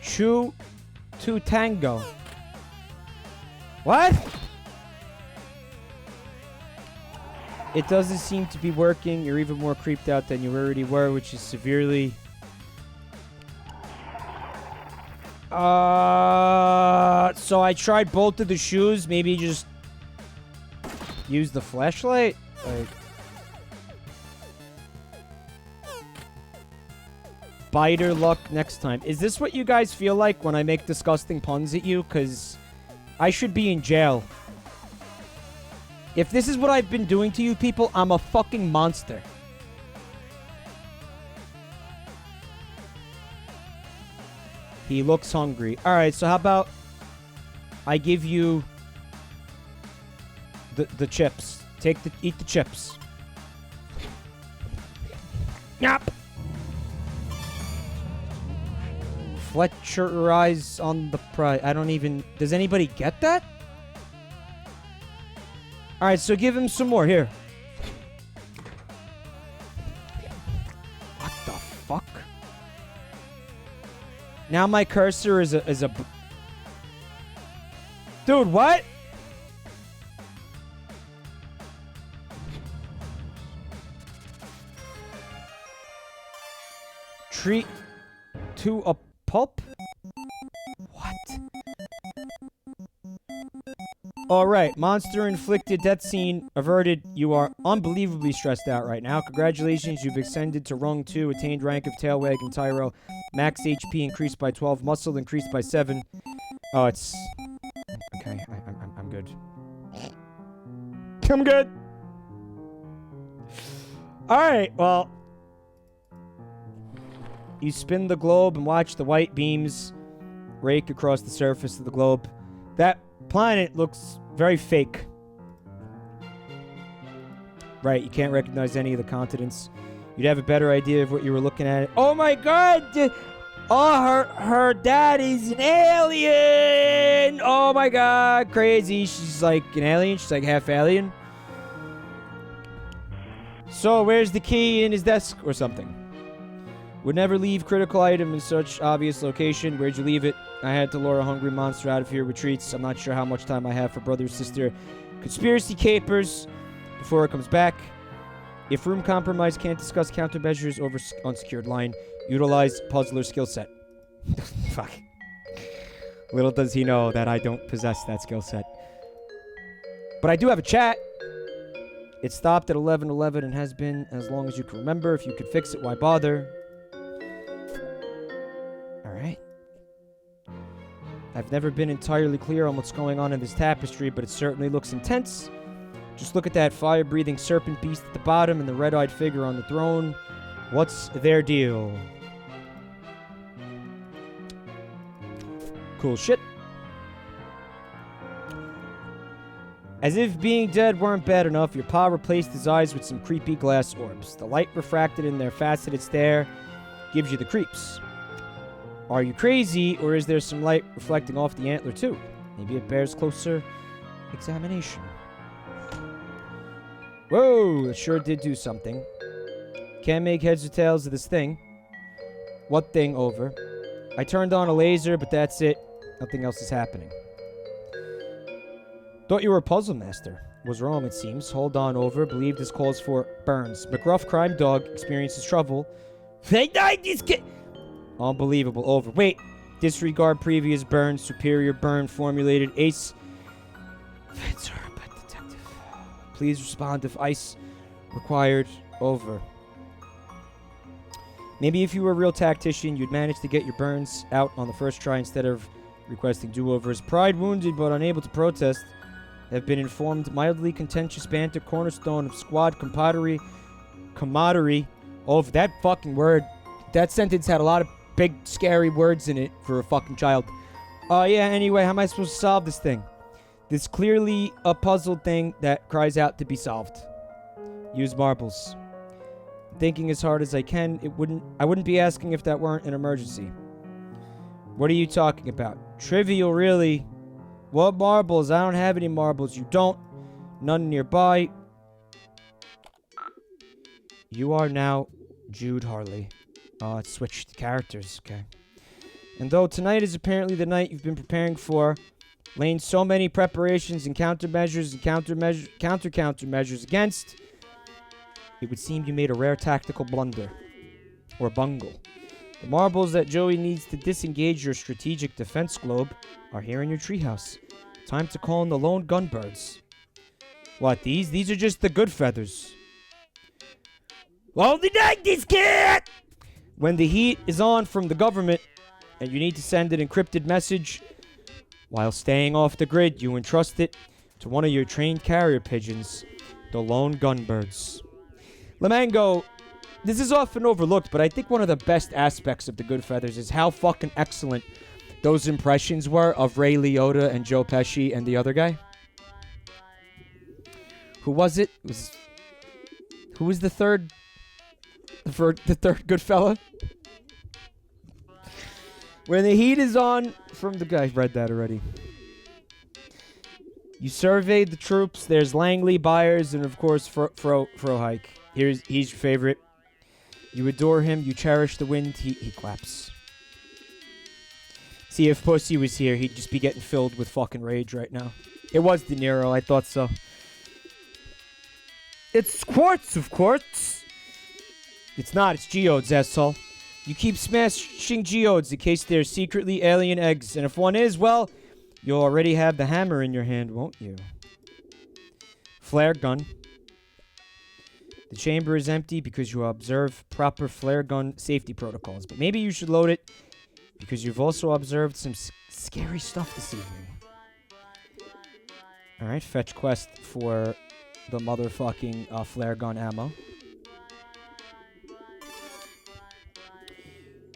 Chew to tango. What? It doesn't seem to be working. You're even more creeped out than you already were, which is severely... So I tried both of the shoes. Maybe just use the flashlight? Like... Biter luck next time. Is this what you guys feel like when I make disgusting puns at you? Because I should be in jail. If this is what I've been doing to you people, I'm a fucking monster. He looks hungry. Alright, so how about I give you the chips. Eat the chips. Yep. Fletcherize on the prize. I don't even... Does anybody get that? Alright, so give him some more. Here. What the fuck? Now my cursor is a... Dude, what? Treat to a pulp? What? Alright, monster-inflicted death scene averted. You are unbelievably stressed out right now. Congratulations, you've ascended to rung 2, attained rank of Tailwagging Tyro. Max HP increased by 12, muscle increased by 7. Oh, it's... Okay, I'm good. I'm good! Alright, well... You spin the globe and watch the white beams rake across the surface of the globe. That planet looks very fake. Right, you can't recognize any of the continents. You'd have a better idea of what you were looking at. Oh my god! Oh, her dad is an alien! Oh my god, crazy. She's like an alien. She's like half alien. So, where's the key in his desk or something? Would never leave critical item in such obvious location. Where'd you leave it? I had to lure a hungry monster out of here with treats. I'm not sure how much time I have for brother, sister. Conspiracy capers before it comes back. If room compromise can't discuss countermeasures over unsecured line, utilize puzzler skill set. Fuck. Little does he know that I don't possess that skill set. But I do have a chat. It stopped at 11:11 and has been as long as you can remember. If you could fix it, why bother? I've never been entirely clear on what's going on in this tapestry, but it certainly looks intense. Just look at that fire-breathing serpent beast at the bottom and the red-eyed figure on the throne. What's their deal? Cool shit. As if being dead weren't bad enough, your pa replaced his eyes with some creepy glass orbs. The light refracted in their faceted stare gives you the creeps. Are you crazy, or is there some light reflecting off the antler too? Maybe it bears closer examination. Whoa, it sure did do something. Can't make heads or tails of this thing. What thing over? I turned on a laser, but that's it. Nothing else is happening. Thought you were a puzzle master. Was wrong, it seems. Hold on over. Believe this calls for burns. McGruff crime dog experiences trouble. They died this kid. Unbelievable. Over. Wait. Disregard previous burn. Superior burn formulated. Ace. Viscera, detective. Please respond if ice required. Over. Maybe if you were a real tactician, you'd manage to get your burns out on the first try instead of requesting do-overs. Pride wounded but unable to protest. have been informed mildly contentious banter cornerstone of squad camaraderie. Oh, that fucking word. That sentence had a lot of big, scary words in it for a fucking child. Yeah, anyway, how am I supposed to solve this thing? This clearly a puzzle thing that cries out to be solved. Use marbles. Thinking as hard as I can, I wouldn't be asking if that weren't an emergency. What are you talking about? Trivial, really. What marbles? I don't have any marbles. You don't. None nearby. You are now Jude Harley. Oh, it switched characters. Okay. And though tonight is apparently the night you've been preparing for, laying so many preparations and countermeasures and countermeasures against, it would seem you made a rare tactical blunder. Or bungle. The marbles that Joey needs to disengage your strategic defense globe are here in your treehouse. Time to call in the lone gunbirds. What, these? These are just the good feathers. Only like this kid! When the heat is on from the government, and you need to send an encrypted message, while staying off the grid, you entrust it to one of your trained carrier pigeons, the lone gunbirds. Lamango, this is often overlooked, but I think one of the best aspects of the Good Feathers is how fucking excellent those impressions were of Ray Liotta and Joe Pesci and the other guy. Who was it? Who was the third? The third good fella? When the heat is on from the guy, I read that already. You surveyed the troops. There's Langley, Byers, and of course Frohike. He's your favorite. You adore him. You cherish the wind. He claps. See, if Pussy was here, he'd just be getting filled with fucking rage right now. It was De Niro. I thought so. It's quartz, of course. It's not. It's geodes, asshole. You keep smashing geodes in case they're secretly alien eggs. And if one is, well, you'll already have the hammer in your hand, won't you? Flare gun. The chamber is empty because you observe proper flare gun safety protocols. But maybe you should load it because you've also observed some scary stuff this evening. Alright, fetch quest for the motherfucking flare gun ammo.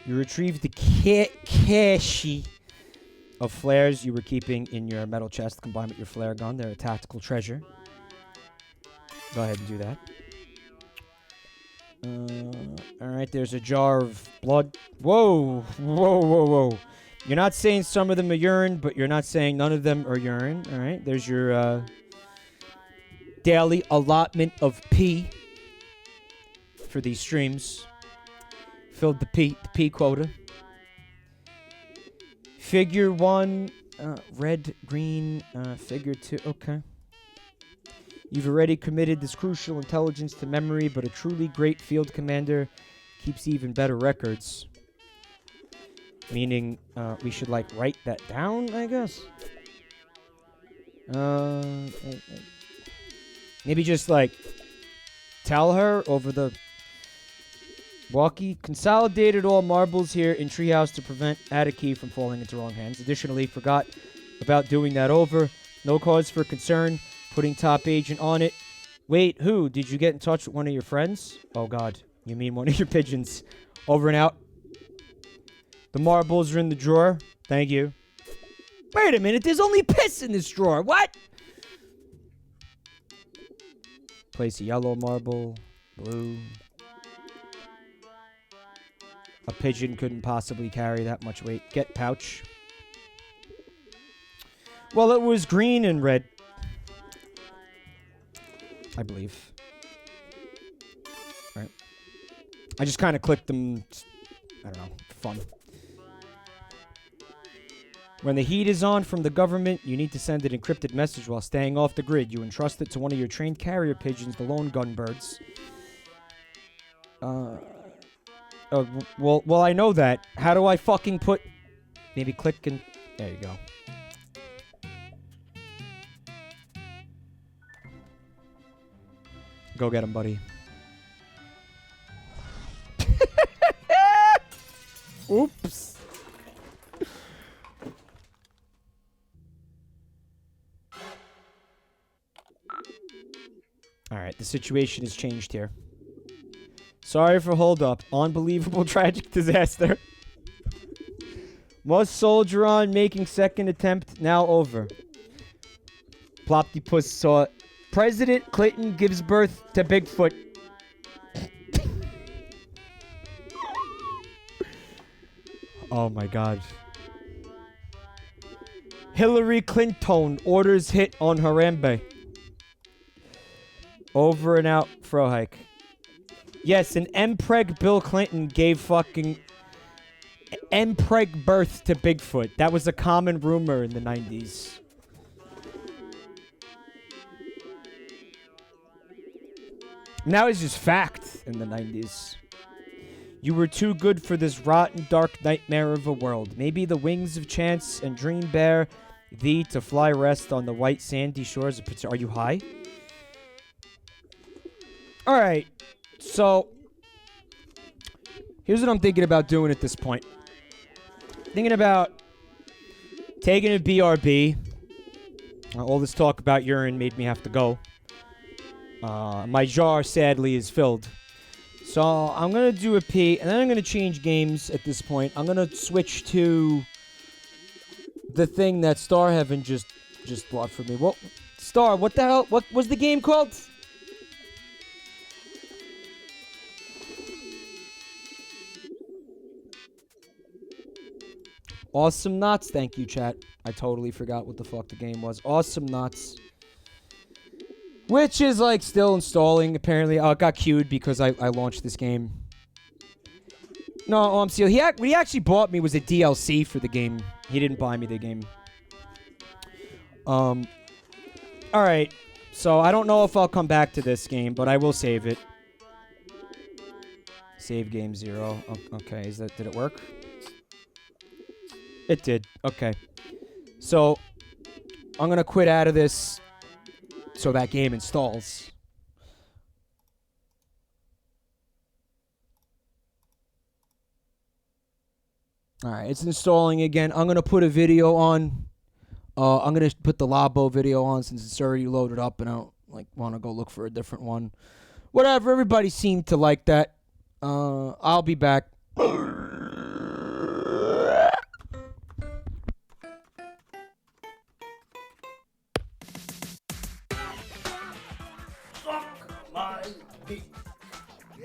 You retrieve the cache of flares you were keeping in your metal chest combined with your flare gun. They're a tactical treasure. Go ahead and do that. Alright, there's a jar of blood. Whoa. You're not saying some of them are urine, but you're not saying none of them are urine. Alright, there's your daily allotment of pee for these streams. Filled the pee quota. Figure 1, red, green, figure 2, okay. You've already committed this crucial intelligence to memory, but a truly great field commander keeps even better records. Meaning, we should, like, write that down, I guess? Maybe just, like, tell her over the walkie. Consolidated all marbles here in Treehouse to prevent add key from falling into wrong hands. Additionally, forgot about doing that over. No cause for concern. Putting top agent on it. Wait, who? Did you get in touch with one of your friends? Oh, God. You mean one of your pigeons. Over and out. The marbles are in the drawer. Thank you. Wait a minute. There's only piss in this drawer. What? Place a yellow marble. Blue. A pigeon couldn't possibly carry that much weight. Get pouch. Well, it was green and red. I believe. All right. I just kind of clicked them. I don't know. Fun. When the heat is on from the government, you need to send an encrypted message while staying off the grid. You entrust it to one of your trained carrier pigeons, the lone gunbirds. Well, I know that. How do I fucking put... Maybe click and... There you go. Go get him, buddy. Oops. Alright, the situation has changed here. Sorry for hold up. Unbelievable tragic disaster. Must soldier on, making second attempt now over. Plopty-puss saw it. President Clinton gives birth to Bigfoot. Oh my god. Hillary Clinton orders hit on Harambe. Over and out, Frohike. Yes, an Mpreg Bill Clinton gave fucking Mpreg birth to Bigfoot. That was a common rumor in the 90s. Now it's just fact in the 90s. You were too good for this rotten, dark nightmare of a world. Maybe the wings of chance and dream bear thee to fly rest on the white sandy shores of... Are you high? Alright, so... Here's what I'm thinking about doing at this point. Thinking about taking a BRB. All this talk about urine made me have to go. My jar, sadly, is filled. So I'm going to do a pee, and then I'm going to change games at this point. I'm going to switch to the thing that Star Heaven just bought for me. What? Star, what the hell? What was the game called? Awesomenauts. Thank you, chat. I totally forgot what the fuck the game was. Awesomenauts. Which is, like, still installing, apparently. Oh, it got queued because I launched this game. No, I'm still... What he actually bought me was a DLC for the game. He didn't buy me the game. Alright. So, I don't know if I'll come back to this game, but I will save it. Save game 0. Oh, okay, did it work? It did. Okay. So, I'm gonna quit out of this so that game installs. Alright, it's installing again. I'm gonna put a video on. I'm gonna put the Labo video on since it's already loaded up and I don't want to go look for a different one. Whatever, everybody seemed to like that. I'll be back.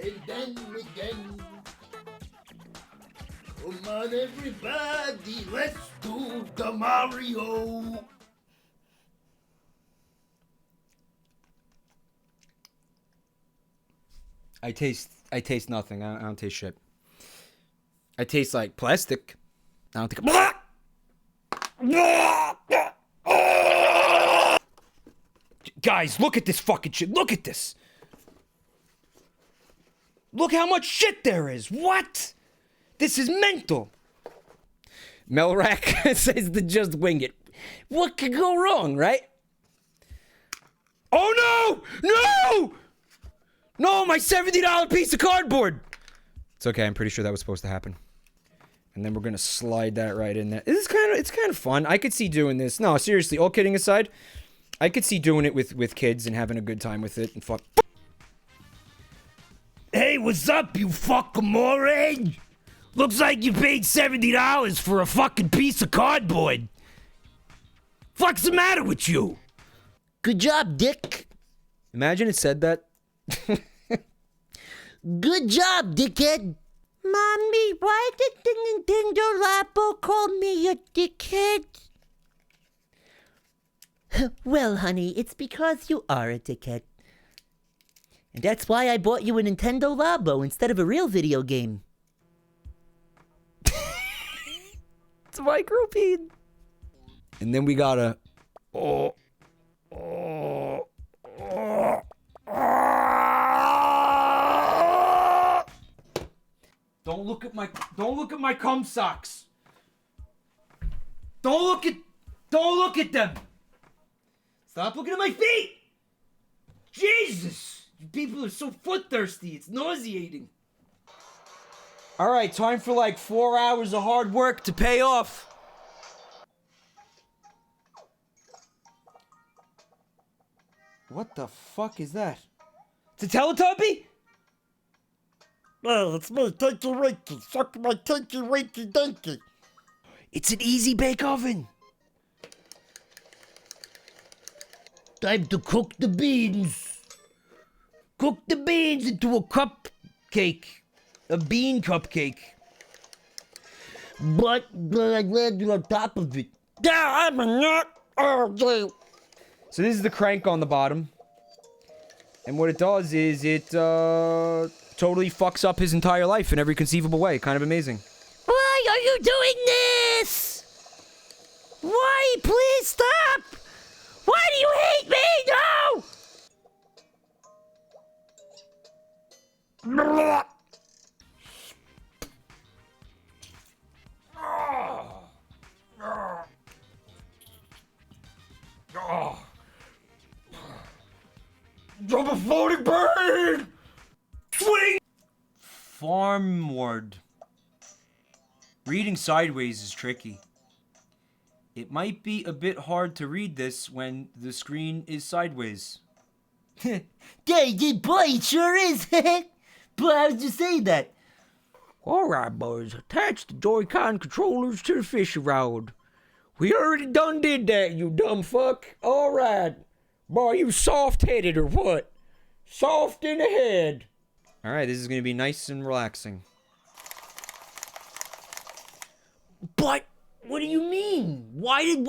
And then again. Come on, everybody, let's do the Mario. I taste nothing. I don't taste shit. I taste like plastic. I don't think. Guys, look at this fucking shit. Look at this. Look how much shit there is. What? This is mental. Melrack says to just wing it. What could go wrong, right? Oh no! No! No, my $70 piece of cardboard! It's okay, I'm pretty sure that was supposed to happen. And then we're gonna slide that right in there. It's kind of fun. I could see doing this. No, seriously, all kidding aside, I could see doing it with kids and having a good time with it and fuck. Hey, what's up, you fucking moron? Looks like you paid $70 for a fucking piece of cardboard. Fuck's the matter with you? Good job, Dick. Imagine it said that. Good job, dickhead. Mommy, why did the Nintendo Labo call me a dickhead? Well, honey, it's because you are a dickhead. And that's why I bought you a Nintendo Labo instead of a real video game. It's a microbead. And then we gotta... Don't look at my cum socks. Don't look at them. Stop looking at my feet. Jesus. You people are so foot thirsty. It's nauseating. All right, time for like 4 hours of hard work to pay off. What the fuck is that? It's a Teletubby? Oh, it's me, Tinky Winky. Suck my Tinky Winky Dinky. It's an easy bake oven. Time to cook the beans. Cook the beans into a cupcake. A bean cupcake. But I landed on top of it. Yeah, I'm a nut. Oh, yeah. So this is the crank on the bottom. And what it does is it totally fucks up his entire life in every conceivable way. Kind of amazing. Why are you doing this? Why? Please stop! Why do you hate me? No! Drop a floating bird! Swing! Farmward. Reading sideways is tricky. It might be a bit hard to read this when the screen is sideways. Yeah, boy, it sure is. But how would you say that? Alright, boys, attach the Joy-Con controllers to the fishing rod. We already done did that, you dumb fuck. Alright. Boy, you soft-headed or what? Soft in the head. Alright, this is gonna be nice and relaxing. But, what do you mean? Why did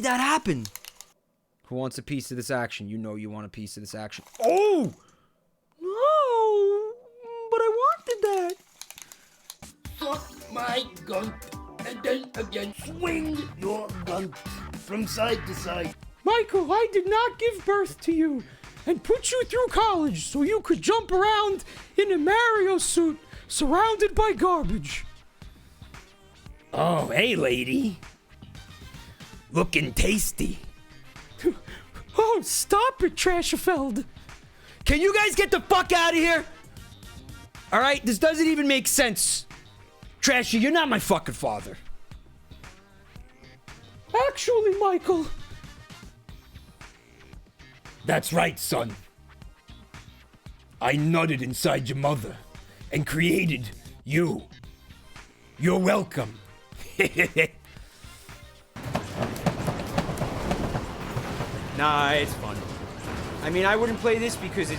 that happen? Who wants a piece of this action? You know you want a piece of this action. Oh! No! But I wanted that. Suck my gunk, and then again swing your gunk from side to side. Michael, I did not give birth to you and put you through college so you could jump around in a Mario suit surrounded by garbage. Oh, hey, lady. Looking tasty. Oh, stop it, Trashfeld. Can you guys get the fuck out of here? Alright, this doesn't even make sense. Trashy, you're not my fucking father. Actually, Michael. That's right, son. I nutted inside your mother and created you. You're welcome. Nah, it's fun. I mean, I wouldn't play this because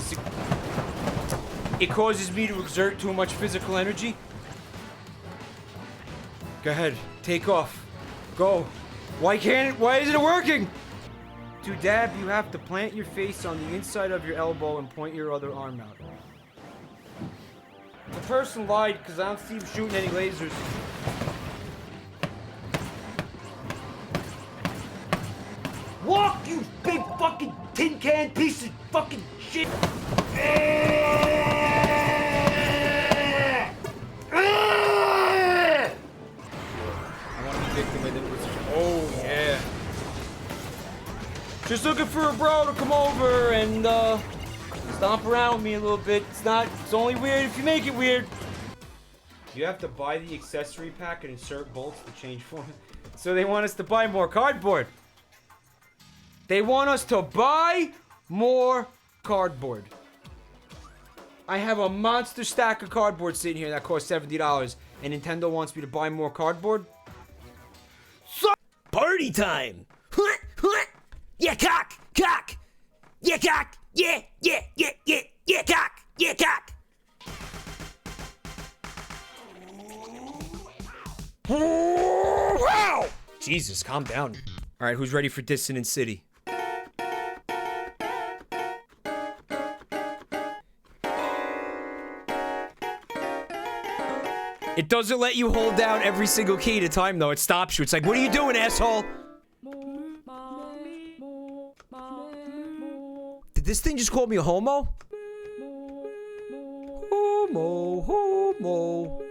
it causes me to exert too much physical energy. Go ahead, take off. Go. Why isn't it working? To dab, you have to plant your face on the inside of your elbow and point your other arm out. The person lied because I don't see him shooting any lasers. Walk, you big fucking tin can piece of fucking shit! I want to be victim of this. Oh, yeah. Just looking for a bro to come over and, stomp around with me a little bit. It's only weird if you make it weird. You have to buy the accessory pack and insert bolts to change form. So they want us to buy more cardboard. They want us to buy more cardboard. I have a monster stack of cardboard sitting here that costs $70, and Nintendo wants me to buy more cardboard? Party time! Yeah, cock! Cock! Yeah, cock! Yeah, yeah, yeah, yeah, yeah, cock! Yeah, cock! Wow! Jesus, calm down. All right, who's ready for Dissonant City? It doesn't let you hold down every single key at a time, though. It stops you. It's like, what are you doing, asshole? Did this thing just call me a homo? Homo, homo.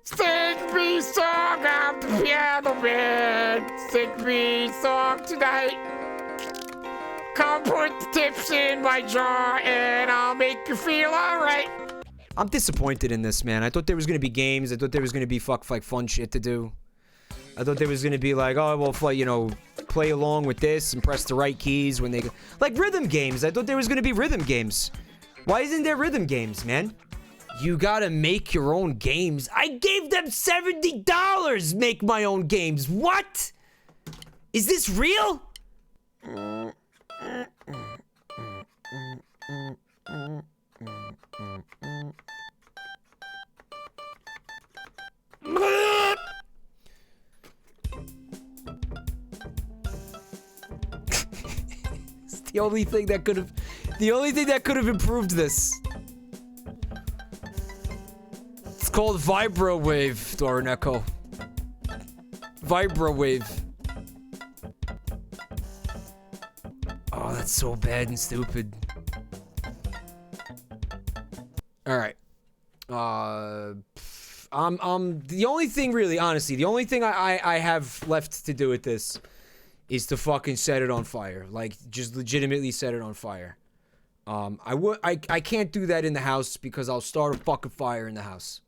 Sing me song on the piano, man. Sing me song tonight. Come put the tips in my jar and I'll make you feel alright. I'm disappointed in this, man. I thought there was gonna be games. I thought there was gonna be fun shit to do. I thought there was gonna be like, oh, well, you know, play along with this and press the right keys when they go. Like rhythm games. I thought there was gonna be rhythm games. Why isn't there rhythm games, man? You gotta make your own games. I gave them $70 make my own games. What? Is this real? It's the only thing that could have improved this. It's called Vibrowave, Doran Echo. Vibrowave. Oh, that's so bad and stupid. All right. The only thing really, honestly, the only thing I have left to do with this is to fucking set it on fire. Like, just legitimately set it on fire. I can't do that in the house because I'll start a fucking fire in the house.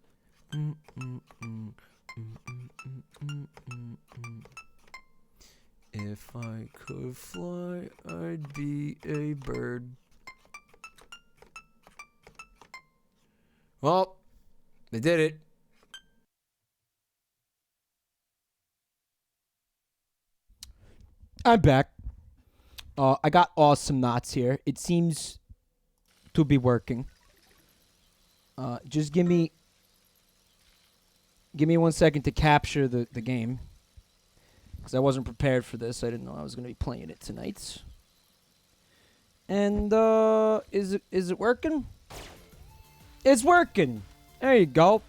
If I could fly, I'd be a bird. Well, I did it. I'm back. I got Awesomenauts here. It seems to be working. Just give me 1 second to capture the game. Because I wasn't prepared for this. I didn't know I was going to be playing it tonight. And, is it working? It's working! There you go.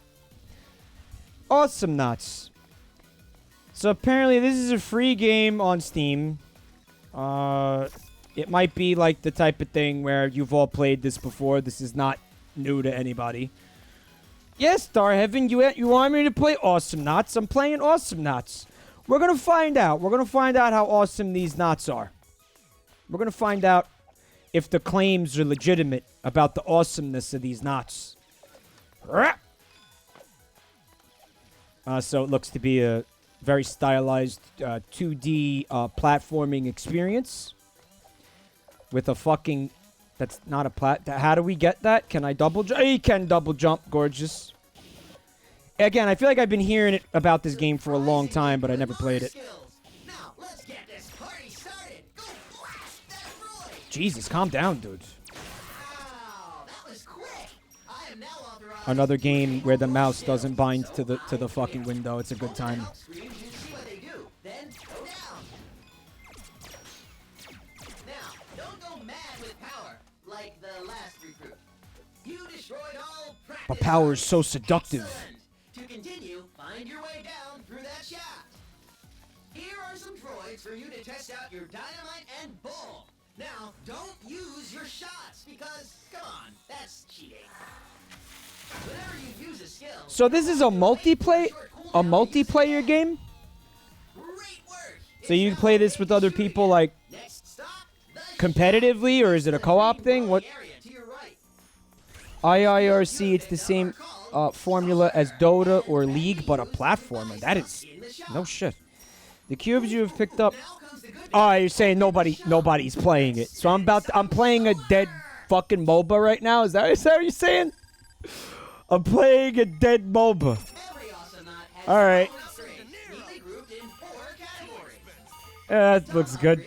Awesomenauts. So apparently this is a free game on Steam. It might be like the type of thing where you've all played this before. This is not new to anybody. Yes, Star Heaven, you want me to play Awesomenauts? I'm playing Awesomenauts. We're gonna find out. We're gonna find out how awesome these knots are. We're gonna find out if the claims are legitimate about the awesomeness of these knots. So it looks to be a very stylized 2D platforming experience with a fucking... That's not a plat... How do we get that? Can I double jump? You can double jump. Gorgeous. Again, I feel like I've been hearing it about this game for a long time, but I never played it. Jesus, calm down, dude. Another game where the mouse doesn't bind to the fucking window. It's a good time. But power is so seductive. To continue, find your way down through that shaft. Here are some droids for you to test out your dynamite and bull. Now, don't use your shots because, come on, that's cheating. Whenever you use a skill... So this is a multiplayer game? So you play this with other people, like, competitively, or is it a co-op thing? What? IIRC, it's the same formula as Dota or League, but a platformer. That is... No shit. The cubes you have picked up... Oh, you're saying nobody's playing it. So I'm playing a dead fucking MOBA right now? Is that what you're saying? I'm playing a dead MOBA. Alright. Yeah, that looks good.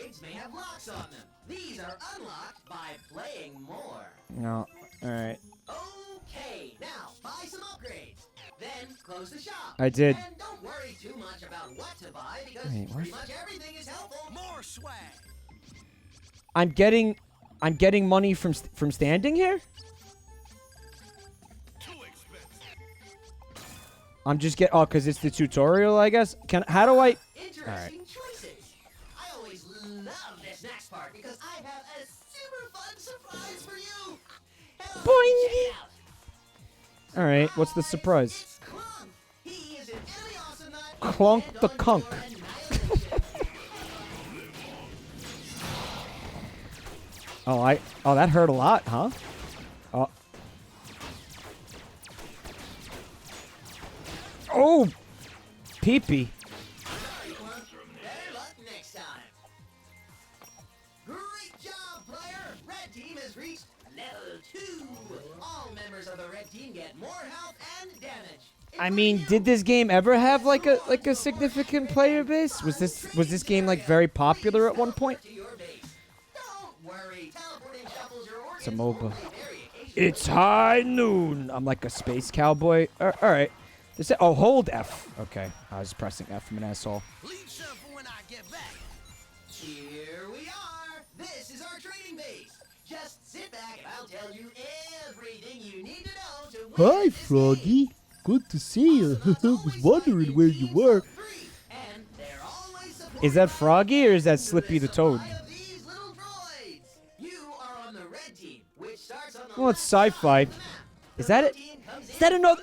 No. Alright. Okay, now buy some upgrades. Then close the shop. I did. And don't worry too much about what to buy because pretty much everything is helpful. More swag. I'm getting money from standing here? I'm just cause it's the tutorial, I guess. How do I... Interesting choices. I always love this next part because I have a super fun surprise for you. Boing! Alright, what's the surprise? Clunk the Kunk. Oh, that hurt a lot, huh? Oh! Pee-pee. next time. Great job, player! Red team has reached level 2. All members of the red team get more health and damage. I mean, did this game ever have like a significant player base? Was this game like very popular at one point? To your base. Don't worry, teleporting shuffles your It's a organs MOBA. only very occasionally. It's high noon. I'm like a space cowboy. All right. Oh, hold F. Okay, I was pressing F. I'm an asshole. Leave shuffle when I get back. Here we are. This is our training base. Just sit back and I'll tell you everything you need to know to win Hi, this game. Froggy. Good to see you. Was wondering where you were. And they're always supported Is that Froggy or is that Slippy the Toad? by of these little droids. You are on the red team, which starts on the Well, it's left sci-fi. side of the map. Is that it? Blue team comes Is in that another?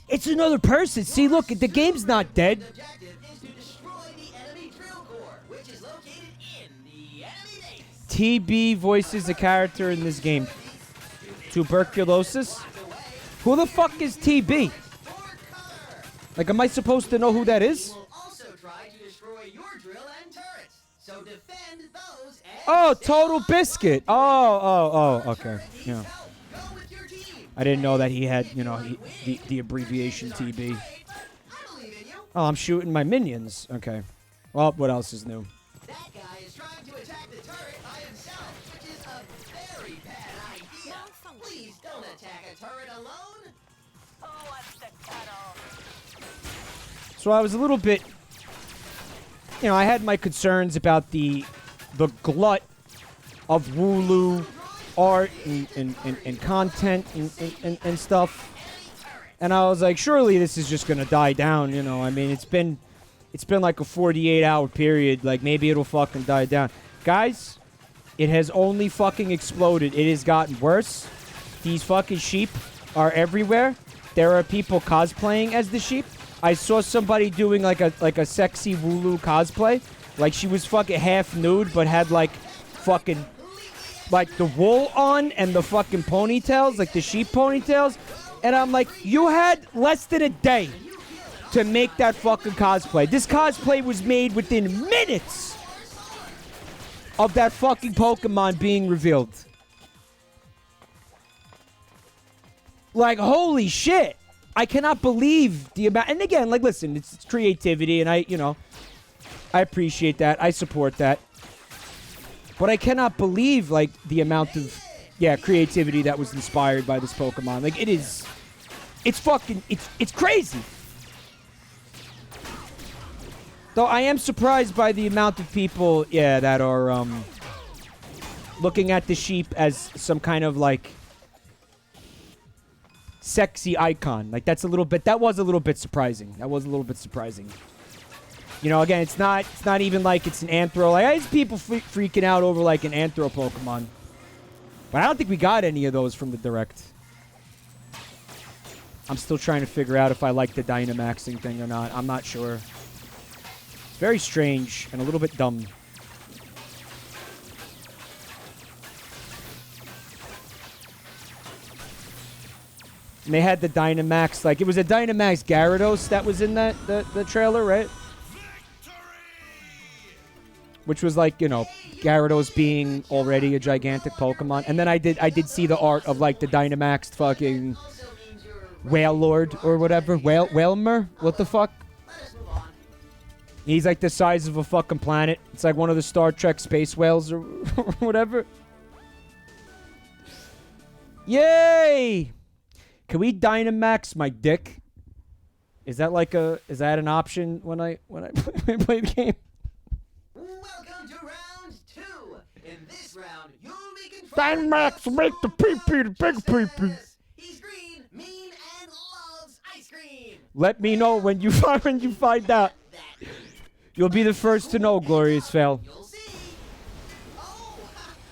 It's another person. See, look, the game's not dead. The objective is to destroy the enemy drill core, which is located in the enemy base. TB voices a character in this game. Tuberculosis? Who the fuck is TB? Like, am I supposed to know who that is? Will also try to destroy your drill and turrets. So defend those and Oh, Total Biscuit. Oh, okay. Yeah. go with your team. I didn't know that he had, you know, the abbreviation TB. I believe in you. Oh, I'm shooting my minions. Okay. Well, what else is new? That guy is trying to attack the turret by himself, which is a very bad idea. Please don't attack a turret alone. So I was a little bit, you know, I had my concerns about the glut of Wooloo art and content and stuff. And I was like, surely this is just gonna die down, you know. I mean, it's been like a 48-hour period. Like, maybe it'll fucking die down. Guys, it has only fucking exploded. It has gotten worse. These fucking sheep are everywhere. There are people cosplaying as the sheep. I saw somebody doing like a sexy Wooloo cosplay. Like, she was fucking half nude, but had like fucking like the wool on and the fucking ponytails, like the sheep ponytails. And I'm like, you had less than a day to make that fucking cosplay. This cosplay was made within minutes of that fucking Pokemon being revealed. Like, holy shit. I cannot believe the amount. And again, like, listen, it's creativity, and I appreciate that. I support that. But I cannot believe, like, the amount of, creativity that was inspired by this Pokemon. Like, it's crazy. Though I am surprised by the amount of people, that are, looking at the sheep as some kind of, like, sexy icon. Like, that was a little bit surprising. You know, again, it's not even like it's an Anthro. Like, I see people freaking out over, like, an Anthro Pokemon. But I don't think we got any of those from the Direct. I'm still trying to figure out if I like the Dynamaxing thing or not. I'm not sure. It's very strange and a little bit dumb. And they had the Dynamax, like, it was a Dynamax Gyarados that was in the trailer, right? Which was like, you know, Gyarados being already a gigantic Pokemon. And then I did see the art of, like, the Dynamax fucking Wailord or whatever. Wailmer? What the fuck? He's like the size of a fucking planet. It's like one of the Star Trek space whales or whatever. Yay! Can we Dynamax my dick? Is that an option when I play the game? Welcome to round 2. In this round, you'll be confronted Dynamax make the pee-pee the big pee-pee. He's green, mean, and loves ice cream. Let me know when you find out. You'll be the first to know, Glorious Fail. You'll see. Oh,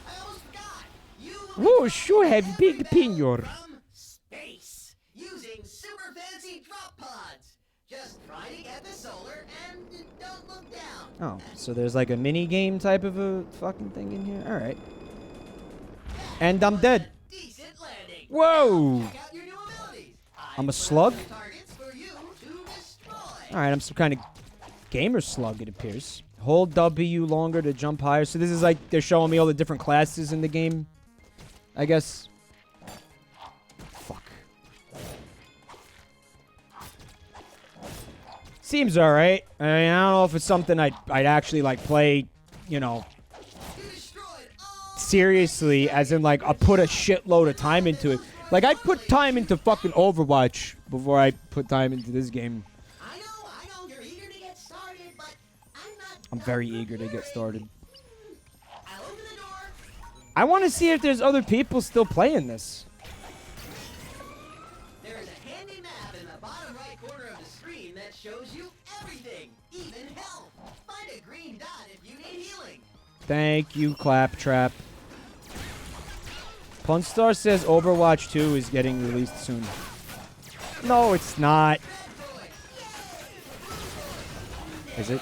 I almost forgot. You will Whoa, sure have big pinyor. from space using super fancy drop pods. Just try to get the solar and don't look down. Oh, so there's like a mini game type of a fucking thing in here. All right. And I'm dead. Decent landing. Whoa. Check out your new abilities. I'm a slug? Targets for you to destroy. All right, I'm some kind of gamer slug, it appears. Hold W longer to jump higher. So this is like they're showing me all the different classes in the game, I guess. Fuck. Seems alright. I mean, I don't know if it's something I'd actually like play, you know, seriously, as in like I'll put a shitload of time into it. Like I'd put time into fucking Overwatch before I put time into this game. I know, you're eager to get started, but I'm very eager to get started. I'll open the door. I want to see if there's other people still playing this. There is a handy map in the bottom right corner of the screen that shows you everything, even health. Find a green dot if you need healing. Thank you, Claptrap. Punstar says Overwatch 2 is getting released soon. No, it's not. Is it?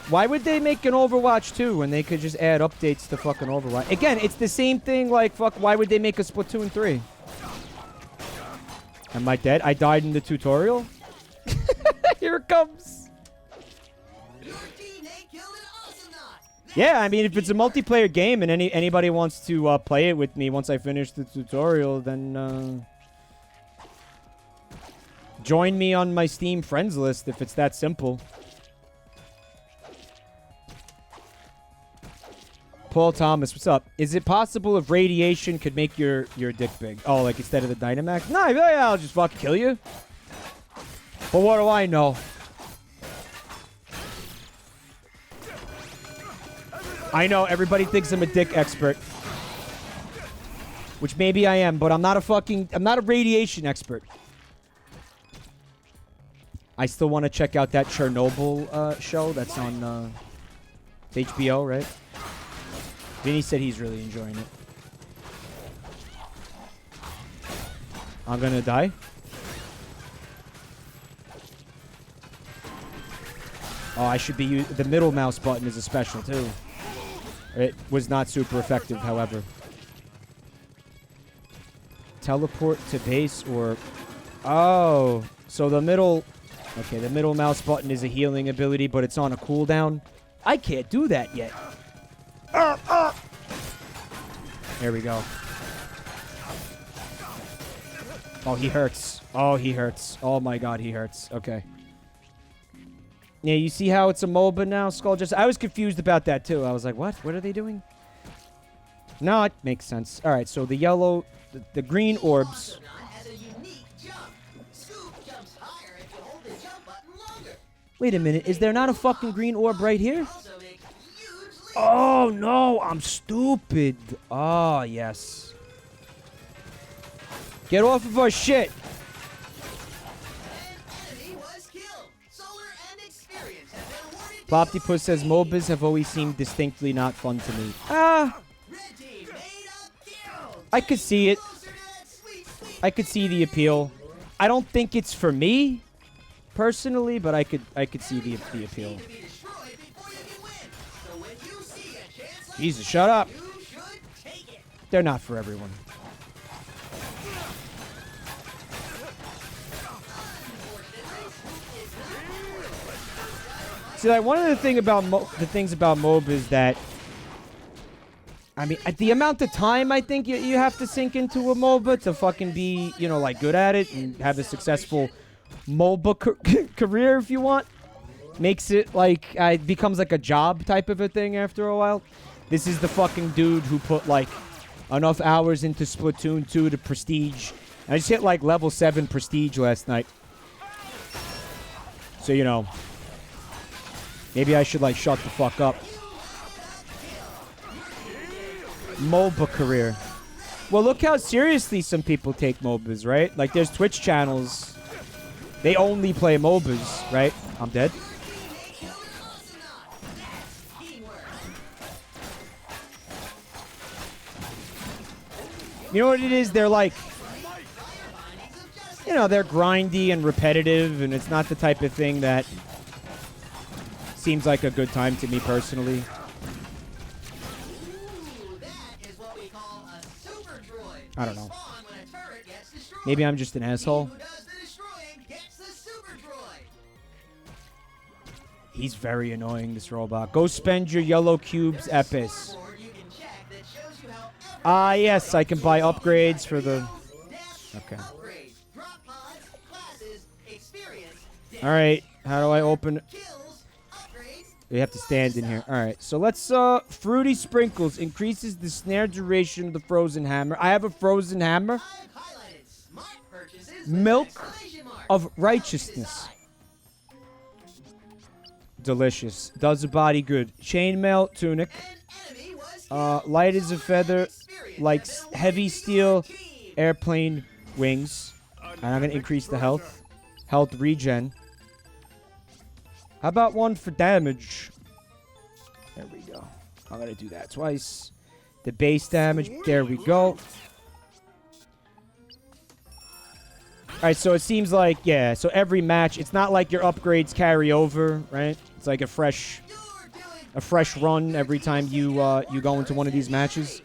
Why would they make an Overwatch 2 when they could just add updates to fucking Overwatch? Again, it's the same thing like, fuck, why would they make a Splatoon 3? Am I dead? I died in the tutorial? Here it comes. Yeah, I mean, if it's a multiplayer game and anybody wants to play it with me once I finish the tutorial, then join me on my Steam friends list if it's that simple. Paul Thomas, what's up? Is it possible if radiation could make your dick big? Oh, like instead of the Dynamax? No, yeah, I'll just fucking kill you. But what do I know? I know everybody thinks I'm a dick expert. Which maybe I am, but I'm not a radiation expert. I still want to check out that Chernobyl show that's on HBO, right? Vinny said he's really enjoying it. I'm gonna die. Oh, I should be the middle mouse button is a special too. It was not super effective, however. Teleport to base or... Oh, so the middle... Okay, the middle mouse button is a healing ability, but it's on a cooldown. I can't do that yet. There we go. Oh, he hurts. Oh, he hurts. Oh my god, he hurts. Okay. Yeah, you see how it's a MOBA now, Skull? I was confused about that, too. I was like, what? What are they doing? No, it makes sense. All right, so the yellow... The green orbs... Wait a minute. Is there not a fucking green orb right here? Oh, no. I'm stupid. Oh, yes. Get off of our shit. Ploptypus says MOBAs have always seemed distinctly not fun to me. I could see it. I could see the appeal. I don't think it's for me, personally, but I could see the appeal. Jesus, shut up. They're not for everyone. See, like, one of the things about MOBA is that, I mean, the amount of time I think you have to sink into a MOBA to fucking be, you know, like, good at it and have a successful MOBA career, if you want, makes it, like, it becomes like a job type of a thing after a while. This is the fucking dude who put, like, enough hours into Splatoon 2 to Prestige. I just hit, like, level 7 Prestige last night. So, you know... Maybe I should, like, shut the fuck up. MOBA career. Well, look how seriously some people take MOBAs, right? Like, there's Twitch channels. They only play MOBAs, right? I'm dead. You know what it is? They're like... You know, they're grindy and repetitive, and it's not the type of thing that... seems like a good time to me personally. I don't know. Maybe I'm just an asshole. He's very annoying, this robot. Go spend your yellow cubes, Epis. Ah, yes, I can buy upgrades for the... Okay. Alright, how do I open... We have to stand in here. Alright, so let's, Fruity Sprinkles increases the snare duration of the frozen hammer. I have a frozen hammer. Milk of righteousness. Delicious. Does the body good. Chainmail tunic. Light as a feather. Like heavy steel airplane wings. And I'm going to increase the health. Health regen. How about one for damage? There we go. I'm going to do that twice. The base damage. There we go. Alright, so it seems like, yeah, so every match, it's not like your upgrades carry over, right? It's like a fresh run every time you you go into one of these matches.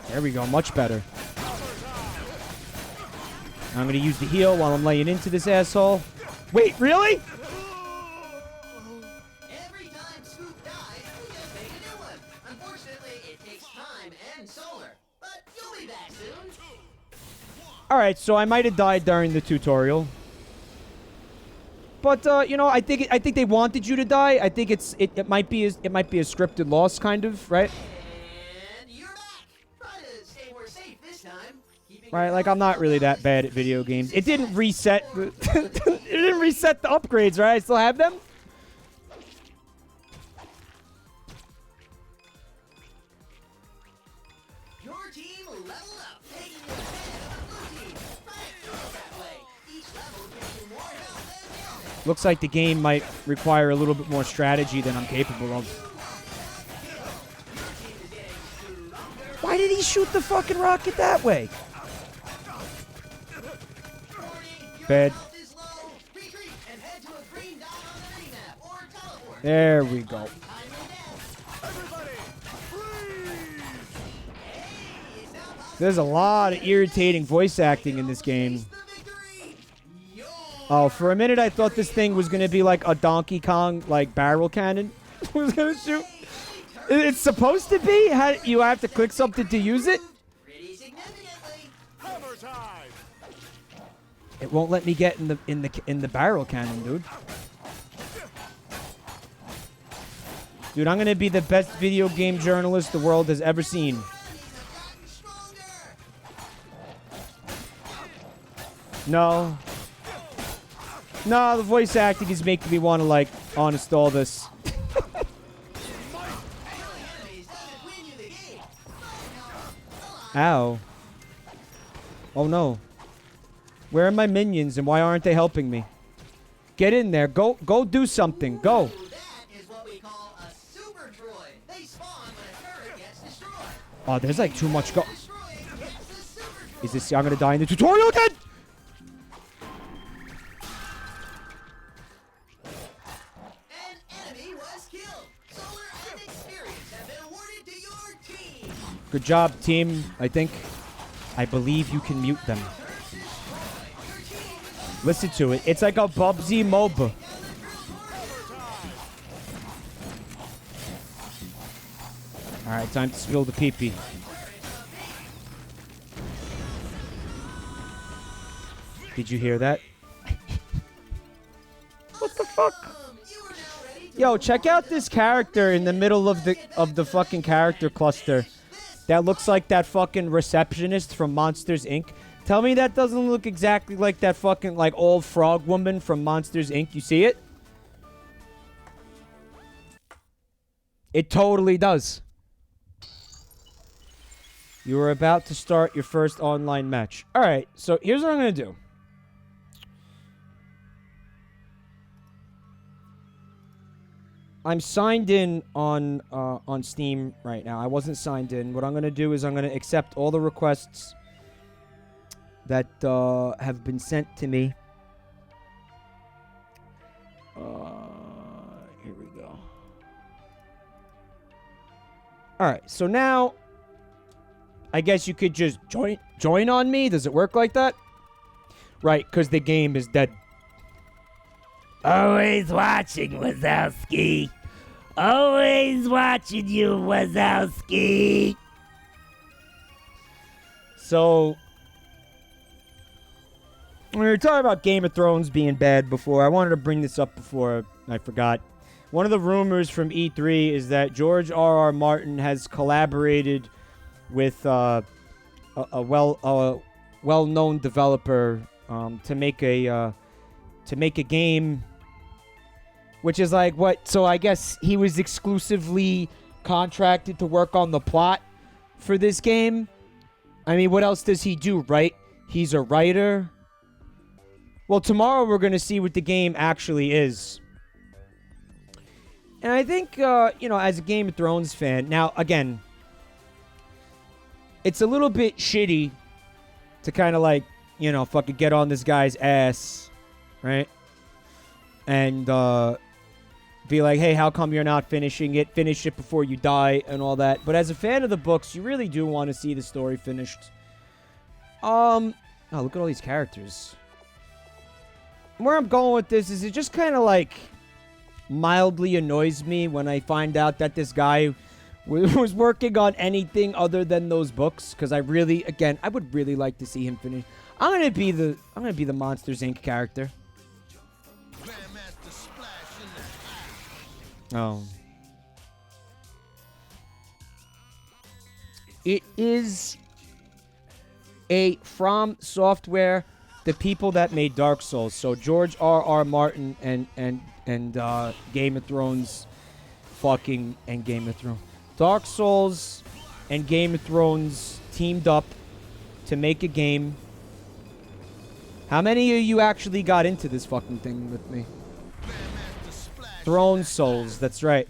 There we go, much better. I'm gonna use the heal while I'm laying into this asshole. Wait, really? Alright, so I might have died during the tutorial. But you know, I think they wanted you to die. I think it might be a scripted loss, kind of, right? And you're back. Try to stay more safe this time. Right, like I'm not really that bad at video games. It didn't reset it didn't reset the upgrades, right? I still have them? Looks like the game might require a little bit more strategy than I'm capable of. Why did he shoot the fucking rocket that way? Bad. There we go. There's a lot of irritating voice acting in this game. Oh, for a minute I thought this thing was going to be like a Donkey Kong, like, barrel cannon. It was going to shoot. It's supposed to be? You have to click something to use it? It won't let me get in the barrel cannon, dude. Dude, I'm going to be the best video game journalist the world has ever seen. No. No, the voice acting is making me want to, like, uninstall this. Ow. Oh, no. Where are my minions, and why aren't they helping me? Get in there. Go do something. Go. Oh, there's, like, too much go... Is this... I'm gonna die in the tutorial again! Good job, team. I believe you can mute them. Listen to it. It's like a Bubsy MOBA. Alright, time to spill the pee-pee. Did you hear that? What the fuck? Yo, check out this character in the middle of the fucking character cluster. That looks like that fucking receptionist from Monsters, Inc. Tell me that doesn't look exactly like that fucking, like, old frog woman from Monsters, Inc. You see it? It totally does. You are about to start your first online match. Alright, so here's what I'm going to do. I'm signed in on Steam right now. I wasn't signed in. What I'm going to do is I'm going to accept all the requests that have been sent to me. Here we go. All right. So now I guess you could just join on me. Does it work like that? Right, because the game is dead. Always watching, Wazowski. Always watching you, Wazowski. So, we were talking about Game of Thrones being bad before. I wanted to bring this up before I forgot. One of the rumors from E3 is that George R.R. Martin has collaborated with a well-known developer to make a game, which is like what? So I guess he was exclusively contracted to work on the plot for this game. I mean, what else does he do, right? He's a writer. Well, tomorrow we're going to see what the game actually is. And I think, as a Game of Thrones fan, now, again, it's a little bit shitty to kind of like, fucking get on this guy's ass, right? And be like, hey, how come you're not finishing it? Finish it before you die and all that. But as a fan of the books, you really do want to see the story finished. Oh, look at all these characters. Where I'm going with this is it just kind of like mildly annoys me when I find out that this guy was working on anything other than those books, because I would really like to see him finish. I'm gonna be the Monsters Inc. character. Oh. It is from Software, the people that made Dark Souls. So George R.R. Martin and Game of Thrones and Game of Thrones. Dark Souls and Game of Thrones teamed up to make a game. How many of you actually got into this fucking thing with me? Throne Souls, that's right.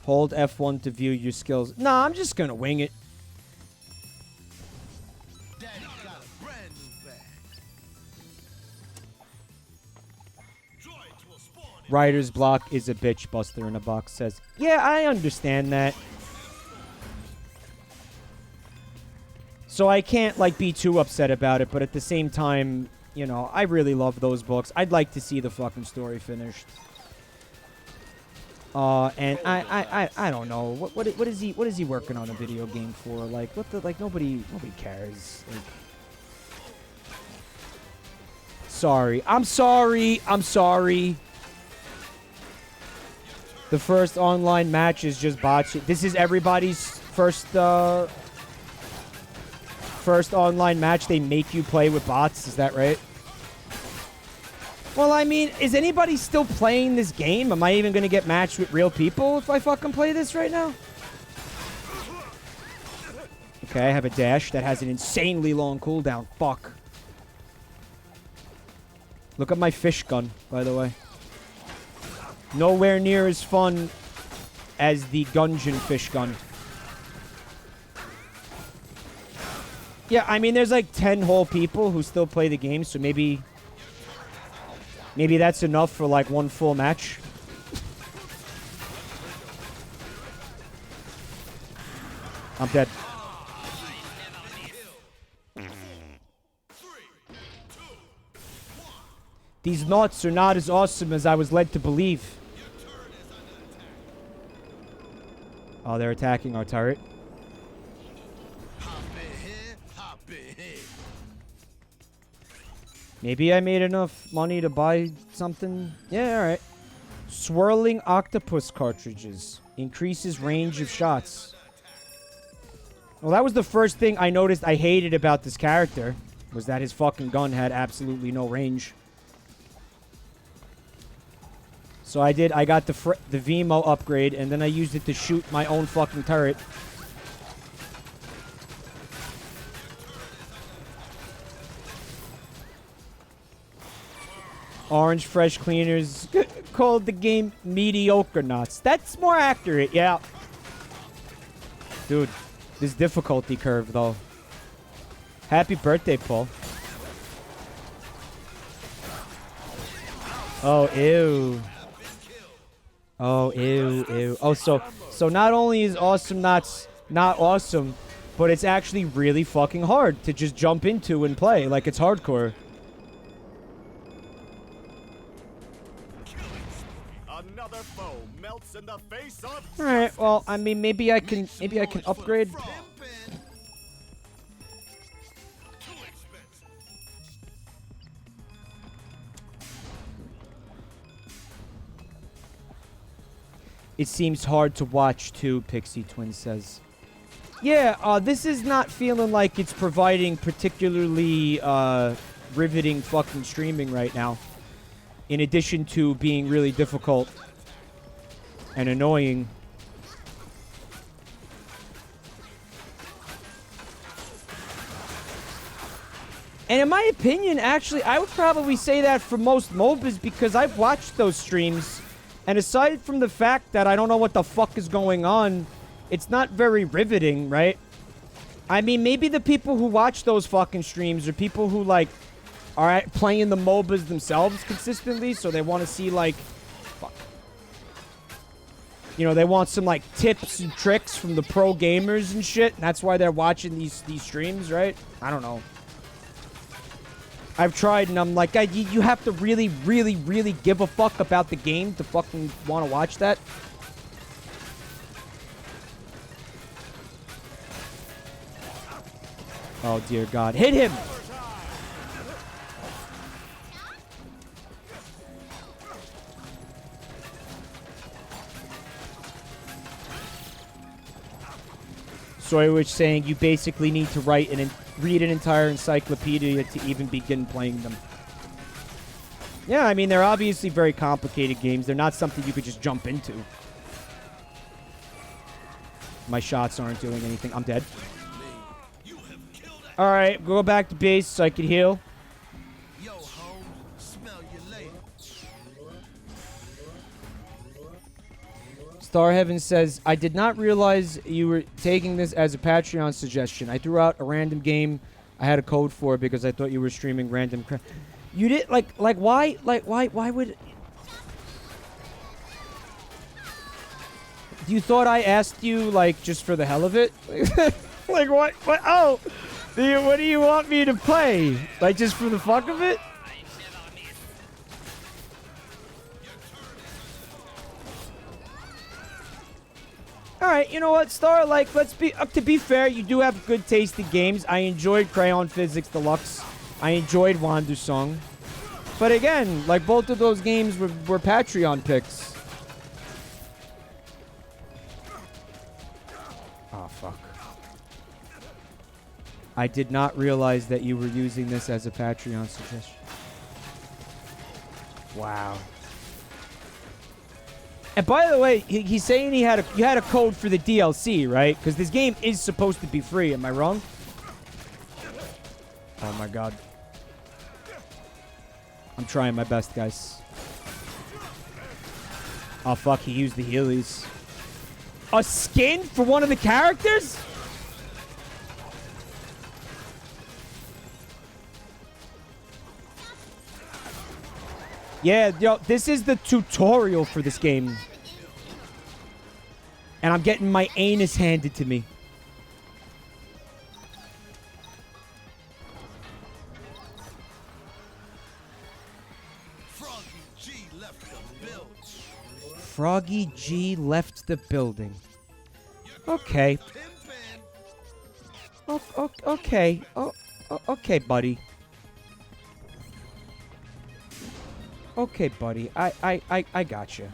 Hold F1 to view your skills. Nah, I'm just gonna wing it. Writer's block is a bitch, Buster in a Box says. Yeah, I understand that. So I can't, be too upset about it, but at the same time, I really love those books. I'd like to see the fucking story finished. And I don't know. What is he working on a video game for? Nobody cares. Sorry. I'm sorry. The first online match is just botched. This is everybody's first online match. They make you play with bots. Is that right? Well, I mean, is anybody still playing this game? Am I even going to get matched with real people if I fucking play this right now? Okay, I have a dash that has an insanely long cooldown. Fuck. Look at my fish gun, by the way. Nowhere near as fun as the Gungeon fish gun. Yeah, I mean, there's 10 whole people who still play the game, so maybe that's enough for one full match. I'm dead. These knots are not as awesome as I was led to believe. Oh, they're attacking our turret. Maybe I made enough money to buy something. Yeah, alright. Swirling octopus cartridges. Increases range of shots. Well, that was the first thing I noticed I hated about this character. Was that his fucking gun had absolutely no range. So I got the Vimo upgrade, and then I used it to shoot my own fucking turret. Orange Fresh Cleaners called the game Mediocre Nuts. That's more accurate, yeah. Dude, this difficulty curve, though. Happy birthday, Paul. Oh, ew. Oh, ew, ew. Oh, so not only is Awesomenauts not awesome, but it's actually really fucking hard to just jump into and play. Like, it's hardcore. Another foe melts in the face of Alright, well, I mean, maybe I can upgrade. It seems hard to watch too, Pixie Twin says. Yeah, this is not feeling like it's providing particularly riveting fucking streaming right now. In addition to being really difficult and annoying. And in my opinion, actually, I would probably say that for most MOBAs because I've watched those streams. And aside from the fact that I don't know what the fuck is going on, it's not very riveting, right? I mean, maybe the people who watch those fucking streams are people who, like, are playing the MOBAs themselves consistently, so they want to see, like, fuck. You know, they want some, like, tips and tricks from the pro gamers and shit, and that's why they're watching these streams, right? I don't know. I've tried, and I'm like, you have to really, really, really give a fuck about the game to fucking want to watch that. Oh, dear God. Hit him! Soywich saying you basically need to read an entire encyclopedia to even begin playing them. Yeah, I mean, they're obviously very complicated games. They're not something you could just jump into. My shots aren't doing anything. I'm dead. Alright, go back to base so I can heal. Yo, home, smell you later. Star Heaven says, I did not realize you were taking this as a Patreon suggestion. I threw out a random game I had a code for because I thought you were streaming random crap. You did, why would... You thought I asked you, like, just for the hell of it? Like, what? Oh! What do you want me to play? Like, just for the fuck of it? Alright, you know what, Star? Like, to be fair, you do have good taste in games. I enjoyed Crayon Physics Deluxe. I enjoyed Wandu Song. But again, like, both of those games were Patreon picks. Oh, fuck. I did not realize that you were using this as a Patreon suggestion. Wow. And by the way, he's saying you had a code for the DLC, right? Because this game is supposed to be free. Am I wrong? Oh my god. I'm trying my best, guys. Oh fuck, he used the Heelys. A skin for one of the characters? Yeah, yo, this is the tutorial for this game. And I'm getting my anus handed to me. Froggy G left the building. Froggy G left the building. Okay. Okay. Okay, buddy. Okay, buddy. I gotcha.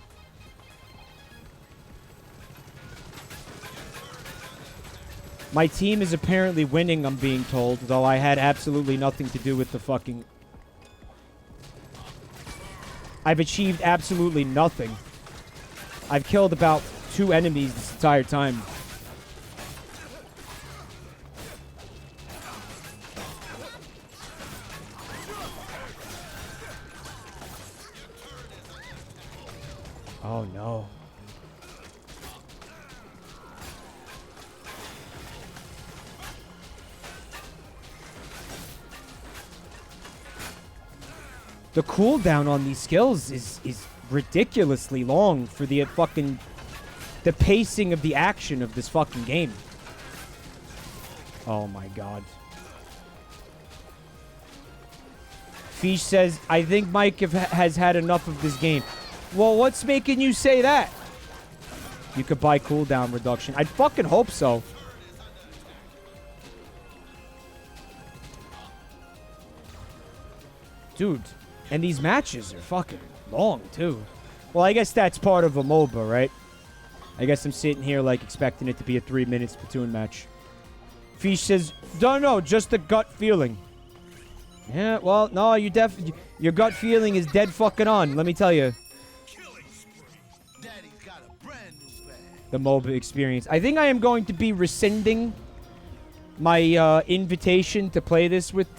My team is apparently winning, I'm being told, though I had absolutely nothing to do with the fucking... I've achieved absolutely nothing. I've killed about 2 enemies this entire time. Oh no. The cooldown on these skills is ridiculously long for the pacing of the action of this fucking game. Oh my god. Fish says, I think Mike has had enough of this game. Well, what's making you say that? You could buy cooldown reduction. I'd fucking hope so. Dude, and these matches are fucking long, too. Well, I guess that's part of a MOBA, right? I guess I'm sitting here, like, expecting it to be a 3-minute Splatoon match. Fish says, don't know, just a gut feeling. Yeah, well, no, your gut feeling is dead fucking on, let me tell you. The MOBA experience. I think I am going to be rescinding my invitation to play this with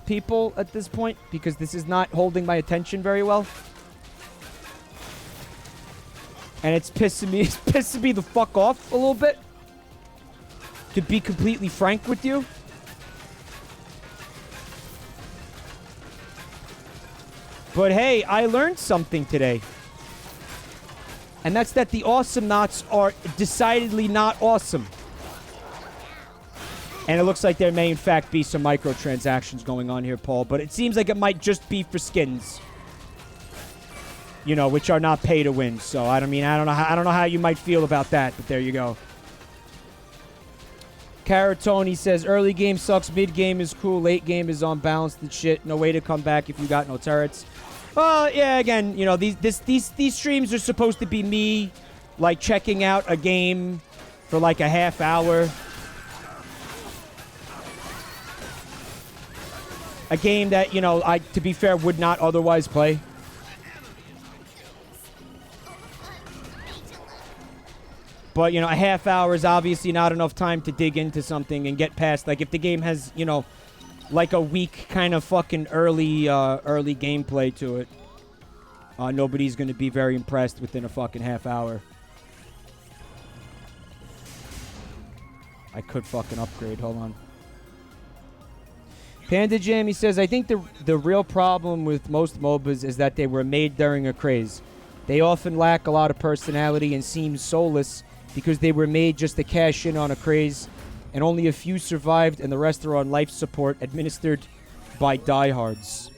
people at this point, because this is not holding my attention very well. And it's pissing me the fuck off a little bit, to be completely frank with you. But hey, I learned something today. And that's that the Awesomenauts are decidedly not awesome. And it looks like there may in fact be some microtransactions going on here, Paul. But it seems like it might just be for skins. You know, which are not pay to win. So I don't know how you might feel about that, but there you go. Caratoni says early game sucks, mid game is cool, late game is unbalanced and shit. No way to come back if you got no turrets. Well, yeah, again, you know, these streams are supposed to be me, like, checking out a game for like a half hour. A game that, you know, I, to be fair, would not otherwise play. But, you know, a half hour is obviously not enough time to dig into something and get past. Like, if the game has, you know, like a weak kind of fucking early gameplay to it, nobody's going to be very impressed within a fucking half hour. I could fucking upgrade. Hold on. Panda Jam, he says, I think the real problem with most MOBAs is that they were made during a craze. They often lack a lot of personality and seem soulless because they were made just to cash in on a craze, and only a few survived and the rest are on life support administered by diehards.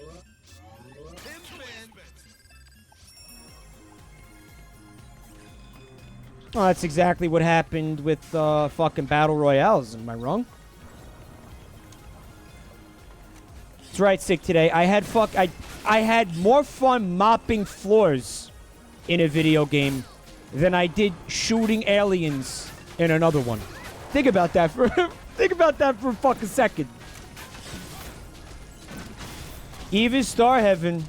Well, that's exactly what happened with fucking Battle Royales. Am I wrong? That's right, Sick today. I had more fun mopping floors in a video game than I did shooting aliens in another one. Think about that for a fucking second. Even Starheaven,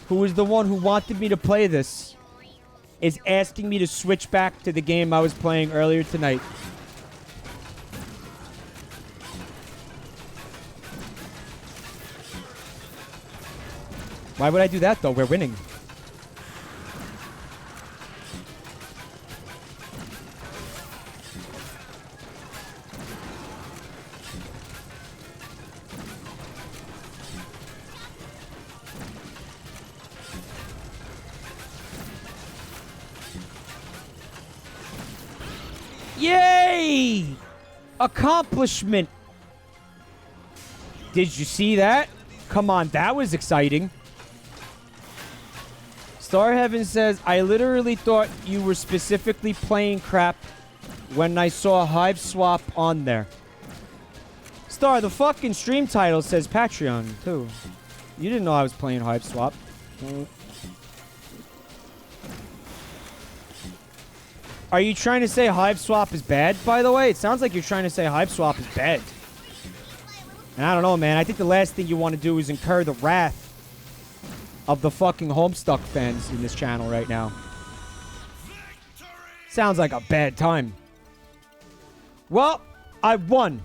who was the one who wanted me to play this, is asking me to switch back to the game I was playing earlier tonight. Why would I do that, though? We're winning. Yay! Accomplishment. Did you see that? Come on, that was exciting. Starheaven says, I literally thought you were specifically playing crap when I saw Hiveswap on there. Star, the fucking stream title says Patreon, too. You didn't know I was playing Hiveswap. Are you trying to say Hiveswap is bad, by the way? It sounds like you're trying to say Hiveswap is bad. And I don't know, man. I think the last thing you want to do is incur the wrath of the fucking Homestuck fans in this channel right now. Sounds like a bad time. Well, I won.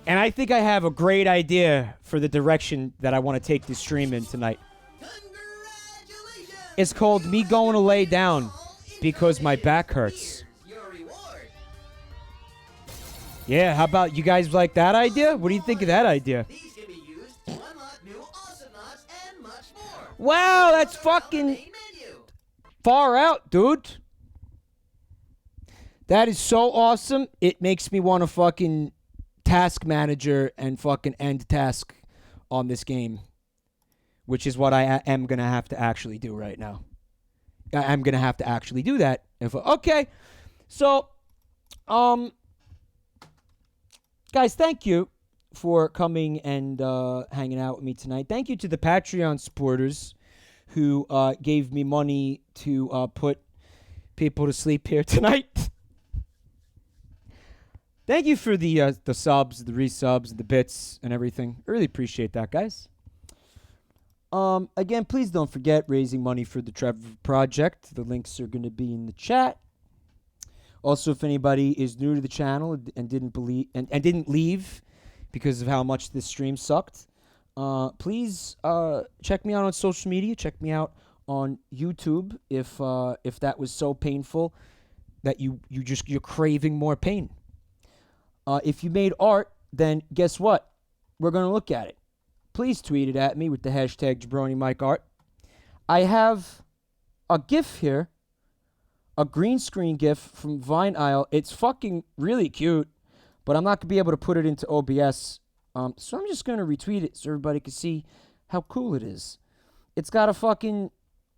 And I think I have a great idea for the direction that I want to take this stream in tonight. It's called me going to lay down because my back hurts. Yeah, how about you guys like that idea? What do you think of that idea? Wow, that's fucking far out, dude. That is so awesome. It makes me want to fucking task manager and fucking end task on this game, which is what I am going to have to actually do right now. I'm going to have to actually do that. Okay. So, guys, thank you for coming and hanging out with me tonight. Thank you to the Patreon supporters who gave me money to put people to sleep here tonight. Thank you for the subs, the resubs, the bits, and everything. I really appreciate that, guys. Again, please don't forget raising money for the Trevor Project. The links are going to be in the chat. Also, if anybody is new to the channel and didn't didn't leave because of how much this stream sucked, please check me out on social media. Check me out on YouTube if that was so painful that you're craving more pain. If you made art, then guess what? We're gonna look at it. Please tweet it at me with the hashtag JabroniMikeArt. I have a GIF here, a green screen GIF from Vine Isle. It's fucking really cute, but I'm not gonna be able to put it into OBS. So I'm just gonna retweet it so everybody can see how cool it is. It's got a fucking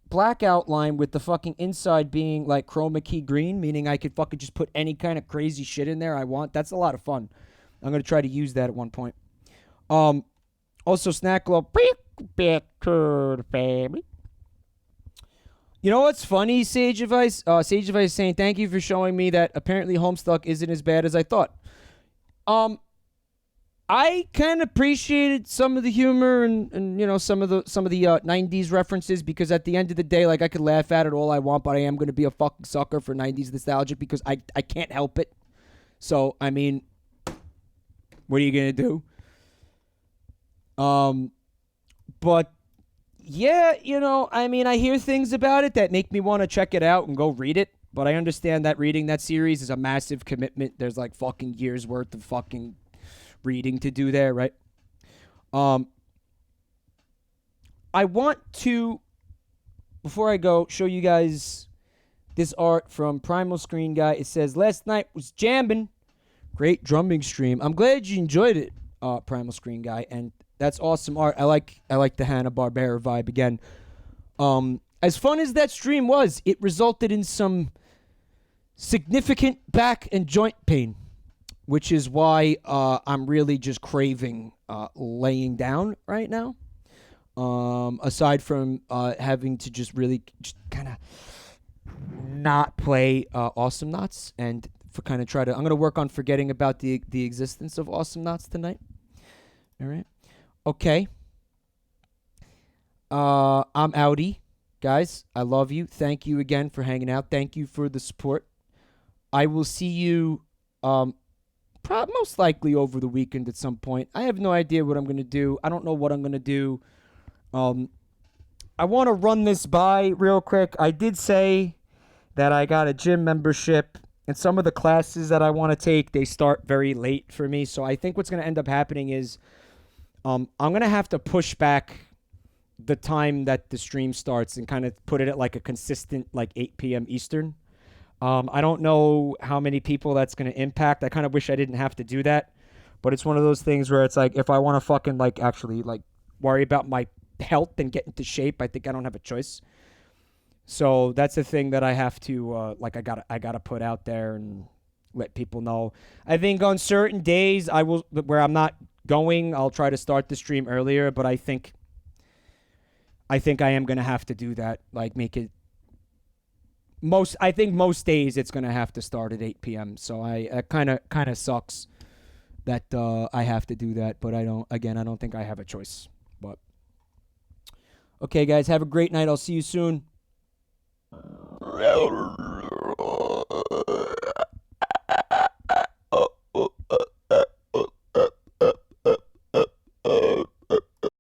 black outline with the fucking inside being like chroma key green, meaning I could fucking just put any kind of crazy shit in there I want. That's a lot of fun. I'm gonna try to use that at one point. Also, Snack Glow, back to the family. You know what's funny, Sage Advice? Sage Advice is saying, thank you for showing me that apparently Homestuck isn't as bad as I thought. I kind of appreciated some of the humor and you know some of the 90s references, because at the end of the day, like, I could laugh at it all I want, but I am going to be a fucking sucker for 90s nostalgic because I can't help it. So, I mean, what are you going to do? But yeah, you know, I mean, I hear things about it that make me want to check it out and go read it, but I understand that reading that series is a massive commitment. There's like fucking years worth of fucking reading to do there, right? I want to, before I go, show you guys this art from Primal Screen Guy. It says, last night was jamming. Great drumming stream. I'm glad you enjoyed it, Primal Screen Guy, and that's awesome art. I like the Hanna-Barbera vibe again. As fun as that stream was, it resulted in some significant back and joint pain, which is why I'm really just craving laying down right now. Aside from having to just really just kind of not play Awesomenauts and for kind of try to, I'm going to work on forgetting about the existence of Awesomenauts tonight. All right. Okay. I'm outie. Guys, I love you. Thank you again for hanging out. Thank you for the support. I will see you most likely over the weekend at some point. I have no idea what I'm going to do. I don't know what I'm going to do. I want to run this by real quick. I did say that I got a gym membership, and some of the classes that I want to take, they start very late for me. So I think what's going to end up happening is I'm going to have to push back the time that the stream starts and kind of put it at like a consistent like 8 p.m. Eastern. I don't know how many people that's going to impact. I kind of wish I didn't have to do that. But it's one of those things where it's like, if I want to fucking like actually like worry about my health and get into shape, I think I don't have a choice. So that's the thing that I have to I gotta put out there and let people know. I think on certain days where I'm not going, I'll try to start the stream earlier, but I think I am gonna have to do that. Like make it most days it's gonna have to start at 8 p.m. So it kind of sucks that I have to do that, but I don't think I have a choice. But okay, guys, have a great night. I'll see you soon.